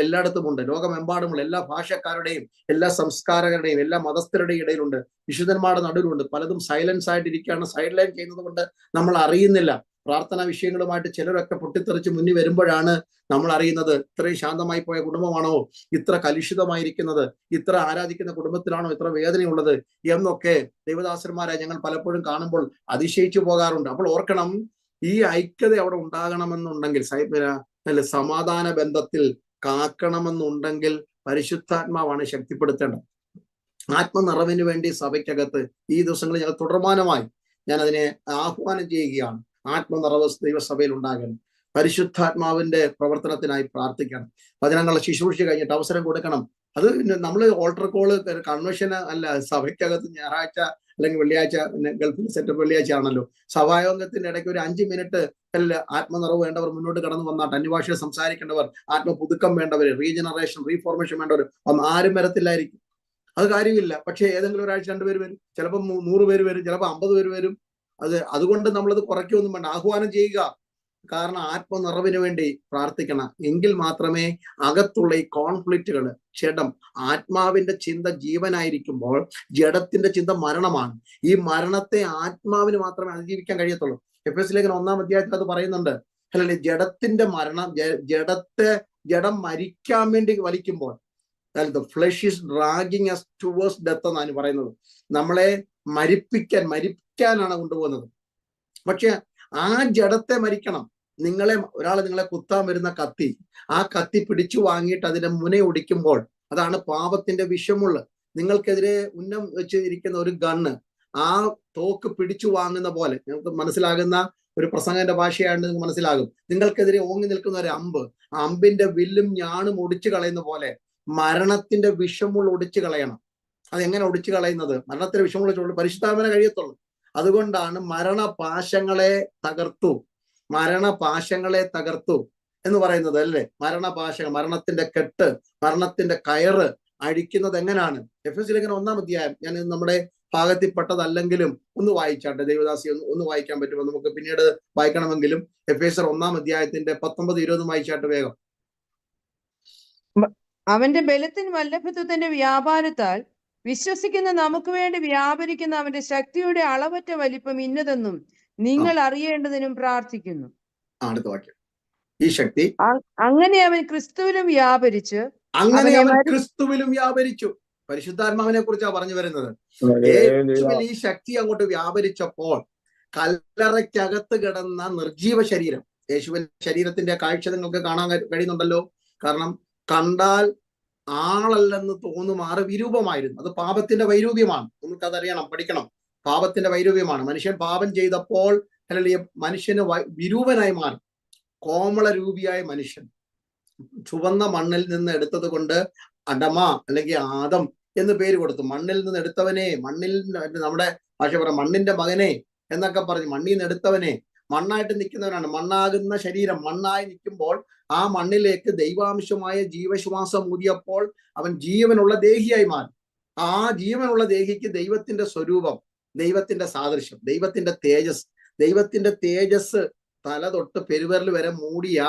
എല്ലായിടത്തും ഉണ്ട്. ലോകമെമ്പാടുമുള്ള എല്ലാ ഭാഷക്കാരുടെയും എല്ലാ സംസ്കാരങ്ങളുടെയും എല്ലാ മതസ്ഥരുടെയും ഇടയിലുണ്ട്. വിശുദ്ധന്മാരുടെ നടുവിലുണ്ട്. പലതും സൈലൻസ് ആയിട്ടിരിക്കുകയാണ്. സൈഡ് ലൈൻ ചെയ്യുന്നത് കൊണ്ട് നമ്മൾ അറിയുന്നില്ല. പ്രാർത്ഥനാ വിഷയങ്ങളുമായിട്ട് ചിലരൊക്കെ പൊട്ടിത്തെറിച്ച് മുന്നിൽ വരുമ്പോഴാണ് നമ്മൾ അറിയുന്നത് ഇത്രയും ശാന്തമായി പോയ കുടുംബമാണോ, ഇത്ര കലുഷിതമായിരിക്കുന്നത്, ഇത്ര ആരാധിക്കുന്ന കുടുംബത്തിലാണോ ഇത്ര വേദനയുള്ളത് എന്നൊക്കെ ദൈവദാസന്മാരെ ഞങ്ങൾ പലപ്പോഴും കാണുമ്പോൾ അതിശയിച്ചു പോകാറുണ്ട്. അപ്പോൾ ഓർക്കണം, ഈ ഐക്യത അവിടെ ഉണ്ടാകണമെന്നുണ്ടെങ്കിൽ, സമാധാന ബന്ധത്തിൽ കാക്കണമെന്നുണ്ടെങ്കിൽ പരിശുദ്ധാത്മാവാണ് ശക്തിപ്പെടുത്തേണ്ടത്. ആത്മനിറവിന് വേണ്ടി സഭയ്ക്കകത്ത് ഈ ദിവസങ്ങളിൽ ഞങ്ങൾ തുടർമാനമായി ഞാൻ അതിനെ ആഹ്വാനം ചെയ്യുകയാണ്. ആത്മനിറവ് ദൈവസഭയിൽ ഉണ്ടാകണം. പരിശുദ്ധാത്മാവിന്റെ പ്രവർത്തനത്തിനായി പ്രാർത്ഥിക്കണം. വചനങ്ങളുടെ ശുശ്രൂഷ കഴിഞ്ഞിട്ട് അവസരം കൊടുക്കണം. അത് നമ്മൾ ഓൾട്ടർ കോള് കൺവെൻഷൻ അല്ല, സഭയ്ക്കകത്ത് ഞായറാഴ്ച അല്ലെങ്കിൽ വെള്ളിയാഴ്ച, ഗൾഫിൽ സെറ്റപ്പ് വെള്ളിയാഴ്ച ആണല്ലോ, സഭായോഗത്തിന്റെ ഇടയ്ക്ക് ഒരു 5 മിനിറ്റ് ആത്മനിറവ് വേണ്ടവർ മുന്നോട്ട് കടന്നു വന്നാട്ട്, അന്യഭാഷയിൽ സംസാരിക്കേണ്ടവർ, ആത്മപുതുക്കം വേണ്ടവർ, റീജനറേഷൻ റീഫോർമേഷൻ വേണ്ടവർ ആരും വരത്തില്ലായിരിക്കും. അത് കാര്യമില്ല. പക്ഷെ ഏതെങ്കിലും ഒരാഴ്ച 2 പേര് വരും, ചിലപ്പോൾ 100 പേര് വരും, ചിലപ്പോൾ 50 പേര് വരും. അതുകൊണ്ട് നമ്മളത് കുറയ്ക്കൊന്നും വേണ്ട, ആഹ്വാനം ചെയ്യുക. കാരണം ആത്മനിറവിന് വേണ്ടി പ്രാർത്ഥിക്കണം. എങ്കിൽ മാത്രമേ അകത്തുള്ള ഈ കോൺഫ്ലിക്റ്റുകൾ, ജഡം, ആത്മാവിന്റെ ചിന്ത ജീവനായിരിക്കുമ്പോൾ ജഡത്തിന്റെ ചിന്ത മരണമാണ്. ഈ മരണത്തെ ആത്മാവിന് മാത്രമേ അതിജീവിക്കാൻ കഴിയത്തുള്ളൂ. എഫെസ്യ ലേഖനം 1-ാം അധ്യായത്തിൽ അത് പറയുന്നുണ്ട്. അല്ലെ, ജഡത്തിന്റെ മരണം, ജഡം മരിക്കാൻ വേണ്ടി വലിക്കുമ്പോൾ, the flesh is dragging us towards death എന്നാണ് പറയുന്നത്. നമ്മളെ മരിക്കാനാണ് കൊണ്ടുപോകുന്നത്. പക്ഷെ ആ ജഡത്തെ മരിക്കണം. ഒരാൾ നിങ്ങളെ കുത്താൻ വരുന്ന കത്തി, ആ കത്തി പിടിച്ചു വാങ്ങിയിട്ട് അതിന്റെ മുന ഒടിക്കുമ്പോൾ, അതാണ് പാപത്തിന്റെ വിഷമുള്ള. നിങ്ങൾക്കെതിരെ ഉന്നം വെച്ചിരിക്കുന്ന ഒരു ഗണ്ണ്, ആ തോക്ക് പിടിച്ചു വാങ്ങുന്ന പോലെ, നിങ്ങൾക്ക് മനസ്സിലാകുന്ന ഒരു പ്രസംഗന്റെ ഭാഷയാണ്, നിങ്ങൾക്ക് മനസ്സിലാകും. നിങ്ങൾക്കെതിരെ ഓങ്ങി നിൽക്കുന്ന ഒരു അമ്പ്, ആ അമ്പിന്റെ വില്ലും ഞാണും ഒടിച്ചു കളയുന്ന പോലെ മരണത്തിന്റെ വിഷമുള്ള ഒടിച്ചു കളയണം. അതെങ്ങനെ ഒടിച്ചു കളയുന്നത്? മരണത്തിന്റെ വിഷമുള്ള പരിശുദ്ധാത്മാവിനെ കഴിയത്തുള്ളൂ. അതുകൊണ്ടാണ് മരണപാശങ്ങളെ തകർത്തു എന്ന് പറയുന്നത്, അല്ലേ? മരണപാശങ്ങൾ, മരണത്തിന്റെ കെട്ട്, മരണത്തിന്റെ കയറ് അഴിക്കുന്നത് എങ്ങനെയാണ്? എഫെസ്യ ലേഖനം 1-ാം അധ്യായം, ഞാൻ നമ്മുടെ ഭാഗത്തിൽപ്പെട്ടതല്ലെങ്കിലും ഒന്ന് വായിച്ചാട്ടെ, ദേവദാസി ഒന്ന് വായിക്കാൻ പറ്റുമോ? നമുക്ക് പിന്നീട് വായിക്കണമെങ്കിലും എഫെസ്യർ 1-ാം അധ്യായത്തിന്റെ 19-20 വായിച്ചാട്ടെ വേഗം. അവന്റെ ബലത്തിൻ വല്ലഭത്വത്തിന്റെ വ്യാപാരത്താൽ വിശ്വസിക്കുന്ന നമുക്ക് വേണ്ടി വ്യാപരിക്കുന്ന അവന്റെ ശക്തിയുടെ അളവറ്റ വലിപ്പം ഇന്നതെന്നും നിങ്ങൾ അറിയേണ്ടതിനും പ്രാർത്ഥിക്കുന്നു. അടുത്ത വാക്യം. ഈ ശക്തി അങ്ങനെ അവൻ ക്രിസ്തുവിലും വ്യാപരിച്ചു. പരിശുദ്ധാത്മാവിനെ കുറിച്ചാണ് പറഞ്ഞു വരുന്നത്. ഈ ശക്തി അങ്ങോട്ട് വ്യാപരിച്ചപ്പോൾ കല്ലറയ്ക്കകത്ത് കിടന്ന നിർജീവ ശരീരം, യേശുവിന്റെ ശരീരത്തിന്റെ കാഴ്ച നിങ്ങൾക്ക് കാണാൻ കഴിയുന്നുണ്ടല്ലോ. കാരണം കണ്ടാൽ ആളല്ലെന്ന് തോന്നുമാറ് വിരൂപമായിരുന്നു. അത് പാപത്തിന്റെ വൈരൂപ്യമാണ്. നമുക്കതറിയണം, പഠിക്കണം. പാപത്തിന്റെ വൈരൂപ്യമാണ്. മനുഷ്യൻ പാപം ചെയ്തപ്പോൾ മനുഷ്യന് വിരൂപനായി മാറി. കോമള രൂപിയായ മനുഷ്യൻ ചുവന്ന മണ്ണിൽ നിന്ന് എടുത്തത് കൊണ്ട് അഡമ അല്ലെങ്കിൽ ആദം എന്ന് പേര് കൊടുത്തു. മണ്ണിൽ നിന്ന് എടുത്തവനെ, നമ്മുടെ ഭാഷ പറയാം, മണ്ണിന്റെ മകനെ എന്നൊക്കെ പറഞ്ഞ്, മണ്ണിൽ നിന്ന് എടുത്തവനെ, മണ്ണായിട്ട് നിൽക്കുന്നവനാണ്. മണ്ണാകുന്ന ശരീരം മണ്ണായി നിൽക്കുമ്പോൾ ആ മണ്ണിലേക്ക് ദൈവാംശമായ ജീവശ്വാസം ഊതിയപ്പോൾ അവൻ ജീവനുള്ള ദേഹിയായി മാറി. ആ ജീവനുള്ള ദേഹിക്ക് ദൈവത്തിന്റെ സ്വരൂപം, ദൈവത്തിന്റെ സാദൃശ്യം, ദൈവത്തിന്റെ തേജസ് തല തൊട്ട് പെരുവിരൽ വരെ മൂടിയ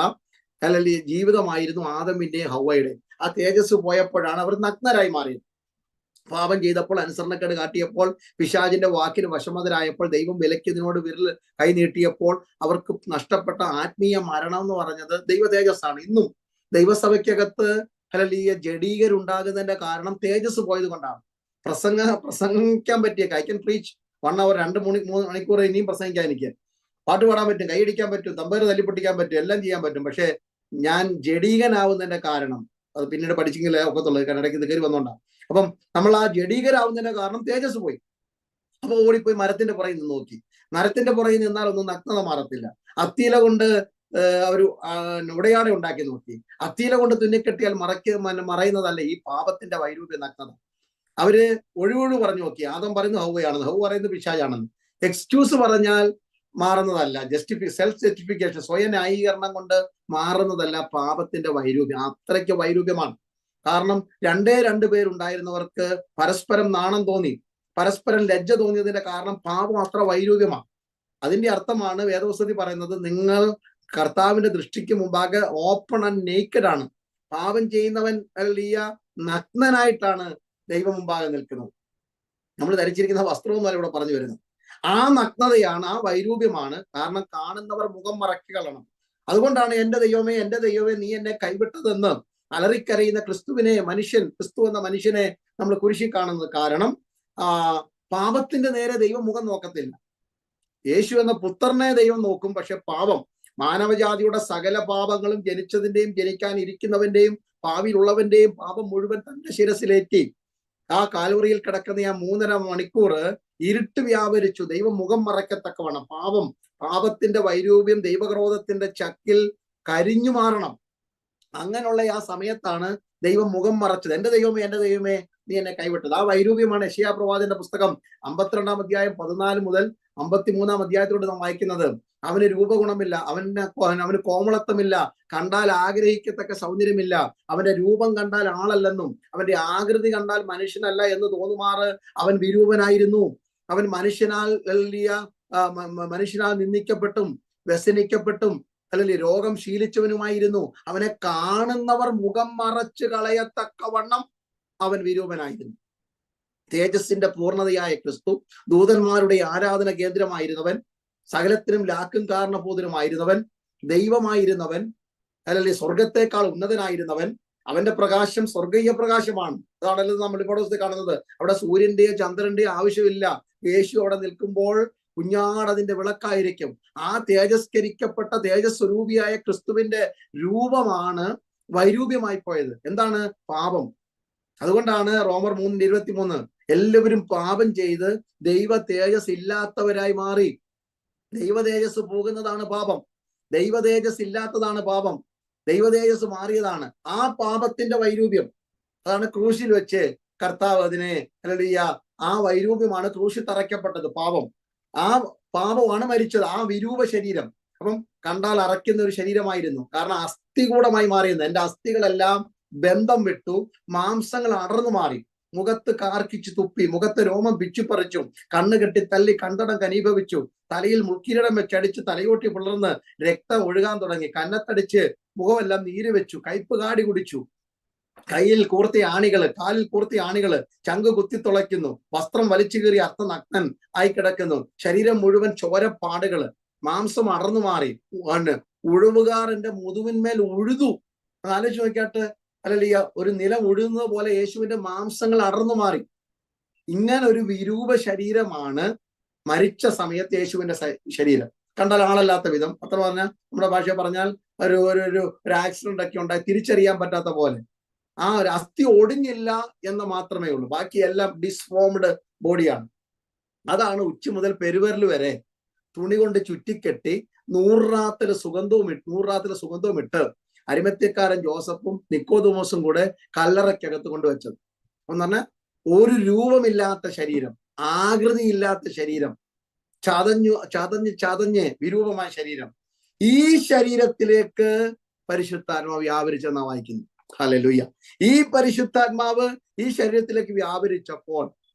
അല്ലെങ്കിൽ ജീവിതമായിരുന്നു ആദമിന്റെയും ഹവ്വയുടെയും. ആ തേജസ് പോയപ്പോഴാണ് അവർ നഗ്നരായി മാറിയത്. പാപം ചെയ്തപ്പോൾ, അനുസരണക്കേട് കാട്ടിയപ്പോൾ, പിശാചിന്റെ വാക്കിന് വശമതരായപ്പോൾ, ദൈവം വിലക്കിയതിനോട് വിരൽ കൈ നീട്ടിയപ്പോൾ അവർക്ക് നഷ്ടപ്പെട്ട ആത്മീയ മരണം എന്ന് പറഞ്ഞത് ദൈവ തേജസ്സാണ്. ഇന്നും ദൈവസഭയ്ക്കകത്ത് അല്ലെങ്കിൽ ജഡീകരുണ്ടാകുന്നതിന്റെ കാരണം തേജസ് പോയത് കൊണ്ടാണ്. പ്രസംഗിക്കാൻ പറ്റിയ, ഐ ക്യാൻ പ്രീച്ച് 1 hour 2-3 മണിക്കൂർ ഇനിയും പ്രസംഗിക്കാൻ, എനിക്ക് പാട്ട് പാടാൻ പറ്റും, കൈയടിക്കാൻ പറ്റും, തമ്പേര് തല്ലിപ്പൊട്ടിക്കാൻ പറ്റും, എല്ലാം ചെയ്യാൻ പറ്റും. പക്ഷെ ഞാൻ ജഡീകനാവുന്നതിന്റെ കാരണം അത് പിന്നീട് പഠിച്ചെങ്കിലേ ഒക്കത്തുള്ളത്, കാരണം ഇടയ്ക്ക് ഇത് കയറി വന്നോണ്ടാണ്. അപ്പം നമ്മൾ ആ ജഡീകരാവുന്നതിന്റെ കാരണം തേജസ് പോയി. അപ്പൊ ഓടിപ്പോയി മരത്തിന്റെ പുറകിൽ നിന്ന് നോക്കി. മരത്തിന്റെ പുറകിൽ നിന്നാൽ ഒന്നും നഗ്നത മാറത്തില്ല. അത്തിയില കൊണ്ട് ഒരു ഉടയാട ഉണ്ടാക്കി നോക്കി. അത്തിയില കൊണ്ട് തുന്നിക്കെട്ടിയാൽ മറയുന്നതല്ല ഈ പാപത്തിന്റെ വൈരൂപ്യ നഗ്നത. അവര് ഒഴിവൊഴിവ് പറഞ്ഞു നോക്കി. ആദം പറയുന്നത് ഹൗവയാണെന്ന്, ഹൗവ പറയുന്നത് പിശാചാണെന്ന്. എക്സ്ക്യൂസ് പറഞ്ഞാൽ മാറുന്നതല്ല, സെൽഫ് ജസ്റ്റിഫിക്കേഷൻ, സ്വയം ന്യായീകരണം കൊണ്ട് മാറുന്നതല്ല പാപത്തിന്റെ വൈരൂപ്യം. അത്രയ്ക്ക് വൈരൂപ്യമാണ്. കാരണം 2 പേരുണ്ടായിരുന്നവർക്ക് പരസ്പരം നാണം തോന്നി, പരസ്പരം ലജ്ജ തോന്നിയതിന്റെ കാരണം പാപം അത്ര വൈരൂപ്യമാണ്. അതിന്റെ അർത്ഥമാണ് വേദപുസ്തകത്തിൽ പറയുന്നത്, നിങ്ങൾ കർത്താവിന്റെ ദൃഷ്ടിക്ക് മുമ്പാകെ ഓപ്പൺ ആൻഡ് നേക്കഡ് ആണ്. പാപം ചെയ്യുന്നവൻ നഗ്നനായിട്ടാണ് ദൈവം മുമ്പാകെ നിൽക്കുന്നത്. നമ്മൾ ധരിച്ചിരിക്കുന്ന വസ്ത്രമൊന്നുമല്ല ഇവിടെ പറഞ്ഞു വരുന്നത്. ആ നഗ്നതയാണ്, ആ വൈരൂപ്യമാണ്. കാരണം കാണുന്നവർ മുഖം മറക്കി കളയണം. അതുകൊണ്ടാണ് എൻ്റെ ദൈവമേ നീ എന്നെ കൈവിട്ടതെന്ന് അലറിക്കരയുന്ന ക്രിസ്തു എന്ന മനുഷ്യനെ നമ്മൾ കുരിശിൽ കാണുന്നത്. കാരണം പാപത്തിന്റെ നേരെ ദൈവം മുഖം നോക്കത്തില്ല. യേശു എന്ന പുത്രനെ ദൈവം നോക്കും. പക്ഷെ പാപം, മാനവജാതിയുടെ സകല പാപങ്ങളും, ജനിച്ചതിന്റെയും ജനിക്കാൻ ഇരിക്കുന്നവന്റെയും ഭാവിയിലുള്ളവന്റെയും പാപം മുഴുവൻ തന്റെ ശിരസിലേറ്റി ആ കാൽവറിയിൽ കിടക്കുന്ന ആ 3.5 മണിക്കൂർ ഇരുട്ട് വ്യാപരിച്ചു. ദൈവം മുഖം മറയ്ക്കത്തക്കവണ്ണം പാപത്തിന്റെ വൈരൂപ്യം ദൈവക്രോധത്തിന്റെ ചക്കിൽ കരിഞ്ഞു മാറണം. അങ്ങനെയുള്ള ആ സമയത്താണ് ദൈവം മുഖം മറച്ചത്. എന്റെ ദൈവമേ നീ എന്നെ കൈവിട്ടത്. ആ വൈരൂപ്യമാണ് യെശയ്യാ പ്രവാചകന്റെ പുസ്തകം 52-ാം അധ്യായം 14 മുതൽ 53-ാം അധ്യായത്തിലൂടെ നാം വായിക്കുന്നത്. അവന് രൂപഗുണമില്ല, അവന് കോമളത്വമില്ല, കണ്ടാൽ ആഗ്രഹിക്കത്തക്ക സൗന്ദര്യമില്ല, അവന്റെ രൂപം കണ്ടാൽ ആളല്ലെന്നും അവന്റെ ആകൃതി കണ്ടാൽ മനുഷ്യനല്ല എന്ന് തോന്നുമാറ് അവൻ വിരൂപനായിരുന്നു. അവൻ മനുഷ്യനാൽ നിന്ദിക്കപ്പെട്ടും വ്യസനിക്കപ്പെട്ടും അല്ലെങ്കിൽ രോഗം ശീലിച്ചവനുമായിരുന്നു. അവനെ കാണുന്നവർ മുഖം മറച്ചു കളയത്തക്കവണ്ണം അവൻ വിരൂപനായിരുന്നു. തേജസ്സിന്റെ പൂർണ്ണതയായ ക്രിസ്തു, ദൂതന്മാരുടെ ആരാധന കേന്ദ്രമായിരുന്നവൻ, സകലത്തിനും ലാക്കും കാരണഭൂതനുമായിരുന്നവൻ, ദൈവമായിരുന്നവൻ, അല്ലെങ്കിൽ സ്വർഗത്തെക്കാൾ ഉന്നതനായിരുന്നവൻ, അവന്റെ പ്രകാശം സ്വർഗീയ പ്രകാശമാണ്. അതാണല്ലോ നമ്മൾ ഇവിടെ കാണുന്നത്. അവിടെ സൂര്യന്റെയോ ചന്ദ്രന്റെയോ ആവശ്യമില്ല. യേശു അവിടെ നിൽക്കുമ്പോൾ കുഞ്ഞാടതിന്റെ വിളക്കായിരിക്കും. ആ തേജസ്കരിക്കപ്പെട്ട തേജസ്വരൂപിയായ ക്രിസ്തുവിന്റെ രൂപമാണ് വൈരൂപ്യമായി പോയത്. എന്താണ്? പാപം. അതുകൊണ്ടാണ് റോമർ 3:23 എല്ലാവരും പാപം ചെയ്ത് ദൈവ തേജസ് ഇല്ലാത്തവരായി മാറി. ദൈവ തേജസ് പോകുന്നതാണ് പാപം, ദൈവ തേജസ് ഇല്ലാത്തതാണ് പാപം. ദൈവ തേജസ് മാറിയതാണ് ആ പാപത്തിന്റെ വൈരൂപ്യം. അതാണ് ക്രൂശിൽ വെച്ച് കർത്താവ് അതിനെ ആ വൈരൂപ്യമാണ് ക്രൂശിൽ തറയ്ക്കപ്പെട്ടത്. പാപം, ആ പാപമാണ് മരിച്ചത്. ആ വിരൂപ ശരീരം അപ്പം കണ്ടാൽ അറയ്ക്കുന്ന ഒരു ശരീരമായിരുന്നു. കാരണം അസ്ഥികൂടമായി മാറിയിരുന്നു. എന്റെ അസ്ഥികളെല്ലാം ബന്ധം വിട്ടു, മാംസങ്ങൾ അടർന്നു മാറി, മുഖത്ത് കാർക്കിച്ചു തുപ്പി, മുഖത്ത് രോമം പിച്ചുപറിച്ചു, കണ്ണ് കെട്ടി തല്ലി കണ്ടടം കനീഭവിച്ചു, തലയിൽ മുൾക്കിരീടം വെച്ചടിച്ച് തലയോട്ടി പിളർന്ന് രക്തം ഒഴുകാൻ തുടങ്ങി, കന്നത്തടിച്ച് മുഖമെല്ലാം നീര് വെച്ചു, കയ്പ് കാടി കുടിച്ചു, കയ്യിൽ കൂർത്തിയ ആണികള്, കാലിൽ കൂർത്തിയ ആണികള്, ചങ്ക് കുത്തി തുളയ്ക്കുന്നു, വസ്ത്രം വലിച്ചു കീറി അർത്ഥനഗ്നൻ ആയി കിടക്കുന്നു, ശരീരം മുഴുവൻ ചോരപ്പാടുകള്, മാംസം അടർന്നു മാറി, ഉഴവുകാർ എന്റെ മുതുവിന്മേൽ ഉഴുതു. ആലോചിച്ച് നോക്കിയാട്ട്, അല്ലല്ല ഒരു നിലം ഉഴുന്നത് പോലെ യേശുവിന്റെ മാംസങ്ങൾ അടർന്നു മാറി. ഇങ്ങനെ ഒരു വിരൂപ ശരീരമാണ് മരിച്ച സമയത്ത് യേശുവിന്റെ ശരീരം. കണ്ടാൽ ആളല്ലാത്ത വിധം, അത്ര പറഞ്ഞാൽ നമ്മുടെ ഭാഷ പറഞ്ഞാൽ ഒരു ആക്സിഡന്റ് ഒക്കെ ഉണ്ടായി തിരിച്ചറിയാൻ പറ്റാത്ത പോലെ. ആ ഒരു അസ്ഥി ഒടിഞ്ഞില്ല എന്ന് മാത്രമേ ഉള്ളൂ, ബാക്കിയെല്ലാം ഡിസ്ഫോംഡ് ബോഡിയാണ്. അതാണ് ഉച്ച മുതൽ പെരുവിരൽ വരെ തുണി കൊണ്ട് ചുറ്റിക്കെട്ടി 100 റാത്തല് സുഗന്ധവും ഇട്ട് അരിമത്യക്കാരൻ ജോസഫും നിക്കോദോമോസും കൂടെ കല്ലറയ്ക്കകത്ത് കൊണ്ടുവച്ചത്. എന്ന് പറഞ്ഞാൽ ഒരു രൂപമില്ലാത്ത ശരീരം, ആകൃതിയില്ലാത്ത ശരീരം, ചതഞ്ഞ് വിരൂപമായ ശരീരം. ഈ ശരീരത്തിലേക്ക് പരിശുദ്ധാത്മാവ് വ്യാപരിച്ചെന്നാ വായിക്കുന്നു. ഹല്ലേലൂയ. ഈ പരിശുദ്ധാത്മാവ് ഈ ശരീരത്തിലേക്ക് വ്യാപരിച്ചപ്പോൾ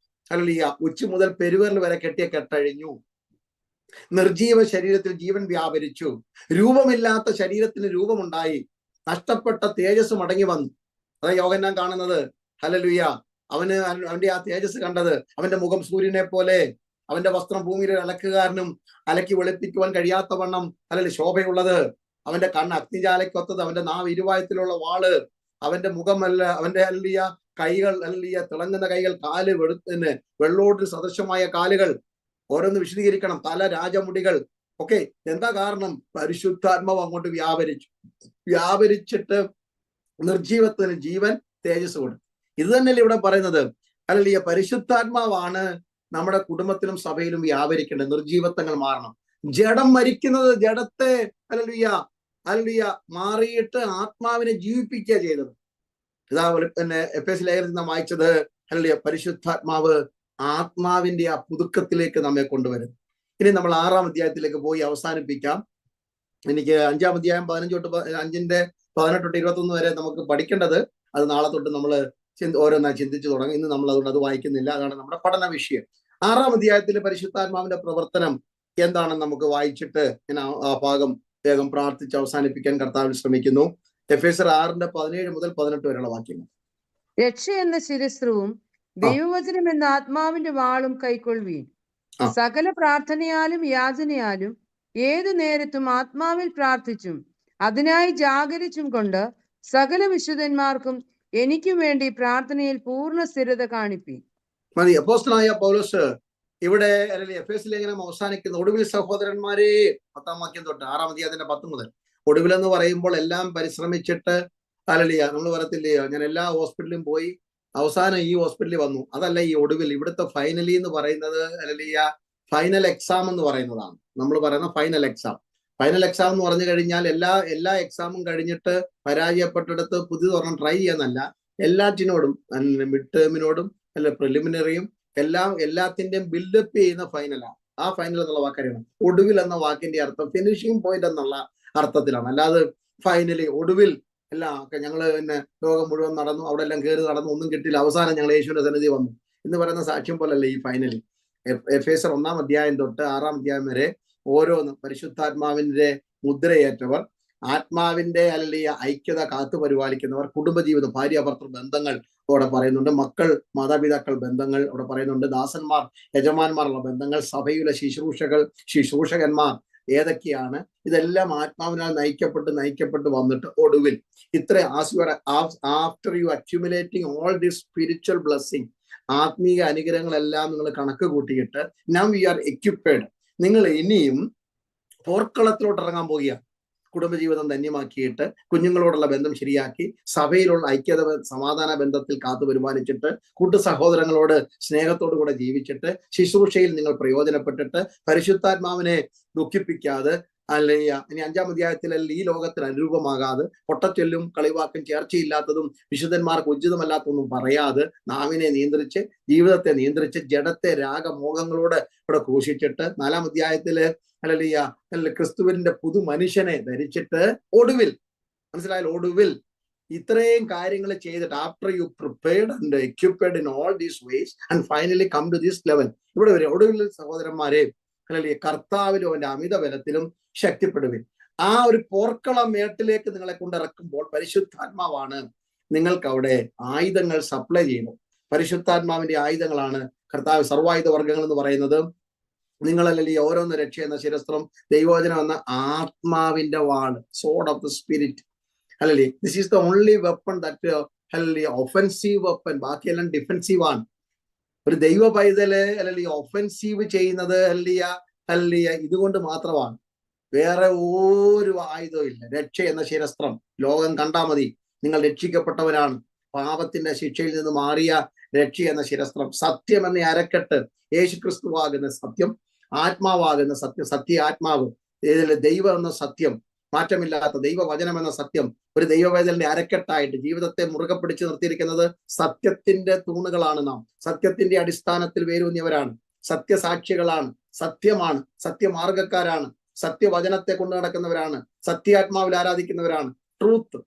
ഹല്ലേലൂയ ഉച്ച മുതൽ പെരുവിരൽ വരെ കെട്ടിയ കെട്ടഴിഞ്ഞു. നിർജീവ ശരീരത്തിൽ ജീവൻ വ്യാപരിച്ചു. രൂപമില്ലാത്ത ശരീരത്തിന് രൂപമുണ്ടായി. നഷ്ടപ്പെട്ട തേജസ് മടങ്ങി വന്നു. അതാ യോഹന്നാൻ കാണുന്നത്. ഹല്ലേലൂയ. അവന്റെ ആ തേജസ് കണ്ടത്. അവന്റെ മുഖം സൂര്യനെ പോലെ, അവന്റെ വസ്ത്രം ഭൂമിയിലെ അലക്കുകാരനും അലക്കി വെളുപ്പിക്കുവാൻ കഴിയാത്ത വണ്ണം അല്ലെങ്കിൽ ശോഭയുള്ളത്, അവന്റെ കണ്ണ് അഗ്നിജാലയ്ക്കൊത്തത്, അവന്റെ നാവ് ഇരുവായത്തിലുള്ള വാള്, അവന്റെ മുഖമല്ല, അവന്റെ ഹല്ലേലൂയ കൈകൾ ഹല്ലേലൂയ തിളങ്ങുന്ന കൈകൾ, കാല് വെള്ളോടിന് സദൃശമായ കാലുകൾ. ഓരോന്ന് വിശദീകരിക്കണം. തല രാജമുടികൾ ഒക്കെ. എന്താ കാരണം? പരിശുദ്ധാത്മാവ് അങ്ങോട്ട് വ്യാപരിച്ചിട്ട് നിർജീവത്തിന് ജീവൻ, തേജസ് കൊടുത്തു. ഇത് തന്നെയല്ലേ ഇവിടെ പറയുന്നത്. ഹല്ലേലൂയ. പരിശുദ്ധാത്മാവാണ് നമ്മുടെ കുടുംബത്തിലും സഭയിലും വ്യാപരിക്കേണ്ടത്. നിർജീവത്വങ്ങൾ മാറണം. ജഡം മരിക്കുന്നത്, ജഡത്തെ ഹല്ലേലൂയ മാറിയിട്ട് ആത്മാവിനെ ജീവിപ്പിക്കുക ചെയ്തത്. ഇതാ എഫേസ്യ ലേഖനത്തിൽ നാം വായിച്ചത്. ഹല്ലേലൂയ. പരിശുദ്ധാത്മാവ് ആത്മാവിന്റെ ആ പുതുക്കത്തിലേക്ക് നമ്മെ കൊണ്ടുവരും. ഇനി നമ്മൾ 6-ാം അധ്യായത്തിലേക്ക് പോയി അവസാനിപ്പിക്കാം. എനിക്ക് 5-ാം അധ്യായം 5-ന്റെ 18 തൊട്ട് 21 വരെ നമുക്ക് പഠിക്കേണ്ടത്. അത് നാളെ തൊട്ട് നമ്മൾ ഓരോന്നായി ചിന്തിച്ചു തുടങ്ങും. ഇന്ന് നമ്മൾ അതുകൊണ്ട് അത് വായിക്കുന്നില്ല. അതാണ് നമ്മുടെ പഠന വിഷയം. 6-ാം അധ്യായത്തിലെ പരിശുദ്ധാത്മാവിന്റെ പ്രവർത്തനം എന്താണെന്ന് നമുക്ക് വായിച്ചിട്ട് ഞാൻ ആ ഭാഗം വേഗം പ്രാർത്ഥിച്ച് അവസാനിപ്പിക്കാൻ കർത്താവിൽ ശ്രമിക്കുന്നു. എഫേസ്യർ 6-ന്റെ 17 മുതൽ 18 വരെയുള്ള വാക്യങ്ങൾ. രക്ഷ എന്ന ശിരസ്ത്രവും ദൈവവചനം എന്ന ആത്മാവിന്റെ വാളും കൈക്കൊള്ളുവീൻ. സകല പ്രാർത്ഥനയാലും യാചനയാലും ഏതു നേരത്തും ആത്മാവിൽ പ്രാർത്ഥിച്ചും അതിനായി ജാഗരിച്ചും കൊണ്ട് സകല വിശുദ്ധന്മാർക്കും എനിക്കും വേണ്ടി പ്രാർത്ഥനയിൽ പൂർണ്ണ സ്ഥിരത കാണിപ്പീൻ. മതി. അപ്പോസ്തലനായ പൗലോസ് ഇവിടെ എഫേസ്യ ലേഖനം അവസാനിക്കുന്ന ഒടുവിൽ സഹോദരന്മാരെ 10-ാം വാക്യം തൊട്ട് 6-ാം അധ്യായത്തിന്റെ 10 മുതൽ. ഒടുവിലെന്ന് പറയുമ്പോൾ എല്ലാം പരിശ്രമിച്ചിട്ട് ഹല്ലേലൂയ. നമ്മൾ പറയത്തില്ലയോ, ഞാൻ എല്ലാ ഹോസ്പിറ്റലിലും പോയി അവസാനം ഈ ഹോസ്പിറ്റലിൽ വന്നു. അതല്ല ഈ ഒടുവിൽ ഇവിടുത്തെ ഫൈനലി എന്ന് പറയുന്നത്, ഹല്ലേലൂയ, ഫൈനൽ എക്സാം എന്ന് പറയുന്നതാണ്. നമ്മൾ പറയുന്ന ഫൈനൽ എക്സാം. ഫൈനൽ എക്സാം എന്ന് പറഞ്ഞു കഴിഞ്ഞാൽ എല്ലാ എക്സാമും കഴിഞ്ഞിട്ട് പരാജയപ്പെട്ടെടുത്ത് പുതിയതൊരെണ്ണം ട്രൈ ചെയ്യാന്നല്ല, എല്ലാറ്റിനോടും മിഡ് ടേമിനോടും അല്ല പ്രിലിമിനറിയും എല്ലാത്തിന്റെയും ബിൽഡപ്പ് ചെയ്യുന്ന ഫൈനലാണ്. ആ ഫൈനൽ എന്നുള്ള വാക്കറിയണം. ഒടുവിൽ എന്ന വാക്കിന്റെ അർത്ഥം ഫിനിഷിംഗ് പോയിന്റ് എന്നുള്ള അർത്ഥത്തിലാണ്. അല്ലാതെ ഫൈനലി ഒടുവിൽ എല്ലാം ഞങ്ങൾ പിന്നെ ലോകം മുഴുവൻ നടന്നു, അവിടെ എല്ലാം കയറി നടന്നു, ഒന്നും കിട്ടിയില്ല, അവസാനം ഞങ്ങൾ യേശുവിന്റെ സന്നിധി വന്നു എന്ന് പറയുന്ന സാക്ഷ്യം പോലല്ലേ ഈ ഫൈനലി. എഫേസർ 1-ാം അധ്യായം തൊട്ട് 6-ാം അധ്യായം വരെ ഓരോന്നും പരിശുദ്ധാത്മാവിന്റെ മുദ്രയേറ്റവർ, ആത്മാവിന്റെ അല്ലെങ്കിൽ ഐക്യത കാത്തു പരിപാലിക്കുന്നവർ, കുടുംബജീവിതം, ഭാര്യ ഭർത്തൃ ബന്ധങ്ങൾ അവിടെ പറയുന്നുണ്ട്, മക്കൾ മാതാപിതാക്കൾ ബന്ധങ്ങൾ അവിടെ പറയുന്നുണ്ട്, ദാസന്മാർ യജമാന്മാരുള്ള ബന്ധങ്ങൾ, സഭയിലെ ശുശ്രൂഷകന്മാർ ഏതൊക്കെയാണ്, ഇതെല്ലാം ആത്മാവിനാൽ നയിക്കപ്പെട്ട് വന്നിട്ട് ഒടുവിൽ ഇത്ര after you accumulating all this spiritual blessing, ആത്മീയ അനുഗ്രഹങ്ങളെല്ലാം നിങ്ങൾ കണക്ക് കൂട്ടിയിട്ട് നൗ വി ആർ എക്യുപ്പേഡ്, നിങ്ങൾ ഇനിയും പോർക്കളത്തിലോട്ട് ഇറങ്ങാൻ പോവുകയാണ്. കുടുംബജീവിതം ധന്യമാക്കിയിട്ട് കുഞ്ഞുങ്ങളോടുള്ള ബന്ധം ശരിയാക്കി സഭയിലുള്ള ഐക്യത സമാധാന ബന്ധത്തിൽ കാത്തു പരിപാലിച്ചിട്ട് കൂട്ടു സഹോദരങ്ങളോട് സ്നേഹത്തോടു കൂടെ ജീവിച്ചിട്ട് ശുശ്രൂഷയിൽ നിങ്ങൾ പ്രയോജനപ്പെട്ടിട്ട് പരിശുദ്ധാത്മാവിനെ ദുഃഖിപ്പിക്കാതെ അല്ലെങ്കിൽ ഇനി 5-ാം അധ്യായത്തിൽ ഈ ലോകത്തിന് അനുരൂപമാകാതെ പൊട്ടച്ചൊല്ലും കളിവാക്കും ചേർച്ചയില്ലാത്തതും വിശുദ്ധന്മാർക്ക് ഉചിതമല്ലാത്തതൊന്നും പറയാതെ നാവിനെ നിയന്ത്രിച്ച് ജീവിതത്തെ നിയന്ത്രിച്ച് ജഡത്തെ രാഗമോഹങ്ങളോട് ഇവിടെ ക്രൂശിച്ചിട്ട് 4-ാം അധ്യായത്തില് അല്ലെങ്കിൽ ക്രിസ്തുവിന്റെ പുതു മനുഷ്യനെ ധരിച്ചിട്ട് ഒടുവിൽ മനസ്സിലായാലും ഒടുവിൽ ഇത്രയും കാര്യങ്ങൾ ചെയ്തിട്ട് after you prepared and equipped in all these ways and finally come to this level, ഇവിടെ വരെ ഒടുവിൽ സഹോദരന്മാരെ അല്ലെങ്കിൽ കർത്താവിലും അവന്റെ അമിത ബലത്തിലും ശക്തിപ്പെടുവിൻ. ആ ഒരു പോർക്കളം മേട്ടിലേക്ക് നിങ്ങളെ കൊണ്ടിറക്കുമ്പോൾ പരിശുദ്ധാത്മാവാണ് നിങ്ങൾക്ക് അവിടെ ആയുധങ്ങൾ സപ്ലൈ ചെയ്യുന്നത്. പരിശുദ്ധാത്മാവിന്റെ ആയുധങ്ങളാണ് കർത്താവ് സർവായുധ വർഗങ്ങൾ എന്ന് പറയുന്നത്. നിങ്ങളല്ലെങ്കിൽ ഓരോന്ന് രക്ഷ എന്ന ശിരസ്ത്രം, ദൈവവചനം എന്ന ആത്മാവിന്റെ വാൾ, സോഡ് ഓഫ് ദ സ്പിരിറ്റ്. അല്ലല്ലേ, this is the only weapon that offensive weapon, ബാക്കിയെല്ലാം ഡിഫെൻസീവ് ആണ്. ഒരു ദൈവ പൈതല് അല്ലെങ്കിൽ ഒഫൻസീവ് ചെയ്യുന്നത് ഇതുകൊണ്ട് മാത്രമാണ്, വേറെ ഒരു ആയുധവും ഇല്ല. രക്ഷ എന്ന ശിരസ്ത്രം ലോകം കണ്ടാൽ മതി, നിങ്ങൾ രക്ഷിക്കപ്പെട്ടവരാണ്, പാപത്തിന്റെ ശിക്ഷയിൽ നിന്ന് മാറിയ രക്ഷ എന്ന ശിരസ്ത്രം, സത്യം എന്ന അരക്കെട്ട്, യേശുക്രിസ്തുവാകുന്ന സത്യം, ആത്മാവാകുന്ന സത്യം, ആത്മാവ്, ദൈവം എന്ന സത്യം, മാറ്റമില്ലാത്ത ദൈവവചനം എന്ന സത്യം, ഒരു ദൈവവേദലിന്റെ അരക്കെട്ടായിട്ട് ജീവിതത്തെ മുറുകെ പിടിച്ചു നിർത്തിയിരിക്കുന്നത് സത്യത്തിന്റെ തൂണുകളാണ്. നാം സത്യത്തിന്റെ അടിസ്ഥാനത്തിൽ വേരൂന്നിയവരാണ്, സത്യസാക്ഷികളാണ്, സത്യമാണ്, സത്യമാർഗക്കാരാണ്, സത്യവചനത്തെ കൊണ്ടു നടക്കുന്നവരാണ്, സത്യാത്മാവിൽ ആരാധിക്കുന്നവരാണ്. ട്രൂത്ത്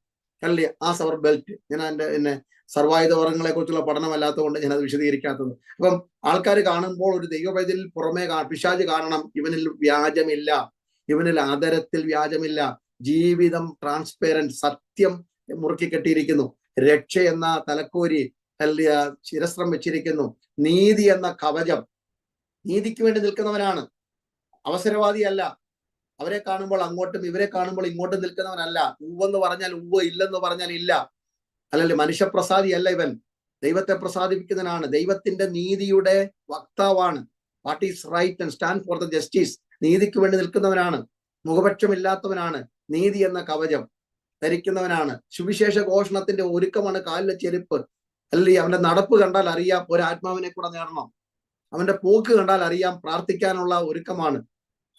അല്ലേ, ആ അവർ ബെൽറ്റ്. ഞാൻ എന്നെ സർവായുധ വർഗങ്ങളെ കുറിച്ചുള്ള പഠനമല്ലാത്തത് കൊണ്ട് ഞാനത് വിശദീകരിക്കാത്തത്. അപ്പം ആൾക്കാർ കാണുമ്പോൾ ഒരു ദൈവവൈദ്യനിൽ പുറമേ പിശാച് കാണണം, ഇവനിൽ വ്യാജമില്ല, ഇവനിൽ ആദരത്തിൽ വ്യാജമില്ല, ജീവിതം ട്രാൻസ്പെറന്റ്, സത്യം മുറുക്കി കെട്ടിയിരിക്കുന്നു, രക്ഷ എന്ന തലക്കോരി ശിരസ്ത്രം വെച്ചിരിക്കുന്നു, നീതി എന്ന കവചം, നീതിക്ക് വേണ്ടി നിൽക്കുന്നവനാണ്, അവസരവാദിയല്ല. അവരെ കാണുമ്പോൾ അങ്ങോട്ടും ഇവരെ കാണുമ്പോൾ ഇങ്ങോട്ടും നിൽക്കുന്നവനല്ല. ഉവ്വെന്ന് പറഞ്ഞാൽ ഉവ്വ്, ഇല്ലെന്ന് പറഞ്ഞാൽ ഇല്ല. അല്ലല്ലേ, മനുഷ്യപ്രസാദിയല്ല ഇവൻ, ദൈവത്തെ പ്രസാദിപ്പിക്കുന്നവനാണ്, ദൈവത്തിന്റെ നീതിയുടെ വക്താവാണ്. What is right and stand for the justice, നീതിക്ക് വേണ്ടി നിൽക്കുന്നവനാണ്, മുഖപക്ഷമില്ലാത്തവനാണ്, നീതി എന്ന കവചം ധരിക്കുന്നവനാണ്. സുവിശേഷ ഘോഷണത്തിന്റെ ഒരുക്കമാണ് കാലിലെ ചെരുപ്പ്. അല്ലേ, അവന്റെ നടപ്പ് കണ്ടാൽ അറിയാം ഒരാത്മാവിനെ കൂടെ നേടണം, അവന്റെ പോക്ക് കണ്ടാൽ അറിയാം പ്രാർത്ഥിക്കാനുള്ള ഒരുക്കമാണ്.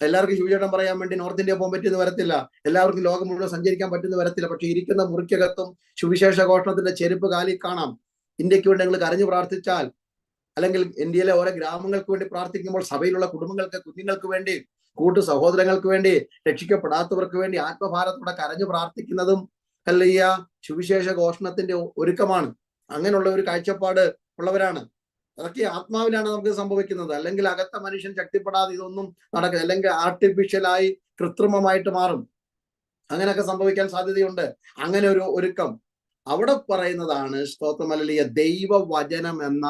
എല്ലാവർക്കും ശുചിചേട്ടൻ പറയാൻ വേണ്ടി നോർത്ത് ഇന്ത്യ പോകാൻ പറ്റുന്ന വരത്തില്ല, എല്ലാവർക്കും ലോകം മുഴുവൻ സഞ്ചരിക്കാൻ പറ്റുന്ന വരത്തില്ല. പക്ഷെ ഇരിക്കുന്ന മുറിക്കകത്തും സുവിശേഷ ഘോഷണത്തിന്റെ ചെരുപ്പ് കാലിൽ കാണാം. ഇന്ത്യക്ക് വേണ്ടി നിങ്ങൾ കരഞ്ഞു പ്രാർത്ഥിച്ചാൽ, അല്ലെങ്കിൽ ഇന്ത്യയിലെ ഓരോ ഗ്രാമങ്ങൾക്ക് വേണ്ടി പ്രാർത്ഥിക്കുമ്പോൾ, സഭയിലുള്ള കുടുംബങ്ങൾക്ക്, കുഞ്ഞുങ്ങൾക്ക് വേണ്ടി, കൂട്ടു സഹോദരങ്ങൾക്ക് വേണ്ടി, രക്ഷിക്കപ്പെടാത്തവർക്ക് വേണ്ടി ആത്മഭാരത്തോടെ കരഞ്ഞു പ്രാർത്ഥിക്കുന്നതും അല്ലയ്യ സുവിശേഷ ഘോഷണത്തിന്റെ ഒരുക്കമാണ്. അങ്ങനെയുള്ള ഒരു കാഴ്ചപ്പാട് ഉള്ളവരാണ്. അതൊക്കെ ആത്മാവിലാണ് നമുക്ക് സംഭവിക്കുന്നത്. അല്ലെങ്കിൽ അകത്ത മനുഷ്യൻ ശക്തിപ്പെടാതെ ഇതൊന്നും നടക്കുക, അല്ലെങ്കിൽ ആർട്ടിഫിഷ്യലായി കൃത്രിമമായിട്ട് മാറും. അങ്ങനെയൊക്കെ സംഭവിക്കാൻ സാധ്യതയുണ്ട്. അങ്ങനെ ഒരു ഒരുക്കം അവിടെ പറയുന്നതാണ് സ്തോത്രം ഹല്ലേലൂയ, ദൈവവചനം എന്ന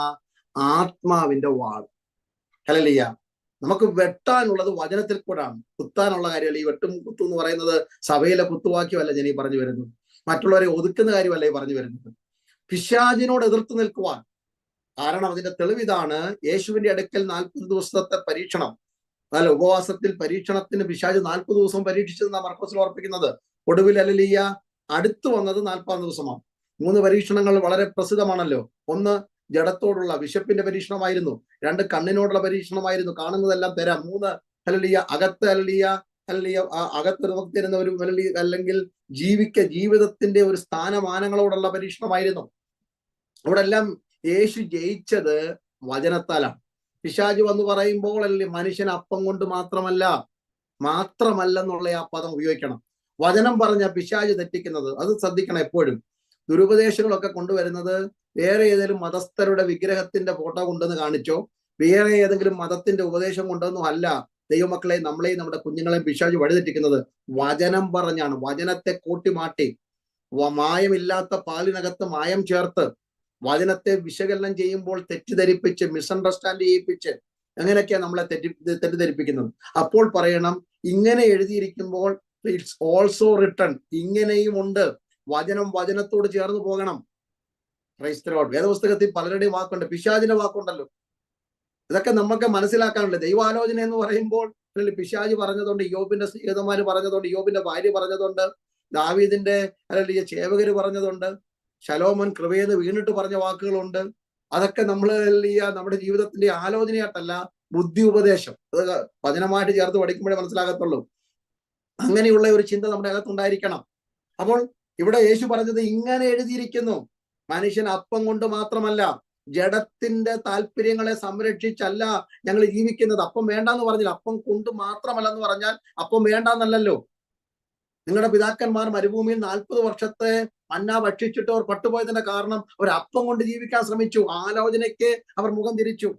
ആത്മാവിന്റെ വാൾ. ഹല്ലേലൂയ. നമുക്ക് വെട്ടാനുള്ളത് വചനത്തിൽ കൂടാണ്, കുത്താനുള്ള കാര്യമല്ല. ഈ വെട്ടും കുത്തും എന്ന് പറയുന്നത് സഭയിലെ കുത്തുവാക്യമല്ല ഞാൻ ഈ പറഞ്ഞു വരുന്നത്, മറ്റുള്ളവരെ ഒതുക്കുന്ന കാര്യമല്ല ഈ പറഞ്ഞു വരുന്നത്. പിശാചിനോട് എതിർത്ത് നിൽക്കുവാൻ കാരണം അതിന്റെ തെളിവിതാണ്. യേശുവിന്റെ അടുക്കൽ 40 ദിവസത്തെ പരീക്ഷണം, അല്ല ഉപവാസത്തിൽ പരീക്ഷണത്തിന് പിശാച് 40 ദിവസം പരീക്ഷിച്ചതെന്നാണ് മർക്കോസിൽ ഓർപ്പിക്കുന്നത്. ഒടുവിൽ ഹല്ലേലൂയ അടുത്തു വന്നത് 40 ദിവസമാണ്. 3 പരീക്ഷണങ്ങൾ വളരെ പ്രസിദ്ധമാണല്ലോ. ഒന്ന് ജഡത്തോടുള്ള വിശപ്പിന്റെ പരീക്ഷണമായിരുന്നു. 2 കണ്ണിനോടുള്ള പരീക്ഷണമായിരുന്നു, കാണുന്നതെല്ലാം തരാം. 3 ഹല്ലേലൂയ അകത്ത് ഹല്ലേലൂയ ഹല്ലേലൂയ അകത്ത് നമുക്ക് തരുന്ന ഒരു അല്ലെങ്കിൽ ജീവിതത്തിന്റെ ഒരു സ്ഥാനമാനങ്ങളോടുള്ള പരീക്ഷണമായിരുന്നു. അവിടെ എല്ലാം യേശു ജയിച്ചത് വചനത്താലാണ്. പിശാച് വന്ന് പറയുമ്പോൾ അല്ലേ മനുഷ്യൻ അപ്പം കൊണ്ട് മാത്രമല്ലെന്നുള്ള ആ പദം ഉപയോഗിക്കണം. വചനം പറഞ്ഞ പിശാച് തെറ്റിക്കുന്നത് അത് ശ്രദ്ധിക്കണം. എപ്പോഴും ദുരുപദേശങ്ങളൊക്കെ കൊണ്ടുവരുന്നത് വേറെ ഏതെങ്കിലും മതസ്ഥരുടെ വിഗ്രഹത്തിന്റെ ഫോട്ടോ കൊണ്ടെന്ന് കാണിച്ചോ, വേറെ ഏതെങ്കിലും മതത്തിന്റെ ഉപദേശം കൊണ്ടൊന്നും അല്ല ദൈവമക്കളെ നമ്മളെയും നമ്മുടെ കുഞ്ഞുങ്ങളെയും പിശാച് വഴിതെറ്റിക്കുന്നത്. വചനം പറഞ്ഞാണ്. വചനത്തെ കൂട്ടിമാട്ടി മായമില്ലാത്ത പാലിനകത്ത് മായം ചേർത്ത് വചനത്തെ വിശകലനം ചെയ്യുമ്പോൾ തെറ്റിദ്ധരിപ്പിച്ച് മിസ്അണ്ടർസ്റ്റാൻഡ് ചെയ്യിപ്പിച്ച് അങ്ങനെയൊക്കെയാ നമ്മളെ തെറ്റിദ്ധരിപ്പിക്കുന്നത്. അപ്പോൾ പറയണം, ഇങ്ങനെ എഴുതിയിരിക്കുമ്പോൾ ഇറ്റ്സ് ഓൾസോ റിട്ടൺ, ഇങ്ങനെയും ഉണ്ട്. വചനത്തോട് ചേർന്ന് പോകണം. വേദപുസ്തകത്തിൽ പലരുടെയും വാക്കുണ്ട്, പിശാചിന്റെ വാക്കുണ്ടല്ലോ. ഇതൊക്കെ നമുക്ക് മനസ്സിലാക്കാനുണ്ട്. ദൈവാലോചന എന്ന് പറയുമ്പോൾ പിശാച് പറഞ്ഞതുകൊണ്ട്, യോബിന്റെ സ്നേഹിതന്മാര് പറഞ്ഞതുകൊണ്ട്, യോബിന്റെ ഭാര്യ പറഞ്ഞതുകൊണ്ട്, ദാവീദിന്റെ അല്ലെങ്കിൽ ചേവകര് പറഞ്ഞതുണ്ട്, ശലോമോൻ കൃപയെന്ന് വീണിട്ട് പറഞ്ഞ വാക്കുകളുണ്ട്. അതൊക്കെ നമ്മുടെ ജീവിതത്തിന്റെ ആലോചനയായിട്ടല്ല, ബുദ്ധി ഉപദേശം. അത് വചനമായിട്ട് ചേർത്ത് പഠിക്കുമ്പോഴേ മനസ്സിലാകത്തുള്ളൂ. അങ്ങനെയുള്ള ഒരു ചിന്ത നമ്മുടെ അകത്തുണ്ടായിരിക്കണം. അപ്പോൾ ഇവിടെ യേശു പറഞ്ഞത് ഇങ്ങനെ എഴുതിയിരിക്കുന്നു, മനുഷ്യൻ അപ്പം കൊണ്ട് മാത്രമല്ല, ജഡത്തിന്റെ താല്പര്യങ്ങളെ സംരക്ഷിച്ചല്ല ഞങ്ങൾ ജീവിക്കുന്നത്. അപ്പം വേണ്ടെന്ന് പറഞ്ഞില്ല, അപ്പം കൊണ്ട് മാത്രമല്ലെന്ന് പറഞ്ഞാൽ അപ്പം വേണ്ടെന്നല്ലല്ലോ. നിങ്ങളുടെ പിതാക്കന്മാർ മരുഭൂമിയിൽ 40 വർഷത്തെ മന്ന ഭക്ഷിച്ചിട്ട് അവർ പട്ടുപോയതിന്റെ കാരണം അവർ അപ്പം കൊണ്ട് ജീവിക്കാൻ ശ്രമിച്ചു. ആലോചനയ്ക്ക് അവർ മുഖം തിരിച്ചു.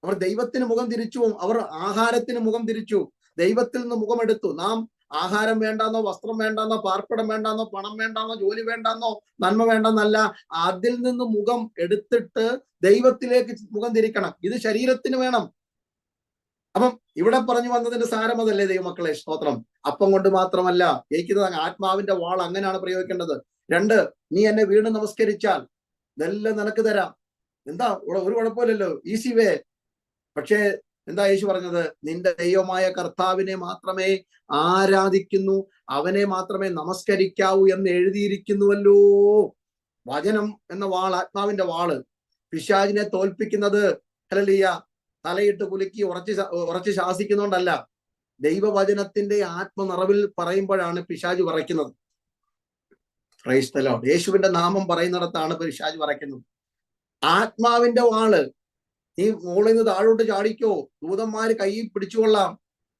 അവർ ദൈവത്തിന് മുഖം തിരിച്ചു. അവർ ആഹാരത്തിന് മുഖം തിരിച്ചു. ദൈവത്തിൽ നിന്ന് മുഖമെടുത്തു. നാം ആഹാരം വേണ്ടെന്നോ, വസ്ത്രം വേണ്ടെന്നോ, പാർപ്പിടം വേണ്ടെന്നോ, പണം വേണ്ടെന്നോ, ജോലി വേണ്ടെന്നോ, നന്മ വേണ്ടെന്നല്ല, അതിൽ നിന്ന് മുഖം എടുത്തിട്ട് ദൈവത്തിലേക്ക് മുഖം തിരിക്കണം. ഇത് ശരീരത്തിന് വേണം. അപ്പം ഇവിടെ പറഞ്ഞു വന്നതിന്റെ സാരം അതല്ലേ ദൈവമക്കളെ? സ്തോത്രം. അപ്പം കൊണ്ട് മാത്രമല്ല ജയിക്കുന്നത്, ആത്മാവിന്റെ വാൾ അങ്ങനെയാണ് പ്രയോഗിക്കേണ്ടത്. 2, നീ എന്നെ വീണ്ടും നമസ്കരിച്ചാൽ ഇതെല്ലാം നിനക്ക് തരാം. എന്താ ഒരു കുഴപ്പമില്ലല്ലോ, ഈസി വേ. പക്ഷേ എന്താ യേശു പറഞ്ഞത്? നിന്റെ ദൈവമായ കർത്താവിനെ മാത്രമേ ആരാധിക്കുന്നു, അവനെ മാത്രമേ നമസ്കരിക്കാവൂ എന്ന് എഴുതിയിരിക്കുന്നുവല്ലോ. വചനം എന്ന വാൾ, ആത്മാവിന്റെ വാള്, പിശാചിനെ തോൽപ്പിക്കുന്നത് ഹല്ലേലൂയ തലയിട്ട് കുലുക്കി ഉറച്ച് ശാസിക്കുന്നോണ്ടല്ല, ദൈവവചനത്തിന്റെ ആത്മനിറവിൽ പറയുമ്പോഴാണ് പിശാച് വിറയ്ക്കുന്നത്. Praise the Lord. യേശുവിന്റെ നാമം പറയുന്നിടത്താണ് പിശാച് വിറയ്ക്കുന്നത്. ആത്മാവിന്റെ വാള്, നീ മുകളിൽ നിന്ന് താഴോട്ട് ചാടിക്കോ, ദൂതന്മാര് കൈ പിടിച്ചുകൊള്ളാം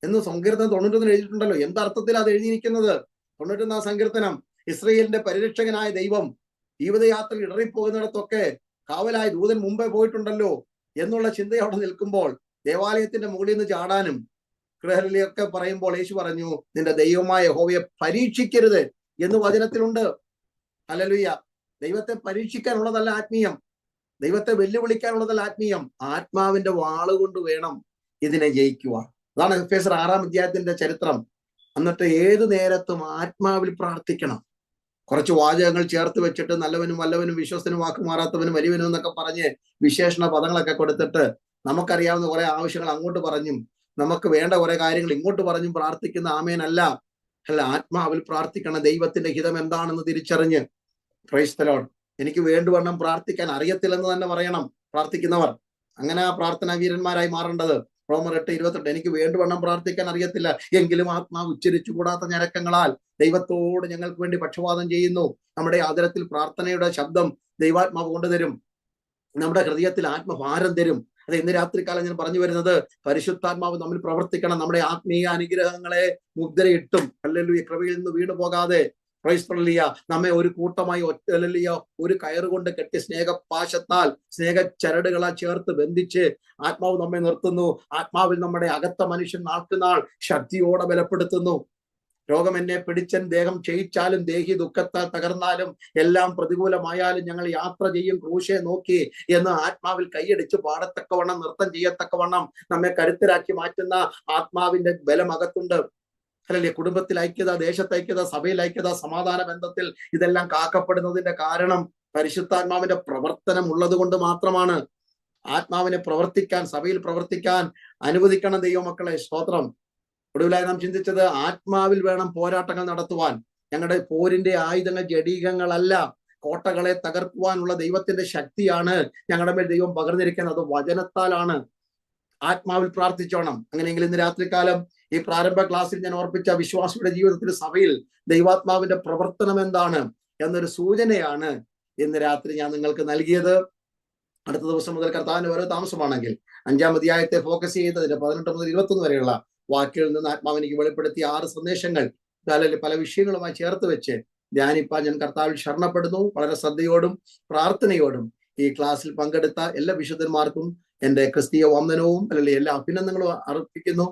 എന്ന് സങ്കീർത്തനം 91 എഴുതിയിട്ടുണ്ടല്ലോ. എന്തർത്ഥത്തിൽ അത് എഴുതിയിരിക്കുന്നത്? 91 സങ്കീർത്തനം, ഇസ്രയേലിന്റെ പരിരക്ഷകനായ ദൈവം ജീവിതയാത്രയിൽ ഇടറിപ്പോകുന്നിടത്തൊക്കെ കാവലായി ദൂതൻ മുമ്പേ പോയിട്ടുണ്ടല്ലോ എന്നുള്ള ചിന്ത അവിടെ നിൽക്കുമ്പോൾ ദേവാലയത്തിന്റെ മുകളിൽ നിന്ന് ചാടാനും ഒക്കെ പറയുമ്പോൾ യേശു പറഞ്ഞു, നിന്റെ ദൈവമായ യഹോവയെ പരീക്ഷിക്കരുത് എന്ന് വചനത്തിലുണ്ട്. ഹല്ലേലൂയ. ദൈവത്തെ പരീക്ഷിക്കാനുള്ളതല്ല ആത്മീയം, ദൈവത്തെ വെല്ലുവിളിക്കാനുള്ളതല്ല ആത്മീയം. ആത്മാവിന്റെ വാളുകൊണ്ട് വേണം ഇതിനെ ജയിക്കുവാൻ. അതാണ് എഫേസ്യർ 6-ാം അധ്യായത്തിന്റെ ചരിത്രം. എന്നിട്ട് ഏതു നേരത്തും ആത്മാവിൽ പ്രാർത്ഥിക്കണം. കുറച്ച് വാചകങ്ങൾ ചേർത്ത് വെച്ചിട്ട് നല്ലവനും വല്ലവനും വിശ്വസ്തനും വാക്കുമാറാത്തവനും വലിയവനും എന്നൊക്കെ പറഞ്ഞ് വിശേഷണ പദങ്ങളൊക്കെ കൊടുത്തിട്ട് നമുക്കറിയാവുന്ന കുറെ ആവശ്യങ്ങൾ അങ്ങോട്ട് പറഞ്ഞും നമുക്ക് വേണ്ട കുറെ കാര്യങ്ങൾ ഇങ്ങോട്ട് പറഞ്ഞും പ്രാർത്ഥിക്കുന്ന ആമേനല്ല. ആത്മാവിൽ പ്രാർത്ഥിക്കണം. ദൈവത്തിന്റെ ഹിതം എന്താണെന്ന് തിരിച്ചറിഞ്ഞ്. Praise the Lord. എനിക്ക് വേണ്ടുവണ്ണം പ്രാർത്ഥിക്കാൻ അറിയത്തില്ലെന്ന് തന്നെ പറയണം പ്രാർത്ഥിക്കുന്നവർ. അങ്ങനെ ആ പ്രാർത്ഥനാ വീരന്മാരായി മാറേണ്ടത്. റോമർ 8:28, എനിക്ക് വേണ്ടുവണ്ണം പ്രാർത്ഥിക്കാൻ അറിയത്തില്ല, എങ്കിലും ആത്മാവ് ഉച്ചരിച്ചുകൂടാത്ത ഞരക്കങ്ങളാൽ ദൈവത്തോട് ഞങ്ങൾക്ക് വേണ്ടി പക്ഷപാതം ചെയ്യുന്നു. നമ്മുടെ ആദരത്തിൽ പ്രാർത്ഥനയുടെ ശബ്ദം ദൈവാത്മാവ് കൊണ്ടുതരും. നമ്മുടെ ഹൃദയത്തിൽ ആത്മഭാരം തരും. അത് ഇന്ന് രാത്രികാലം ഞാൻ പറഞ്ഞു വരുന്നത്, പരിശുദ്ധാത്മാവ് നമ്മിൽ പ്രവർത്തിക്കണം. നമ്മുടെ ആത്മീയ അനുഗ്രഹങ്ങളെ മുദ്രയിട്ടും ഹല്ലേലൂയ കൃപയിൽ നിന്ന് വീണു പോകാതെ ക്രൈസ്തവ നമ്മെ ഒരു കൂട്ടമായി ഒരു കയറുകൊണ്ട് കെട്ടി സ്നേഹപാശത്താൽ സ്നേഹച്ചരടുകളാൽ ചേർത്ത് ബന്ധിച്ച് ആത്മാവ് നമ്മെ നിർത്തുന്നു. ആത്മാവിൽ നമ്മുടെ അകത്ത മനുഷ്യൻ നാൾക്കുനാൾ ശക്തിയോടെ ബലപ്പെടുത്തുന്നു. രോഗം എന്നെ പിടിച്ചൻ, ദേഹം ക്ഷയിച്ചാലും ദേഹി ദുഃഖത്താൽ തകർന്നാലും എല്ലാം പ്രതികൂലമായാലും ഞങ്ങൾ യാത്ര ചെയ്യും ക്രൂശെ നോക്കി എന്ന് ആത്മാവിൽ കൈയടിച്ച് പാടത്തക്കവണ്ണം നൃത്തം ചെയ്യത്തക്കവണ്ണം നമ്മെ കരുത്തരാക്കി മാറ്റുന്ന ആത്മാവിന്റെ ബലം അകത്തുണ്ട്. അല്ലല്ലേ? കുടുംബത്തിൽ ഐക്യത, ദേശത്ത് ഐക്യത, സഭയിൽ ഐക്യത, സമാധാന ബന്ധത്തിൽ ഇതെല്ലാം കാക്കപ്പെടുന്നതിന്റെ കാരണം പരിശുദ്ധാത്മാവിന്റെ പ്രവർത്തനം ഉള്ളത് കൊണ്ട് മാത്രമാണ്. ആത്മാവിനെ പ്രവർത്തിക്കാൻ, സഭയിൽ പ്രവർത്തിക്കാൻ അനുവദിക്കണം ദൈവമക്കളെ. സ്തോത്രം. ഒടുവിലായി നാം ചിന്തിച്ചത്, ആത്മാവിൽ വേണം പോരാട്ടങ്ങൾ നടത്തുവാൻ. ഞങ്ങളുടെ പോരിന്റെ ആയുധങ്ങൾ ജഡീകങ്ങളല്ല, കോട്ടകളെ തകർക്കുവാനുള്ള ദൈവത്തിന്റെ ശക്തിയാണ് ഞങ്ങളുടെ മേൽ ദൈവം പകർന്നിരിക്കുന്നത്. അത് വചനത്താലാണ്. ആത്മാവിൽ പ്രാർത്ഥിച്ചോണം. അങ്ങനെയെങ്കിൽ ഇന്ന് രാത്രികാലം ഈ പ്രാരംഭ ക്ലാസ്സിൽ ഞാൻ ഓർപ്പിച്ച വിശ്വാസിയുടെ ജീവിതത്തിൽ സഭയിൽ ദൈവാത്മാവിന്റെ പ്രവർത്തനം എന്താണ് എന്നൊരു സൂചനയാണ് ഇന്ന് രാത്രി ഞാൻ നിങ്ങൾക്ക് നൽകിയത്. അടുത്ത ദിവസം മുതൽ കർത്താവിന് ഓരോ താമസമാണെങ്കിൽ 5-ാം അധ്യായത്തെ ഫോക്കസ് ചെയ്തതിന്റെ 18 മുതൽ 21 വരെയുള്ള വാക്കുകളിൽ നിന്ന് ആത്മാവ് എനിക്ക് വെളിപ്പെടുത്തിയ 6 സന്ദേശങ്ങൾ പല വിഷയങ്ങളുമായി ചേർത്ത് വെച്ച് ധ്യാനിപ്പാൻ ഞാൻ കർത്താവിൽ ശരണപ്പെടുന്നു. വളരെ ശ്രദ്ധയോടും പ്രാർത്ഥനയോടും ഈ ക്ലാസ്സിൽ പങ്കെടുത്ത എല്ലാ വിശുദ്ധന്മാർക്കും എന്റെ ക്രിസ്തീയ വന്ദനവും അല്ലെങ്കിൽ എല്ലാ അഭിനന്ദനങ്ങളും അർപ്പിക്കുന്നു.